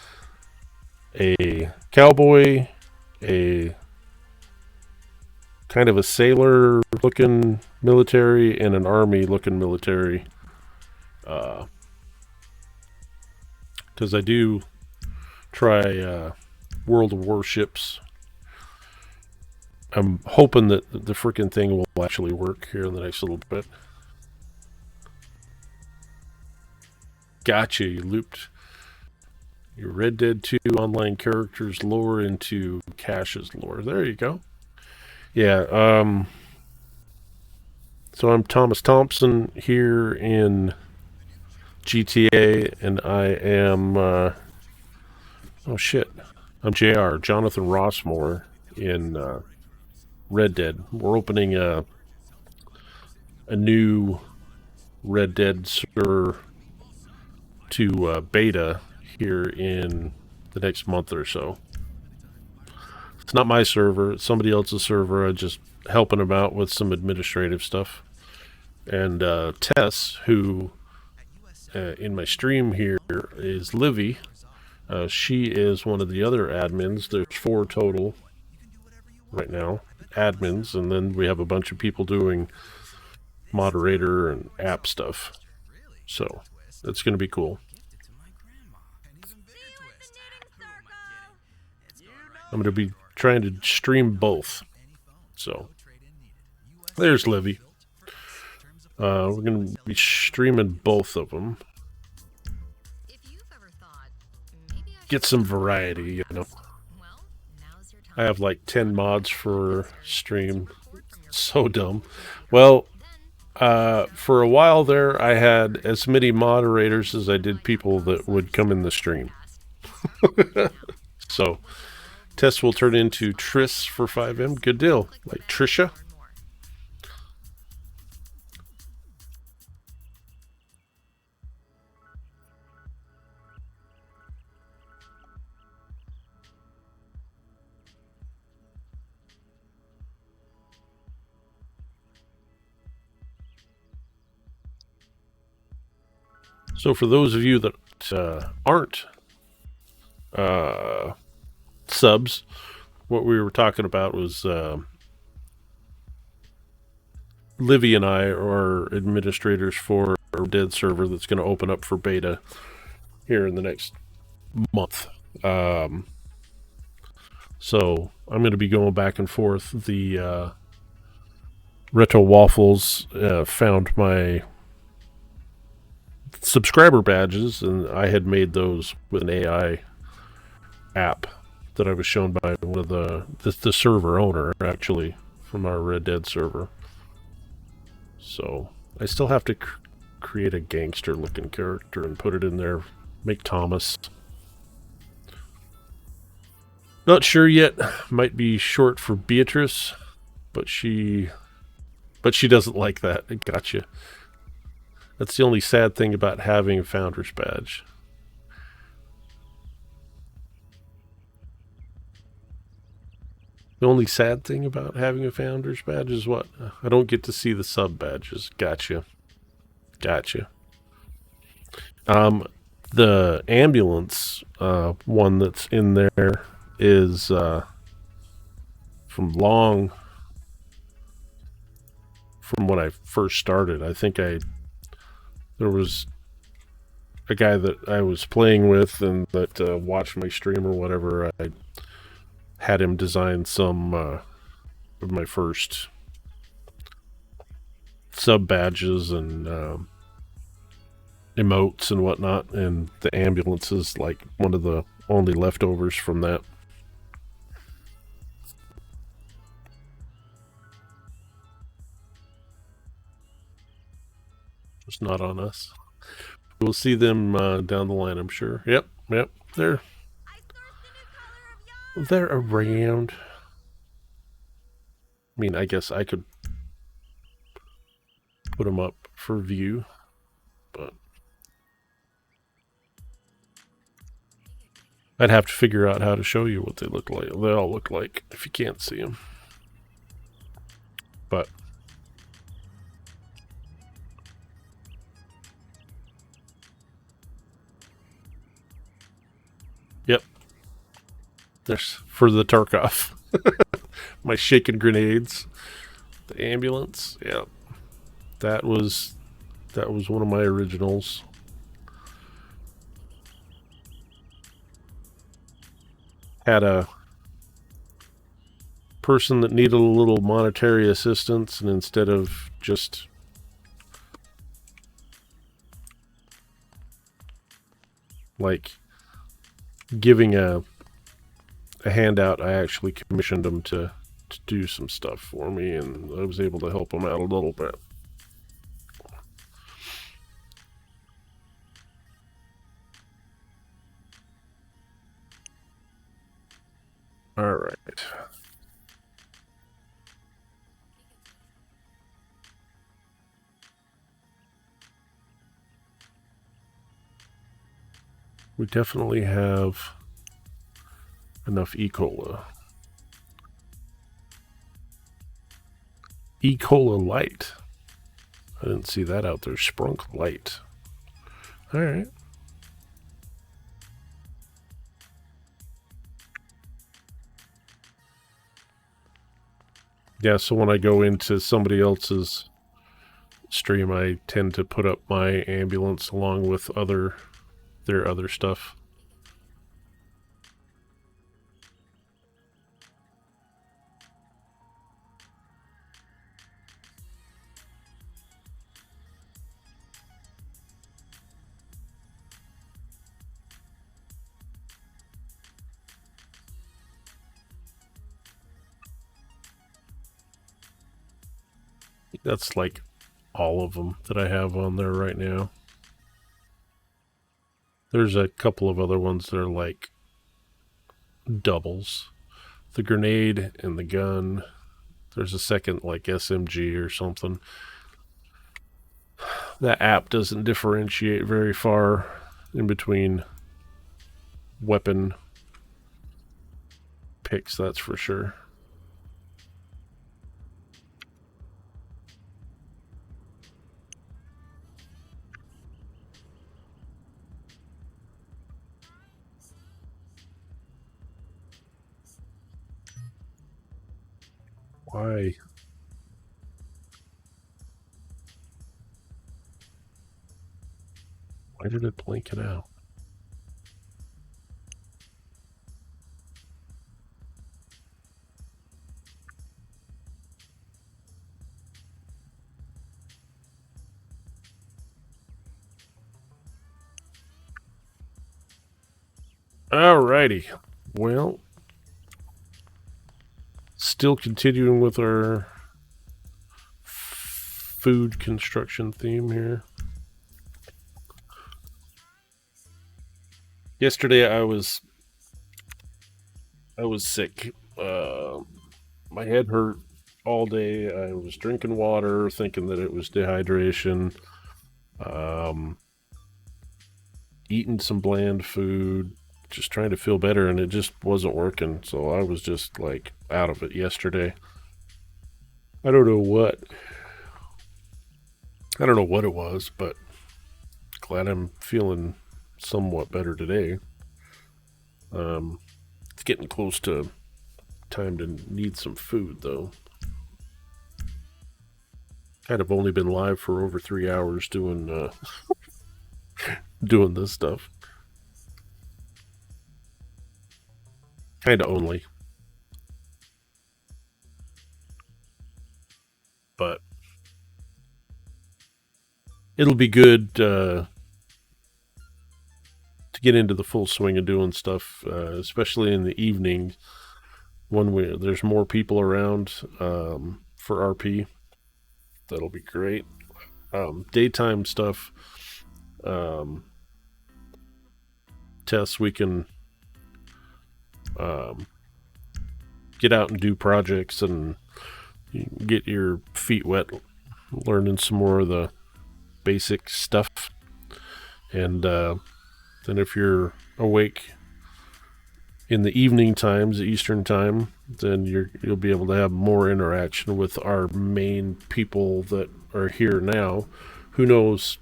[SPEAKER 1] a cowboy, a kind of a sailor looking military, and an army looking military. Because I do try World of Warships. I'm hoping that the freaking thing will actually work here in the next little bit. Gotcha, you looped your Red Dead 2 online characters lore into Cash's lore. There you go. Yeah, so I'm Thomas Thompson here in GTA, and I am, I'm JR, Jonathan Rossmore in Red Dead. We're opening a new Red Dead server to beta here in the next month or so. It's not my server, it's somebody else's server. I'm just helping them out with some administrative stuff. And Tess, who in my stream here is Livy, She is one of the other admins. There's 4 total right now, admins, and then we have a bunch of people doing moderator and app stuff. So it's going to be cool. I'm going to be trying to stream both. So there's Livy. We're going to be streaming both of them. Get some variety, you know. I have like 10 mods for stream. So dumb. Well, for a while there, I had as many moderators as I did people that would come in the stream. So, Tess will turn into Triss for 5M. Good deal. Like Trisha. So for those of you that aren't subs, what we were talking about was Livy and I are administrators for a Dead server that's going to open up for beta here in the next month. So I'm going to be going back and forth. The Retro Waffles found my subscriber badges, and I had made those with an AI app that I was shown by one of the server owner, actually, from our Red Dead server. So I still have to create a gangster looking character and put it in there. Make Thomas. Not sure yet. Might be short for Beatrice, but she doesn't like that. Gotcha. That's the only sad thing about having a Founder's Badge. The only sad thing about having a Founder's Badge is what? I don't get to see the sub badges. Gotcha. Gotcha. The ambulance one that's in there is from when I first started. I think there was a guy that I was playing with and that watched my stream or whatever. I had him design some of my first sub badges and emotes and whatnot, and the ambulance is like one of the only leftovers from that. It's not on us. We'll see them down the line, I'm sure. Yep. They're around. I mean, I guess I could put them up for view, but I'd have to figure out how to show you what they look like. They all look like if you can't see them. But yep. There's for the Tarkov. My shaken grenades. The ambulance. Yep. That was one of my originals. Had a person that needed a little monetary assistance, and instead of just like giving a handout, I actually commissioned them to do some stuff for me, and I was able to help them out a little bit. All right. We definitely have enough E. Cola. E. Cola Light. I didn't see that out there. Sprunk Light. All right. There's for the Tarkov. Had a person that needed a little monetary assistance, and instead of just like giving a handout, I actually commissioned them to do some stuff for me, and I was able to help them out a little bit. All right. We definitely have enough E. Cola. E. Cola Light. I didn't see that out there. Sprunk Light. All right. Yeah, so when I go into somebody else's stream, I tend to put up my ambulance along with their other stuff. That's like all of them that I have on there right now. There's a couple of other ones that are like doubles. The grenade and the gun. There's a second like SMG or something. That app doesn't differentiate very far in between weapon picks, that's for sure. Why? Why did it blink it out? Alrighty. Well, still continuing with our food construction theme here. Yesterday I was sick. My head hurt all day. I was drinking water, thinking that it was dehydration. Eating some bland food, just trying to feel better, and it just wasn't working. So I was just like out of it yesterday. I don't know what it was, but glad I'm feeling somewhat better today. It's getting close to time to need some food, though. Kind of only been live for over 3 hours doing doing this stuff. Kind of only. But it'll be good to get into the full swing of doing stuff, especially in the evening when there's more people around for RP. That'll be great. Daytime stuff, tests, we can get out and do projects and get your feet wet, learning some more of the basic stuff. And then if you're awake in the evening times, Eastern time, then you'll be able to have more interaction with our main people that are here now. Who knows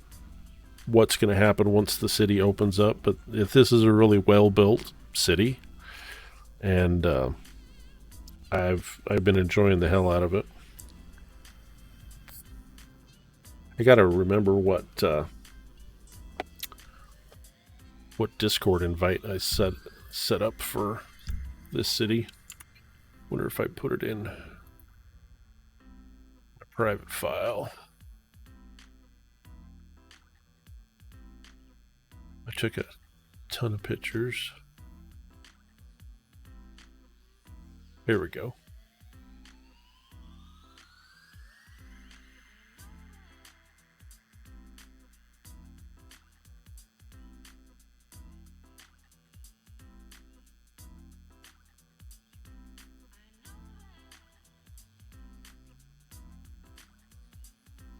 [SPEAKER 1] what's going to happen once the city opens up? But if this is a really well-built city, and I've been enjoying the hell out of it. I gotta remember what Discord invite I set up for this city. Wonder if I put it in my private file. I took a ton of pictures. Here we go.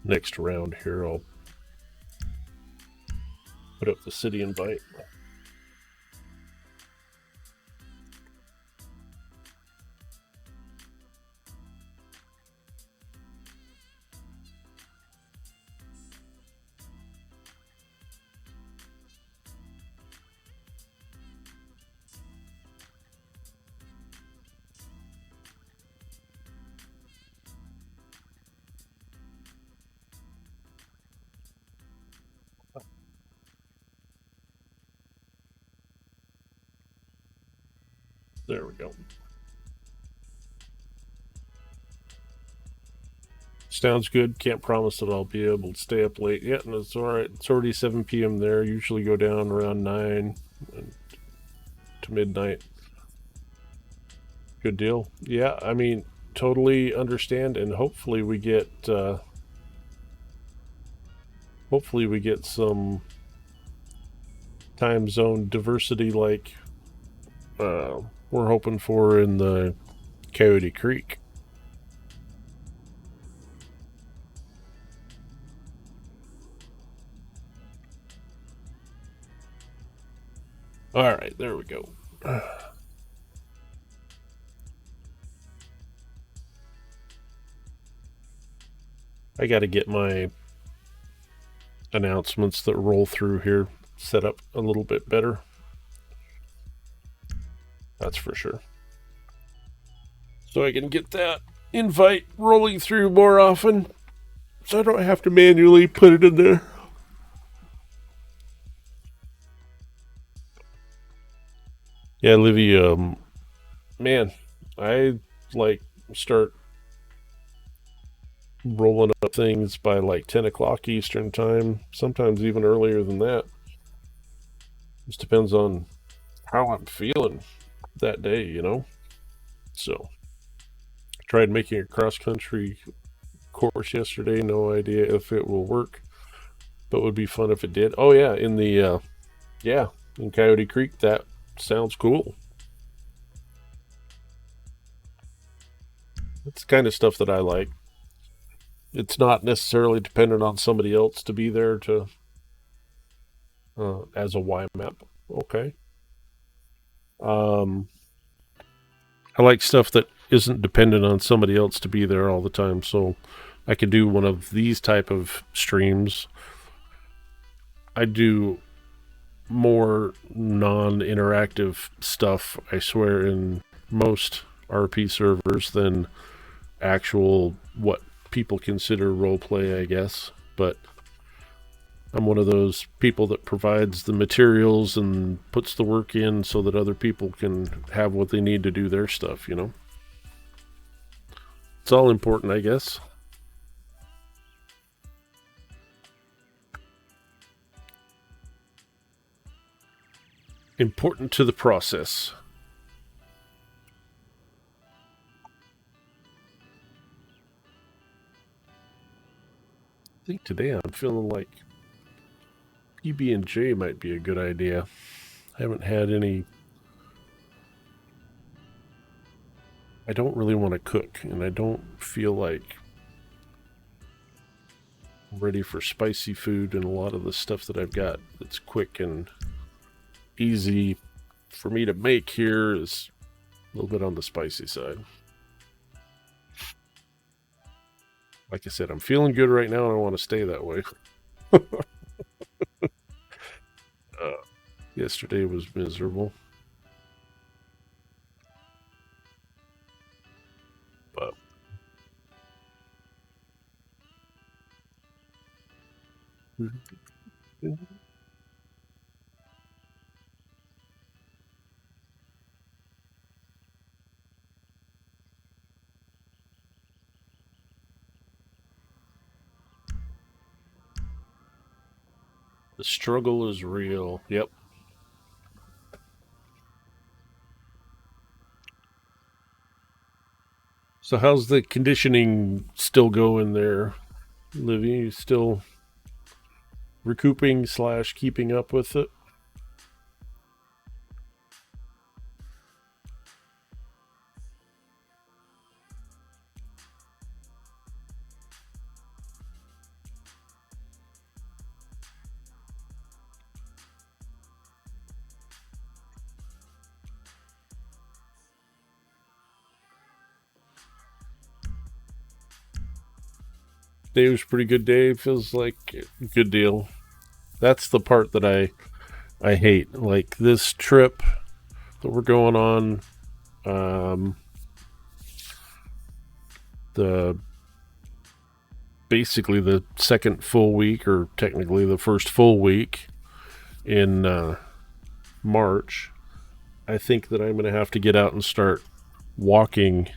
[SPEAKER 1] Next round here, I'll put up the city invite. There we go. Sounds good. Can't promise that I'll be able to stay up late yet, and it's all right. It's already 7 p.m. there. Usually go down around 9 to midnight. Good deal. Yeah, I mean, totally understand, and hopefully we get some time zone diversity like we're hoping for in the Coyote Creek. All right, there we go. I got to get my announcements that roll through here set up a little bit better. That's for sure. So I can get that invite rolling through more often, so I don't have to manually put it in there. Yeah, Livy, man, I like start rolling up things by like 10 o'clock Eastern time, sometimes even earlier than that. Just depends on how I'm feeling that day, you know? So, I tried making a cross-country course yesterday. No idea if it will work, but would be fun if it did. Oh yeah, in the, in Coyote Creek, that sounds cool. It's the kind of stuff that I like. It's not necessarily dependent on somebody else to be there to as a Y map. Okay. I like stuff that isn't dependent on somebody else to be there all the time. So I could do one of these type of streams. I do more non-interactive stuff, I swear, in most RP servers than actual what people consider roleplay, I guess. But I'm one of those people that provides the materials and puts the work in so that other people can have what they need to do their stuff, you know? It's all important, I guess. Important to the process. I think today I'm feeling like PB&J might be a good idea. I haven't had any. I don't really want to cook, and I don't feel like I'm ready for spicy food, and a lot of the stuff that I've got that's quick and easy for me to make here is a little bit on the spicy side. Like I said, I'm feeling good right now, and I want to stay that way. Yesterday was miserable. But the struggle is real. Yep. So how's the conditioning still going there, Livy? You still recouping / keeping up with it? Day was a pretty good day. Feels like a good deal. That's the part that I hate. Like this trip that we're going on, the basically the second full week, or technically the first full week in March. I think that I'm going to have to get out and start walking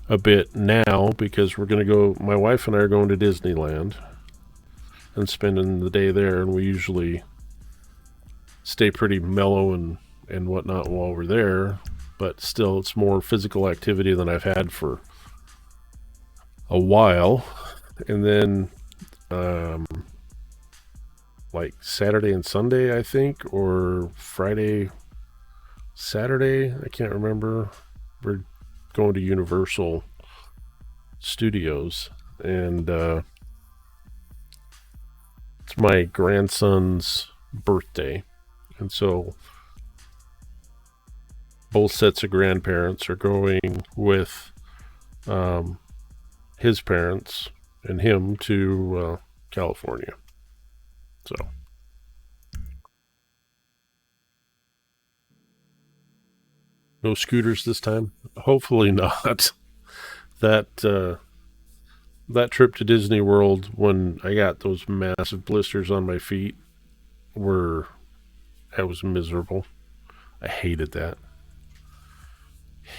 [SPEAKER 1] a bit now because we're going to go. My wife and I are going to Disneyland and spending the day there, and we usually stay pretty mellow and whatnot while we're there. But still, it's more physical activity than I've had for a while. And then, like Saturday and Sunday, I think, or Friday, Saturday, I can't remember. We're going to Universal Studios, and it's my grandson's birthday, and so both sets of grandparents are going with his parents and him to California. So no scooters this time. Hopefully not. That trip to Disney World, when I got those massive blisters on my feet, I was miserable. I hated that.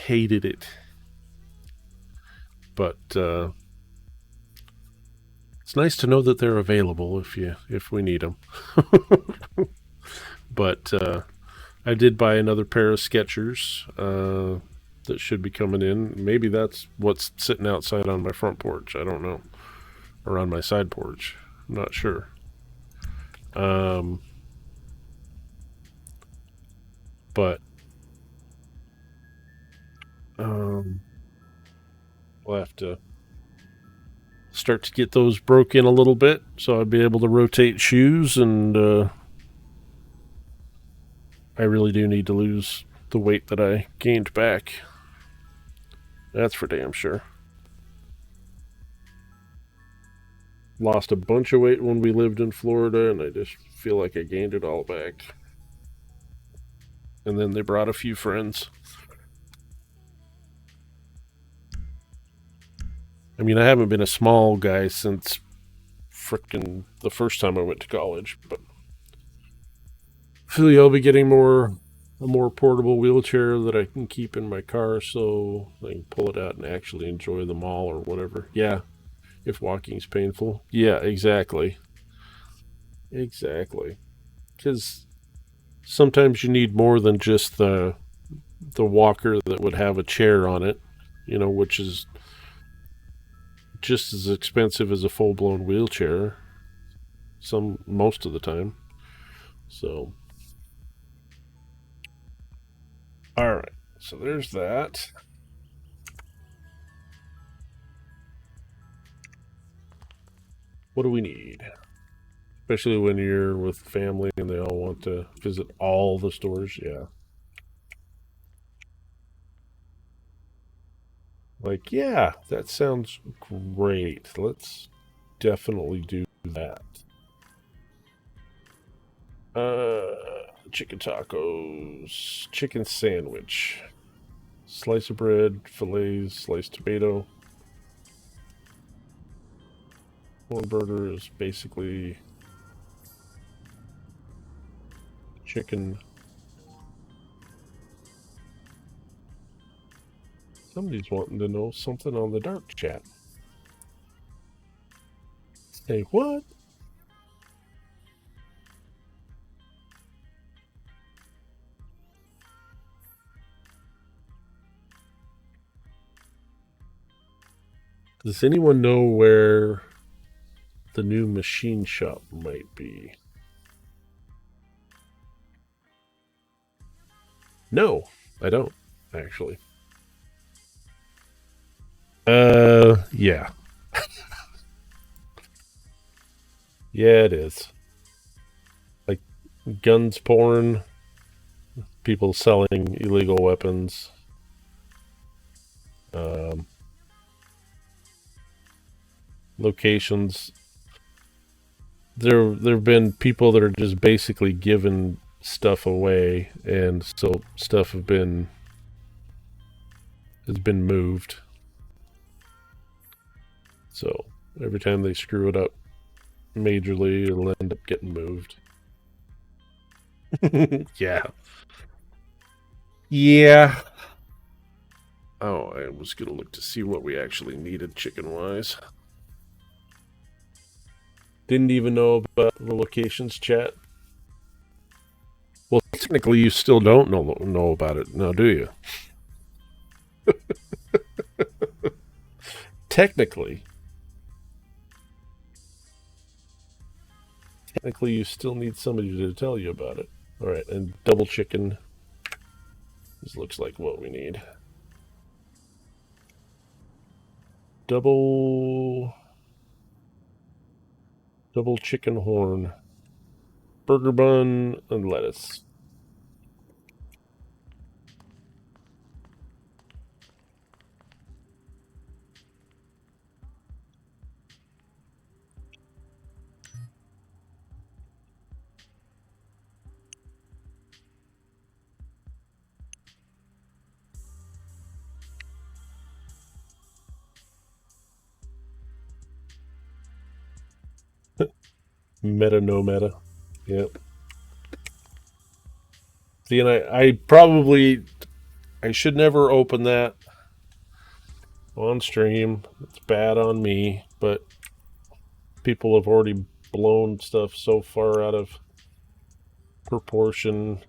[SPEAKER 1] Hated it. But it's nice to know that they're available if we need them. But I did buy another pair of Skechers that should be coming in. Maybe that's what's sitting outside on my front porch. I don't know. Or on my side porch. I'm not sure. But we'll have to start to get those broke in a little bit so I'd be able to rotate shoes, and I really do need to lose the weight that I gained back. That's for damn sure. Lost a bunch of weight when we lived in Florida, and I just feel like I gained it all back. And then they brought a few friends. I mean, I haven't been a small guy since frickin' the first time I went to college, but I feel like I'll be getting a more portable wheelchair that I can keep in my car so I can pull it out and actually enjoy the mall or whatever. Yeah, if walking's painful. Yeah, exactly. Exactly. Because sometimes you need more than just the walker that would have a chair on it, which is just as expensive as a full-blown wheelchair most of the time. So all right, so there's that. What do we need? Especially when you're with family and they all want to visit all the stores. Yeah. Like, yeah, that sounds great. Let's definitely do that. Chicken tacos, chicken sandwich, slice of bread, fillets, sliced tomato. One burger is basically chicken. Somebody's wanting to know something on the dark chat. Say what? Does anyone know where the new machine shop might be? No, I don't, actually. Yeah. Yeah, it is. Like, guns porn, people selling illegal weapons. Locations. There've been people that are just basically giving stuff away, and so stuff has been moved. So every time they screw it up majorly, it'll end up getting moved. Yeah. Yeah. Oh, I was gonna look to see what we actually needed chicken-wise. Didn't even know about the locations chat. Well, technically, you still don't know about it now, do you? Technically, you still need somebody to tell you about it. All right, and double chicken. This looks like what we need. Double chicken horn, burger bun, and lettuce. Meta, no meta. Yep. See, and I should never open that on stream. It's bad on me, but people have already blown stuff so far out of proportion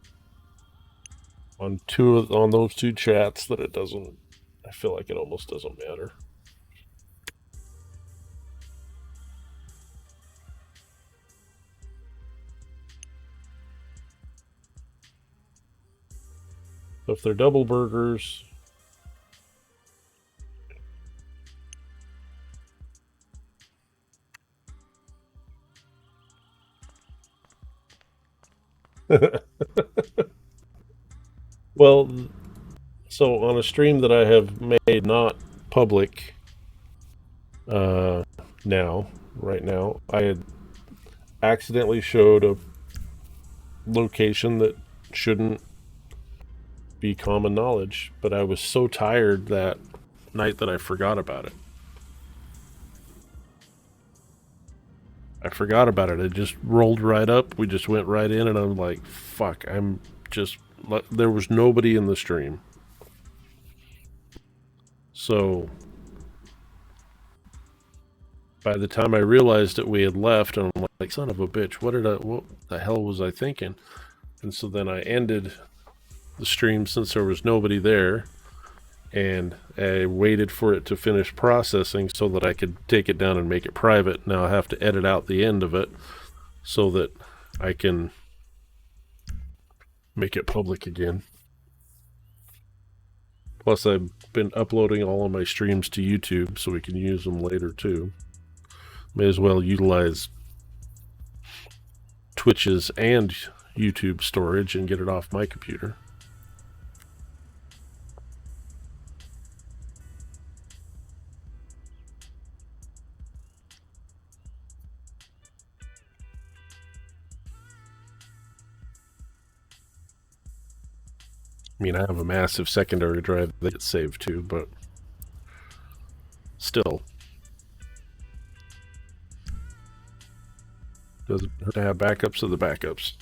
[SPEAKER 1] on those two chats that it doesn't. I feel like it almost doesn't matter. So if they're double burgers, well, so on a stream that I have made not public right now, I had accidentally showed a location that shouldn't be common knowledge, but I was so tired that night that I forgot about it. It just rolled right up. We just went right in, and I'm like, fuck, there was nobody in the stream. So by the time I realized that we had left, I'm like, son of a bitch, what the hell was I thinking? And so then I ended the stream since there was nobody there, and I waited for it to finish processing so that I could take it down and make it private. Now I have to edit out the end of it so that I can make it public again. Plus, I've been uploading all of my streams to YouTube so we can use them later too. May as well utilize Twitch's and YouTube storage and get it off my computer. I mean, I have a massive secondary drive that gets saved too, but still. Doesn't hurt to have backups of the backups.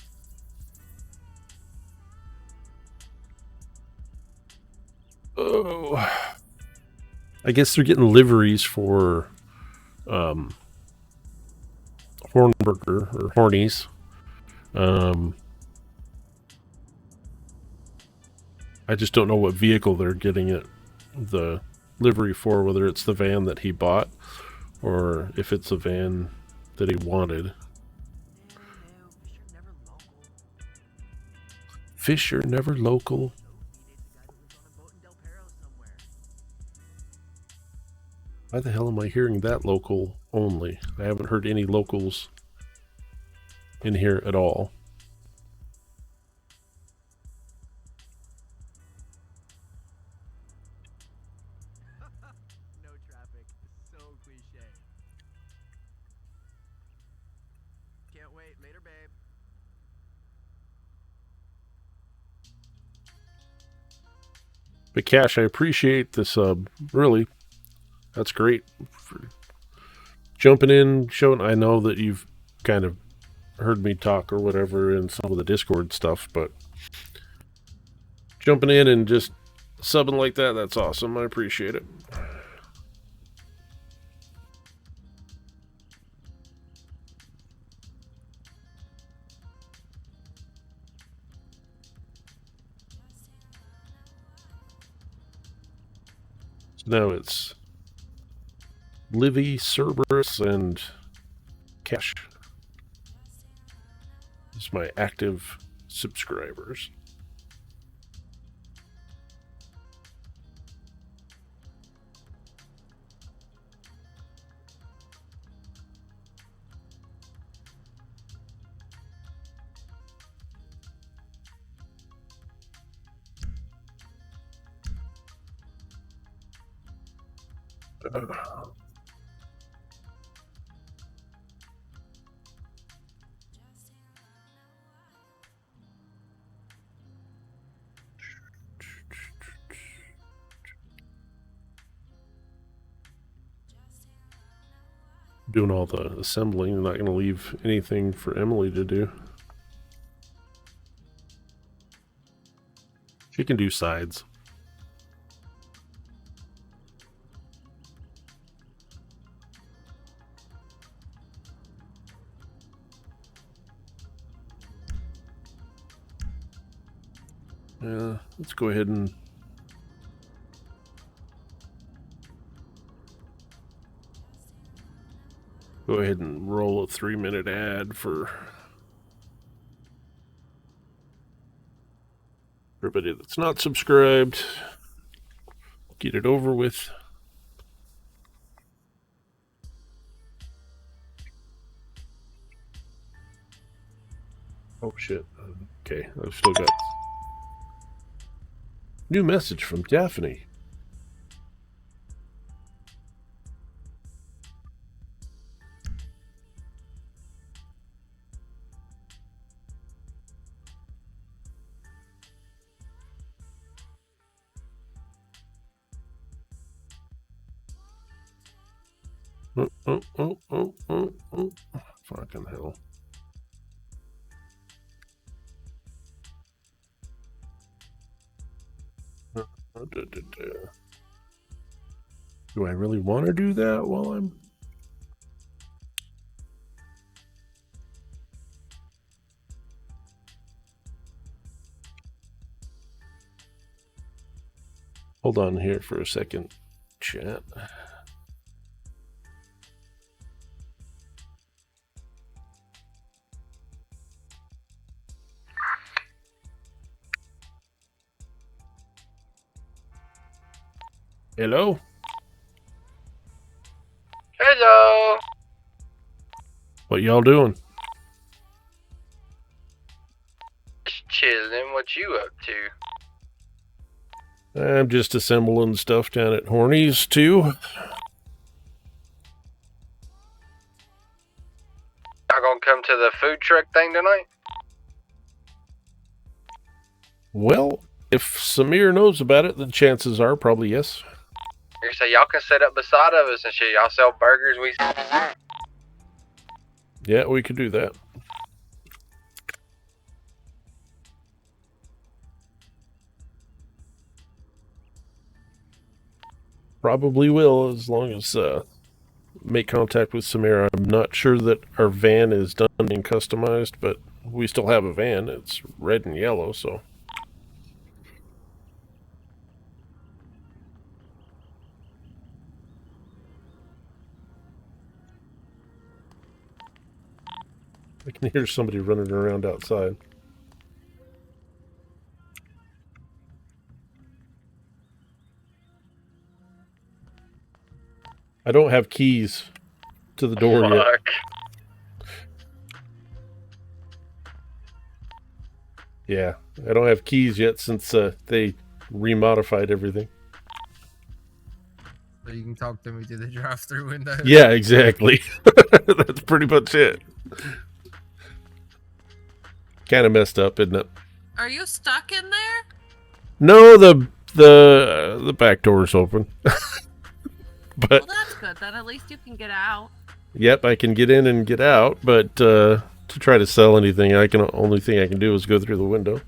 [SPEAKER 1] Oh. I guess they're getting liveries for Hornburger or Hornies. I just don't know what vehicle they're getting the livery for, whether it's the van that he bought or if it's a van that he wanted. Fisher never local. Why the hell am I hearing that local only? I haven't heard any locals in here at all.
[SPEAKER 4] No traffic. So cliche. Can't wait. Later, babe.
[SPEAKER 1] But Cash, I appreciate the sub. Really. That's great. For jumping in, showing. I know that you've kind of heard me talk or whatever in some of the Discord stuff, but jumping in and just subbing like that. That's awesome. I appreciate it. So now it's Livy, Cerberus, and Cash. It's my active subscribers. Doing all the assembling. I'm not going to leave anything for Emily to do. She can do sides. Yeah, let's go ahead and roll a 3-minute ad for everybody that's not subscribed. Get it over with. Oh shit. Okay, I've still got new message from Daphne. Oh. Fucking hell. Do I really want to do that while I'm... Hold on here for a second, chat. Hello?
[SPEAKER 7] Hello.
[SPEAKER 1] What y'all doing?
[SPEAKER 7] Just chilling. What you up to?
[SPEAKER 1] I'm just assembling stuff down at Horny's too.
[SPEAKER 7] Y'all gonna come to the food truck thing tonight?
[SPEAKER 1] Well, if Samir knows about it, then chances are probably yes.
[SPEAKER 7] You say y'all can sit up beside of us and shit. Y'all sell burgers. We.
[SPEAKER 1] Yeah, we could do that. Probably will, as long as make contact with Samira. I'm not sure that our van is done and customized, but we still have a van. It's red and yellow, so. I can hear somebody running around outside. I don't have keys to the door yet. Yeah, I don't have keys yet since they remodified everything.
[SPEAKER 8] So you can talk to me through the drive-through window.
[SPEAKER 1] Yeah, exactly. That's pretty much it. Kind of messed up, isn't it?
[SPEAKER 9] Are you stuck in there?
[SPEAKER 1] No, the back door's open. But
[SPEAKER 9] Well, that's good. Then at least you can get out.
[SPEAKER 1] yep, I can get in and get out. But to try to sell anything, only thing I can do is go through the window.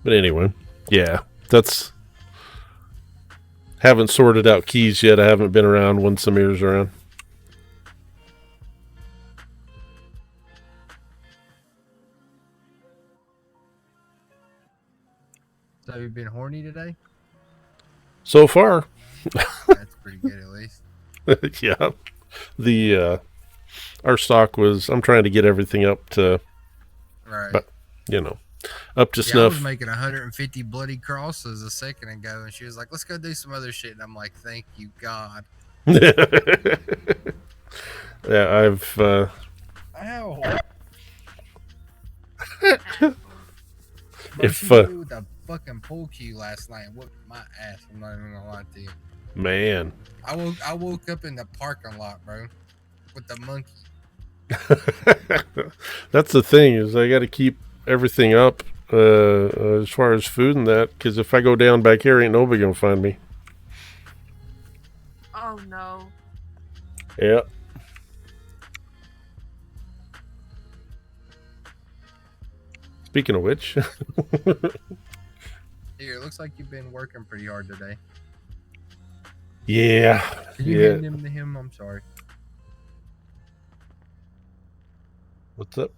[SPEAKER 1] But anyway, yeah, that's haven't sorted out keys yet. I haven't been around when Samir's around.
[SPEAKER 8] So you've been horny today?
[SPEAKER 1] So far,
[SPEAKER 8] That's pretty good at least.
[SPEAKER 1] yeah. The our stock was. I'm trying to get everything up to,
[SPEAKER 8] Right.
[SPEAKER 1] But- up to
[SPEAKER 8] Yeah, I
[SPEAKER 1] snuff.
[SPEAKER 8] was making 150 bloody crosses a second ago, and she was like, "Let's go do some other shit." And I'm like, "Thank you, God."
[SPEAKER 1] Yeah, I've.
[SPEAKER 8] Ow.
[SPEAKER 1] If,
[SPEAKER 8] She did with the fucking pool cue last night, whooped my ass. I'm not even gonna lie to you.
[SPEAKER 1] Man.
[SPEAKER 8] I woke up in the parking lot, bro, with the monkey.
[SPEAKER 1] That's the thing is I got to keep everything up as far as food and that, because if I go down back here, ain't nobody gonna find me.
[SPEAKER 9] Oh no.
[SPEAKER 1] Yeah. Speaking of which,
[SPEAKER 8] Here, it looks like you've been working pretty hard today.
[SPEAKER 1] yeah,
[SPEAKER 8] Can you
[SPEAKER 1] yeah.
[SPEAKER 8] hand them to him? I'm sorry.
[SPEAKER 1] What's up?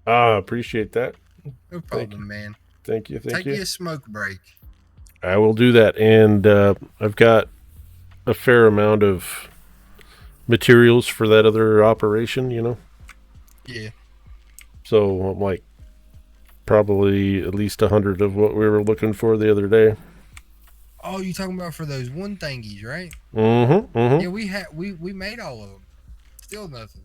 [SPEAKER 1] Ah, appreciate that.
[SPEAKER 8] No problem, man.
[SPEAKER 1] Thank you. Thank
[SPEAKER 8] Take
[SPEAKER 1] you.
[SPEAKER 8] you a smoke break.
[SPEAKER 1] I will do that, and I've got a fair amount of materials for that other operation.
[SPEAKER 8] Yeah.
[SPEAKER 1] So I'm like probably at least 100 of what we were looking for the other day.
[SPEAKER 8] Oh, you talking about for those one thingies, right?
[SPEAKER 1] Mm-hmm. Mm-hmm.
[SPEAKER 8] Yeah, we made all of them. Still nothing.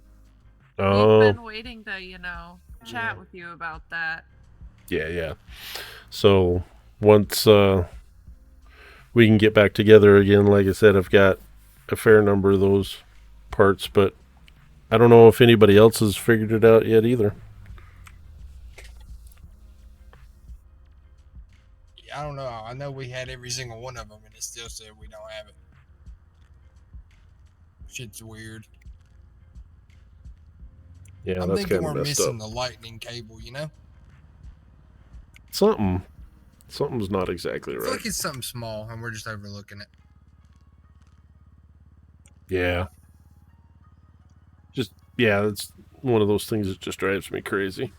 [SPEAKER 9] We've
[SPEAKER 1] Oh,
[SPEAKER 9] been waiting to, chat with you about that.
[SPEAKER 1] yeah. So once we can get back together again, like I said, I've got a fair number of those parts, but I don't know if anybody else has figured it out yet either.
[SPEAKER 8] I don't know. I know we had every single one of them, and it still said we don't have it. Shit's weird.
[SPEAKER 1] Yeah,
[SPEAKER 8] I'm
[SPEAKER 1] that's
[SPEAKER 8] thinking
[SPEAKER 1] kind
[SPEAKER 8] we're
[SPEAKER 1] of messed
[SPEAKER 8] missing
[SPEAKER 1] up.
[SPEAKER 8] the lightning cable, you know?
[SPEAKER 1] Something's not exactly
[SPEAKER 8] I feel
[SPEAKER 1] right.
[SPEAKER 8] like it's something small, and we're just overlooking it.
[SPEAKER 1] Yeah. That's one of those things that just drives me crazy.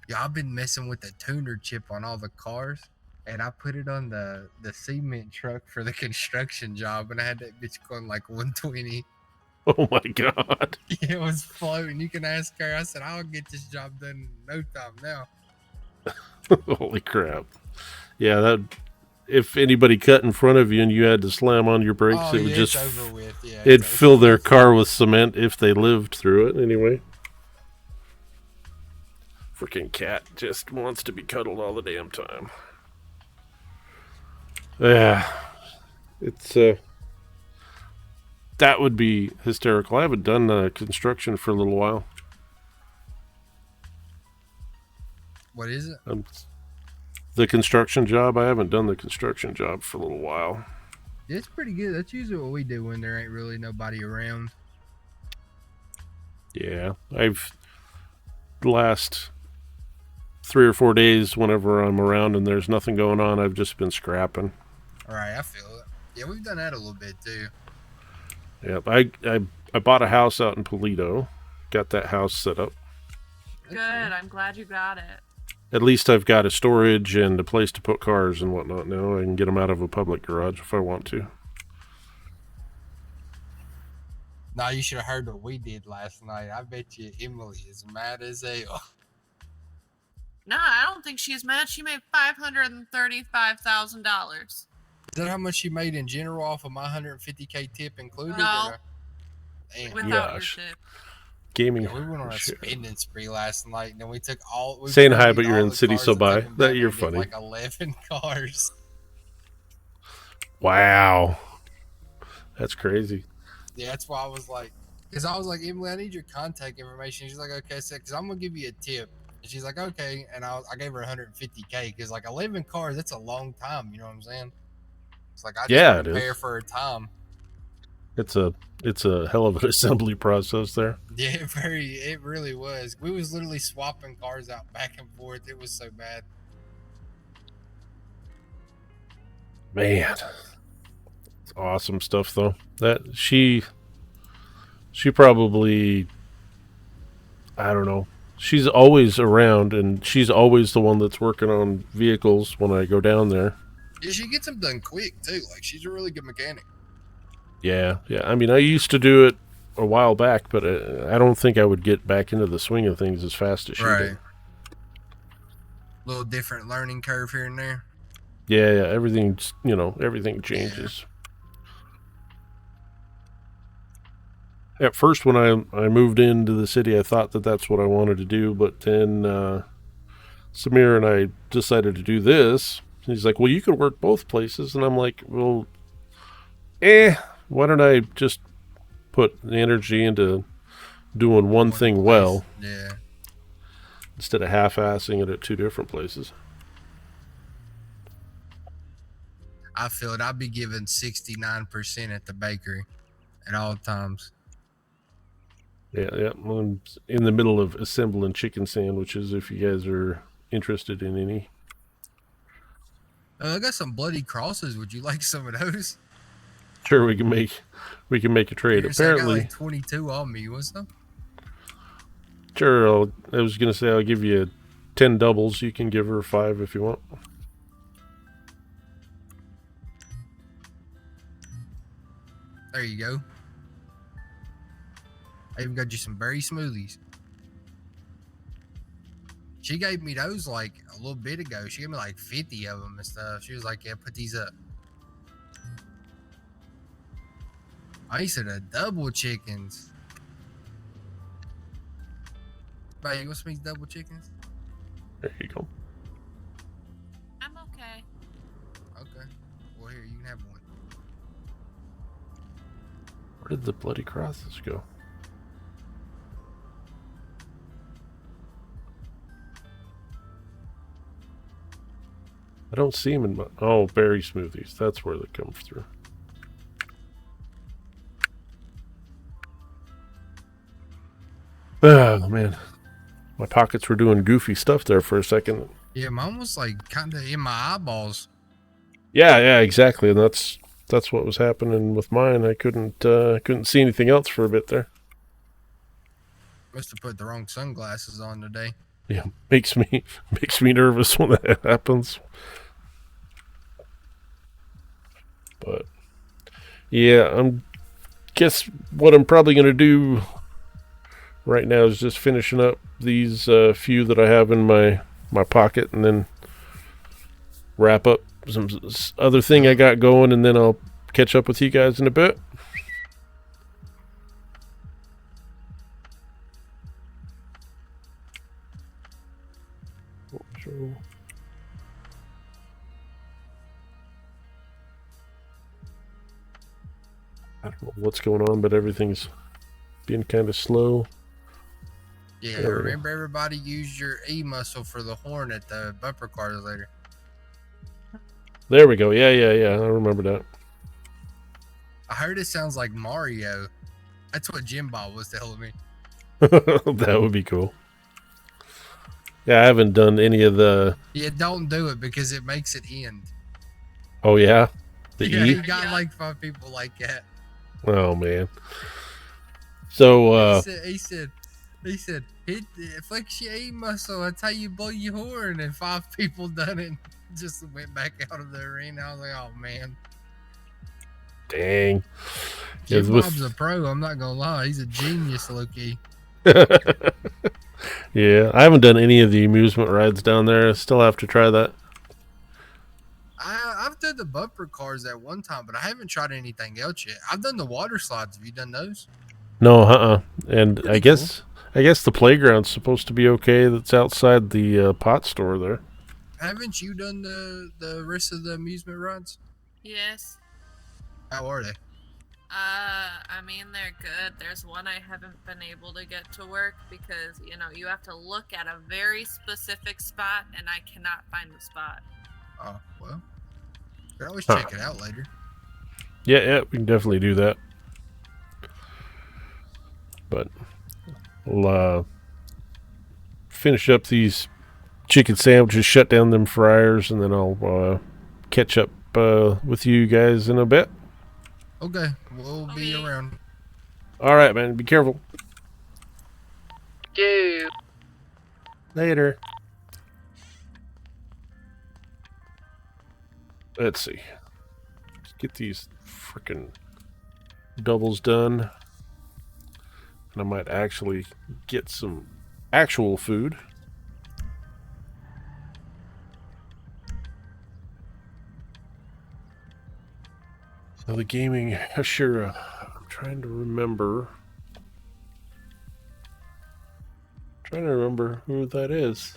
[SPEAKER 8] Yeah, I've been messing with the tuner chip on all the cars, and I put it on the cement truck for the construction job, and I had that bitch going like 120.
[SPEAKER 1] Oh my god.
[SPEAKER 8] It was floating. You can ask her. I said, I'll get this job done in no time now.
[SPEAKER 1] Holy crap. Yeah, that if anybody cut in front of you and you had to slam on your brakes,
[SPEAKER 8] Oh,
[SPEAKER 1] it would
[SPEAKER 8] yeah,
[SPEAKER 1] just
[SPEAKER 8] it's over with. Yeah,
[SPEAKER 1] it'd
[SPEAKER 8] it's over
[SPEAKER 1] fill their
[SPEAKER 8] with.
[SPEAKER 1] car with cement if they lived through it anyway. Freaking cat just wants to be cuddled all the damn time. Yeah. It's that would be hysterical. I haven't done construction for a little while.
[SPEAKER 8] What is it?
[SPEAKER 1] The construction job, I haven't done the construction job for a little while.
[SPEAKER 8] It's pretty good. That's usually what we do when there ain't really nobody around.
[SPEAKER 1] Yeah, I've the last 3 or 4 days whenever I'm around and there's nothing going on, I've just been scrapping.
[SPEAKER 8] All right, I feel it. Yeah, we've done that a little bit too.
[SPEAKER 1] Yep, I bought a house out in Polito, got that house set up.
[SPEAKER 9] Good. I'm glad you got it.
[SPEAKER 1] At least I've got a storage and a place to put cars and whatnot now. I can get them out of a public garage if I want to.
[SPEAKER 8] Nah, you should have heard what we did last night. I bet you Emily is mad as hell.
[SPEAKER 9] No, I don't think she's mad. She made $535,000.
[SPEAKER 8] Is that how much she made in general off of my 150K tip included?
[SPEAKER 9] No.
[SPEAKER 8] Or- Damn.
[SPEAKER 9] Without
[SPEAKER 1] Gosh.
[SPEAKER 9] your tip.
[SPEAKER 1] Gaming.
[SPEAKER 8] Yeah, we went on a
[SPEAKER 1] Shit.
[SPEAKER 8] spending spree last night, and then we took all. We
[SPEAKER 1] Saying hi,
[SPEAKER 8] did
[SPEAKER 1] but you're
[SPEAKER 8] all
[SPEAKER 1] in
[SPEAKER 8] the
[SPEAKER 1] City
[SPEAKER 8] cars
[SPEAKER 1] So
[SPEAKER 8] and
[SPEAKER 1] By.
[SPEAKER 8] took 'em
[SPEAKER 1] That
[SPEAKER 8] back
[SPEAKER 1] you're
[SPEAKER 8] and did,
[SPEAKER 1] funny.
[SPEAKER 8] Like 11 cars.
[SPEAKER 1] Wow. That's crazy.
[SPEAKER 8] Yeah, that's why I was like, because I was like, Emily, I need your contact information. She's like, okay, so because I'm gonna give you a tip, and she's like, okay, and I gave her 150K because like 11 cars, that's a long time. You know what I'm saying? It's like I just
[SPEAKER 1] Yeah,
[SPEAKER 8] want
[SPEAKER 1] it
[SPEAKER 8] to
[SPEAKER 1] is.
[SPEAKER 8] pay her for her time.
[SPEAKER 1] It's a hell of an assembly process there.
[SPEAKER 8] Yeah, it really was. We was literally swapping cars out back and forth. It was so bad.
[SPEAKER 1] Man, it's awesome stuff though. That she probably, I don't know. She's always around, and she's always the one that's working on vehicles when I go down there.
[SPEAKER 8] Yeah, she gets them done quick too. Like, she's a really good mechanic.
[SPEAKER 1] Yeah. I mean, I used to do it a while back, but I don't think I would get back into the swing of things as fast as she did.
[SPEAKER 8] Little different learning curve here and there.
[SPEAKER 1] Yeah. Everything's, everything changes. At first, when I moved into the city, I thought that that's what I wanted to do, but then Samir and I decided to do this. He's like, well, you could work both places. And I'm like, well, why don't I just put the energy into doing one thing well instead of half-assing it at two different places?
[SPEAKER 8] I feel it. I'd be giving 69% at the bakery at all times.
[SPEAKER 1] Yeah. I'm in the middle of assembling chicken sandwiches if you guys are interested in any.
[SPEAKER 8] I got some bloody crosses. Would you like some of those?
[SPEAKER 1] Sure, we can make a trade.
[SPEAKER 8] Here's, I got
[SPEAKER 1] Apparently,
[SPEAKER 8] like 22 on me. What's up?
[SPEAKER 1] Sure. I was gonna say I'll give you 10 doubles. You can give her 5 if you want.
[SPEAKER 8] There you go. I even got you some berry smoothies. She gave me those like a little bit ago. She gave me like 50 of them and stuff. She was like, yeah, put these up. I said a double chickens. Buddy, you want some of these double chickens?
[SPEAKER 1] There you go.
[SPEAKER 9] I'm okay.
[SPEAKER 8] Okay. Well, here, you can have one.
[SPEAKER 1] Where did the bloody crosses go? I don't see them in my... Oh, berry smoothies. That's where they come through. Oh, man. My pockets were doing goofy stuff there for a second.
[SPEAKER 8] Yeah, mine was like kind of in my eyeballs.
[SPEAKER 1] Yeah, exactly. And that's what was happening with mine. I couldn't see anything else for a bit there.
[SPEAKER 8] Must have put the wrong sunglasses on today.
[SPEAKER 1] Yeah, makes me nervous when that happens. But yeah, guess what I'm probably gonna do right now is just finishing up these few that I have in my pocket, and then wrap up some other thing I got going, and then I'll catch up with you guys in a bit. I don't know what's going on, but everything's being kind of slow.
[SPEAKER 8] Yeah, remember everybody used your E muscle for the horn at the bumper cars later.
[SPEAKER 1] There we go. Yeah. I remember that.
[SPEAKER 8] I heard it sounds like Mario. That's what Jim Bob was telling me.
[SPEAKER 1] That would be cool. Yeah, I haven't done any of the...
[SPEAKER 8] Yeah, don't do it because it makes it end.
[SPEAKER 1] Oh, yeah? The
[SPEAKER 8] yeah,
[SPEAKER 1] E?
[SPEAKER 8] he got like 5 people like that.
[SPEAKER 1] Oh, man. So,
[SPEAKER 8] He said, flex your E muscle. That's how you blow your horn. And 5 people done it. Just went back out of the arena. I was like, oh, man.
[SPEAKER 1] Dang.
[SPEAKER 8] Jim Bob's a pro. I'm not going to lie. He's a genius, low-key.
[SPEAKER 1] Yeah, I haven't done any of the amusement rides down there. I still have to try that.
[SPEAKER 8] I've done the bumper cars at one time, but I haven't tried anything else yet. I've done the water slides. Have you done those?
[SPEAKER 1] No, And I guess the playground's supposed to be okay. That's outside the pot store there.
[SPEAKER 8] Haven't you done the rest of the amusement rides?
[SPEAKER 9] Yes.
[SPEAKER 8] How are they?
[SPEAKER 9] I mean, they're good. There's one I haven't been able to get to work because, you have to look at a very specific spot, and I cannot find the spot.
[SPEAKER 8] Oh, well. You can always check it out later.
[SPEAKER 1] Yeah, we can definitely do that. But we'll finish up these chicken sandwiches, shut down them fryers, and then I'll catch up with you guys in a bit.
[SPEAKER 8] Okay, we'll be
[SPEAKER 9] Okay.
[SPEAKER 8] around.
[SPEAKER 1] All right, man. Be careful.
[SPEAKER 7] You.
[SPEAKER 1] Later. Let's see. Let's get these freaking doubles done. And I might actually get some actual food. So the gaming Ashura, I'm trying to remember. Trying to remember who that is.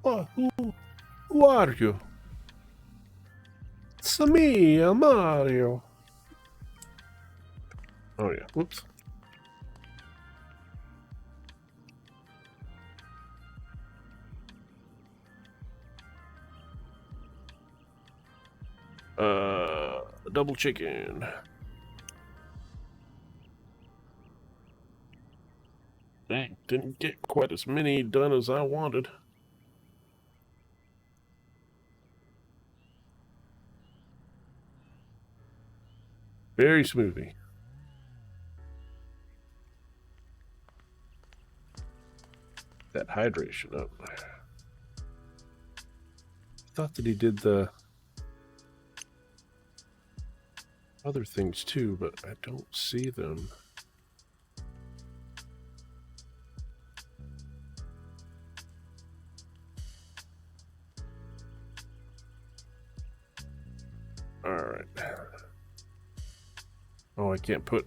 [SPEAKER 1] What? Who are you? It's me, Mario. Oh yeah, whoops. Double chicken. Dang, didn't get quite as many done as I wanted. Very smoothie. That hydration up. Thought that he did the other things too, but I don't see them. All right. Oh, I can't put.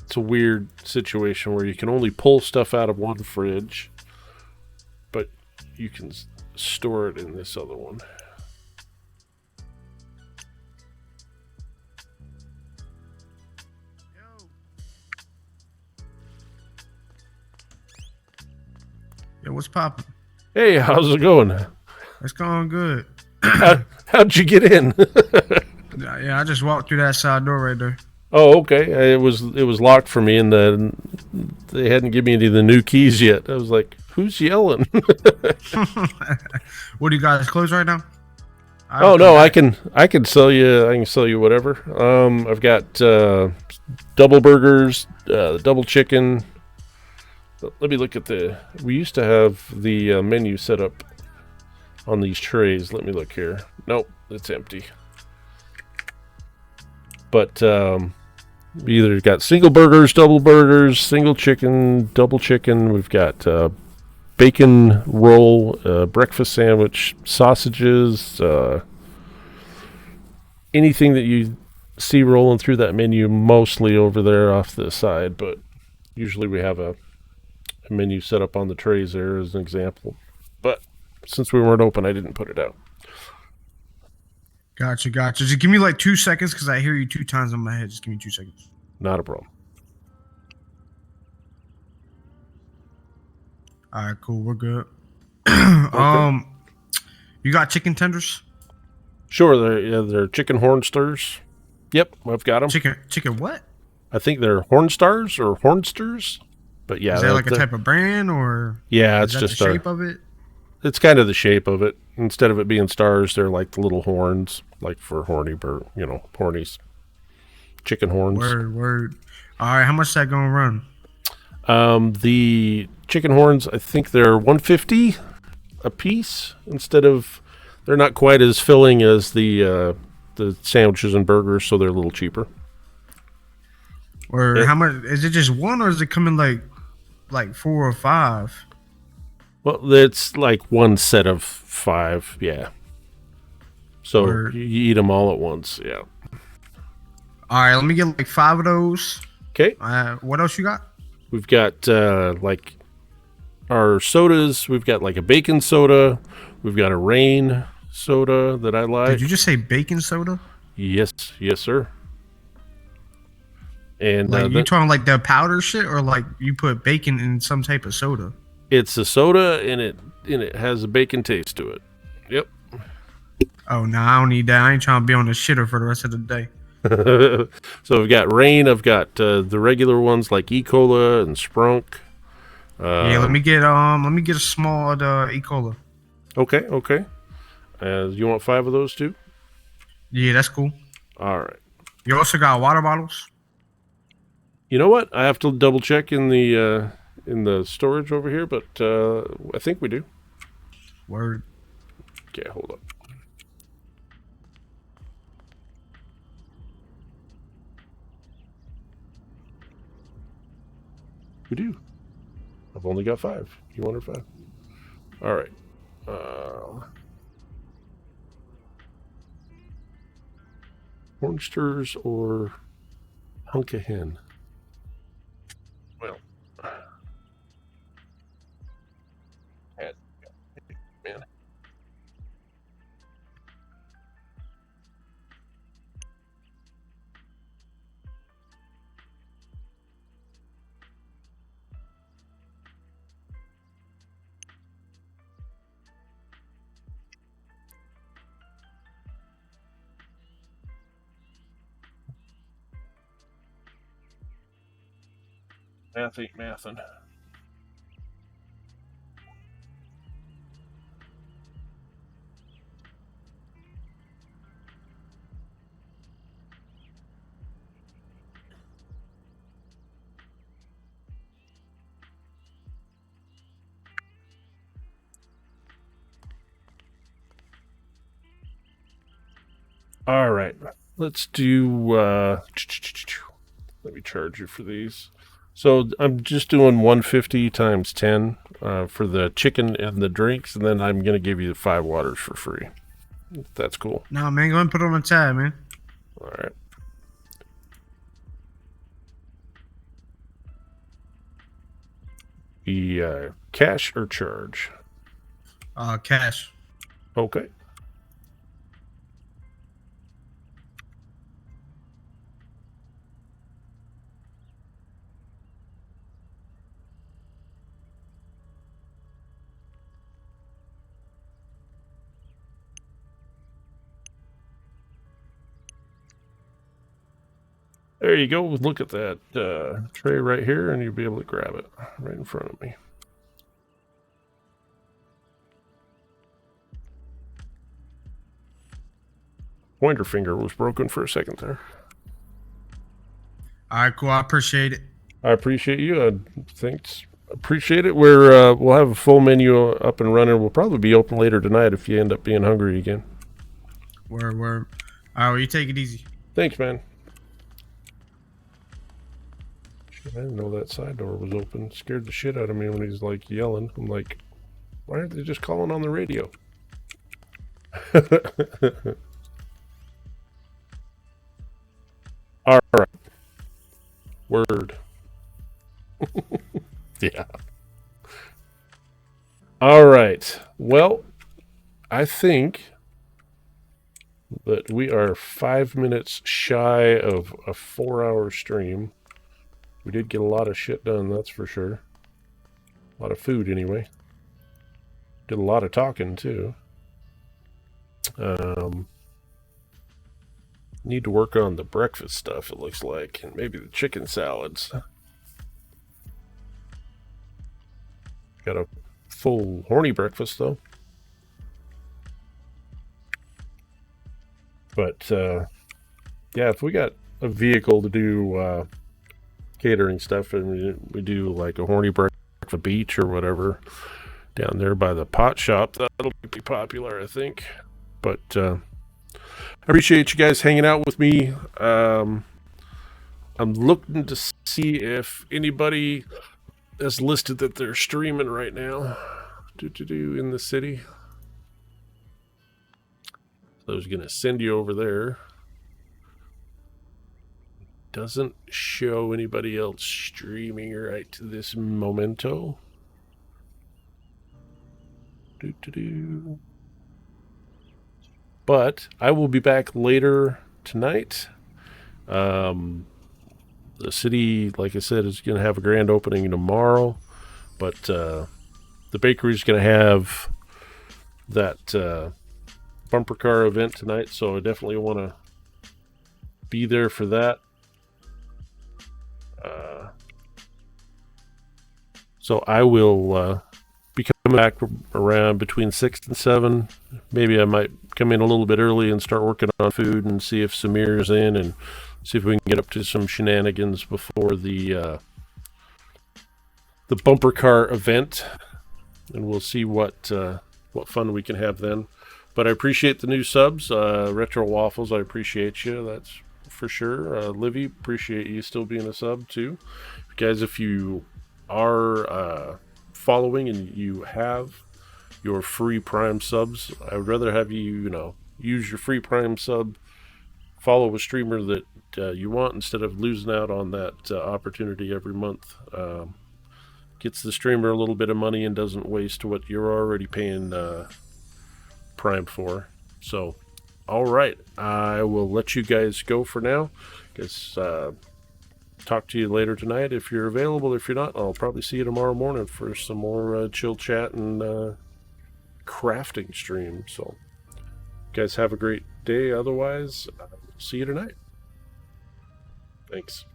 [SPEAKER 1] It's a weird situation where you can only pull stuff out of one fridge, but you can store it in this other one.
[SPEAKER 10] Yo, what's poppin'?
[SPEAKER 1] Hey, how's it going?
[SPEAKER 10] It's going good.
[SPEAKER 1] How'd you get in?
[SPEAKER 10] Yeah, I just walked through that side door right there.
[SPEAKER 1] Oh, okay. It was locked for me, and they hadn't given me any of the new keys yet. I was like, "Who's yelling?"
[SPEAKER 10] What do you guys close right now?
[SPEAKER 1] Oh no, I can sell you. I can sell you whatever. I've got double burgers, double chicken. Let me look at we used to have the menu set up on these trays. Let me look here. Nope, it's empty. But we either got single burgers, double burgers, single chicken, double chicken. We've got bacon roll, breakfast sandwich, sausages, anything that you see rolling through that menu, mostly over there off the side. But usually we have a menu set up on the trays there as an example. But since we weren't open, I didn't put it out.
[SPEAKER 10] Gotcha. Just give me like 2 seconds because I hear you 2 times in my head. Just give me 2 seconds.
[SPEAKER 1] Not a problem.
[SPEAKER 10] All right, cool. We're good.
[SPEAKER 1] Okay.
[SPEAKER 10] You got chicken tenders?
[SPEAKER 1] Sure, they're chicken horn stirs. Yep, I've got them.
[SPEAKER 10] Chicken what?
[SPEAKER 1] I think they're horn stars or hornsters. But yeah,
[SPEAKER 10] Is that like a type of brand or?
[SPEAKER 1] Yeah,
[SPEAKER 10] is
[SPEAKER 1] it's
[SPEAKER 10] that
[SPEAKER 1] just
[SPEAKER 10] the shape of it.
[SPEAKER 1] It's kind of the shape of it. Instead of it being stars, they're like the little horns, like for horny bird, hornies. Chicken horns.
[SPEAKER 10] Word. All right, how much is that gonna run?
[SPEAKER 1] The chicken horns, I think they're $150 a piece. They're not quite as filling as the sandwiches and burgers, so they're a little cheaper.
[SPEAKER 10] Or how much is it? Just one, or is it coming like 4 or 5?
[SPEAKER 1] Well, it's like one set of 5, yeah. So you eat them all at once, yeah.
[SPEAKER 10] All right, let me get like 5 of those.
[SPEAKER 1] Okay.
[SPEAKER 10] What else you got?
[SPEAKER 1] We've got like our sodas. We've got like a bacon soda. We've got a rain soda that I like.
[SPEAKER 10] Did you just say bacon soda?
[SPEAKER 1] Yes, sir. And
[SPEAKER 10] like you talking like the powder shit, or like you put bacon in some type of soda?
[SPEAKER 1] It's a soda, and it has a bacon taste to it. Yep.
[SPEAKER 10] Oh no, I don't need that. I ain't trying to be on the shitter for the rest of the day.
[SPEAKER 1] So I've got Rain. I've got the regular ones like E. Cola and Sprunk.
[SPEAKER 10] Yeah, let me get a small E. Cola.
[SPEAKER 1] Okay. You want 5 of those too?
[SPEAKER 10] Yeah, that's cool.
[SPEAKER 1] All right.
[SPEAKER 10] You also got water bottles?
[SPEAKER 1] You know what? I have to double check in the storage over here, but I think we do.
[SPEAKER 10] Word.
[SPEAKER 1] Okay, hold up. We do. I've only got 5. You wanted 5? All right. Hornsters or Hunk of Hen? Well, man. Math ain't mathin'. All right, let's do. Let me charge you for these. So I'm just doing 150 times 10 for the chicken and the drinks, and then I'm gonna give you 5 waters for free. If that's cool.
[SPEAKER 10] No, man, go ahead and put it on the tab, man.
[SPEAKER 1] All right. The cash or charge?
[SPEAKER 10] Cash.
[SPEAKER 1] Okay. There you go. Look at that tray right here, and you'll be able to grab it right in front of me. Pointer finger was broken for a second there.
[SPEAKER 10] All right, cool. I appreciate it.
[SPEAKER 1] I appreciate you. Thanks. Appreciate it. We'll have a full menu up and running. We'll probably be open later tonight if you end up being hungry again.
[SPEAKER 10] Word. All right, well, you take it easy.
[SPEAKER 1] Thanks, man. Shit, I didn't know that side door was open. Scared the shit out of me when he's like yelling. I'm like, why aren't they just calling on the radio? All right. Word. Yeah. All right. Well, I think that we are 5 minutes shy of a 4-hour stream. We did get a lot of shit done, that's for sure. A lot of food, anyway. Did a lot of talking, too. Need to work on the breakfast stuff, it looks like, and maybe the chicken salads. Got a full horny breakfast, though. But, yeah, if we got a vehicle to do catering stuff, and we do like a horny breakfast at the beach or whatever down there by the pot shop, that'll be popular, I think. But I appreciate you guys hanging out with me. I'm looking to see if anybody has listed that they're streaming right now in the city. So I was going to send you over there. Doesn't show anybody else streaming right to this momento. But I will be back later tonight. The city, like I said, is going to have a grand opening tomorrow. But the bakery is going to have that bumper car event tonight, so I definitely want to be there for that. So I will be coming back around between 6 and 7. Maybe I might come in a little bit early and start working on food and see if Samir's in and see if we can get up to some shenanigans before the bumper car event, and we'll see what fun we can have then. But I appreciate the new subs, Retro Waffles. I appreciate you. That's for sure. Livy, appreciate you still being a sub too, guys. If you are following and you have your free Prime subs, I would rather have you use your free Prime sub, follow a streamer that you want instead of losing out on that opportunity every month. Gets the streamer a little bit of money and doesn't waste what you're already paying Prime for. So, all right, I will let you guys go for now. Guess talk to you later tonight if you're available. If you're not, I'll probably see you tomorrow morning for some more chill chat and crafting stream. So, guys, have a great day. Otherwise, see you tonight. Thanks.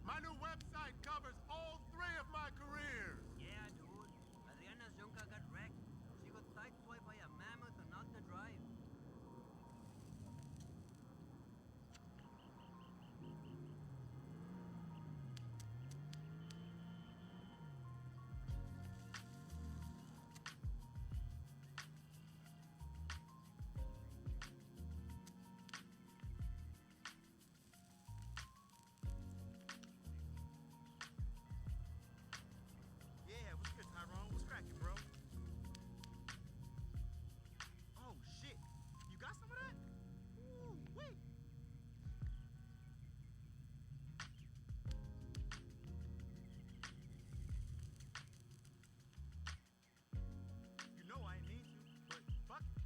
[SPEAKER 6] My new website covers all 3 of my careers.
[SPEAKER 4] Yeah, dude. Adriana Junka got wrecked. She got sideswiped by a mammoth on Alta Drive.
[SPEAKER 6] Yeah, what's good, Tyrone? What's cracking, bro? Oh, shit. You got some of that? Ooh, wait. You know I ain't need you, but fuck it.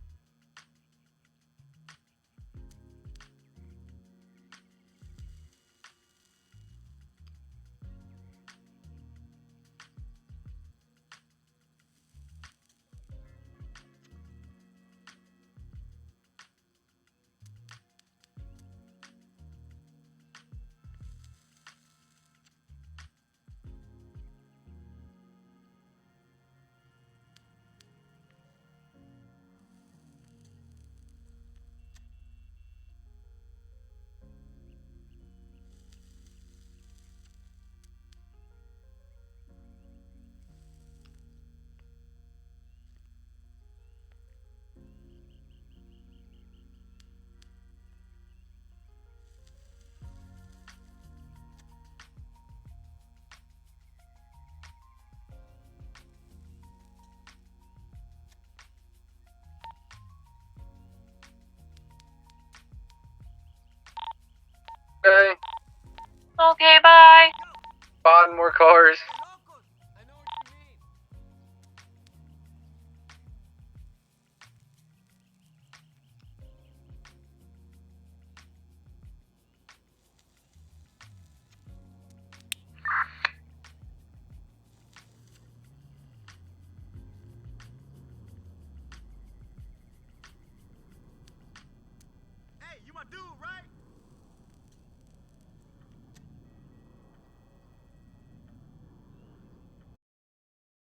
[SPEAKER 7] Okay.
[SPEAKER 5] Okay, bye.
[SPEAKER 7] Buying more cars.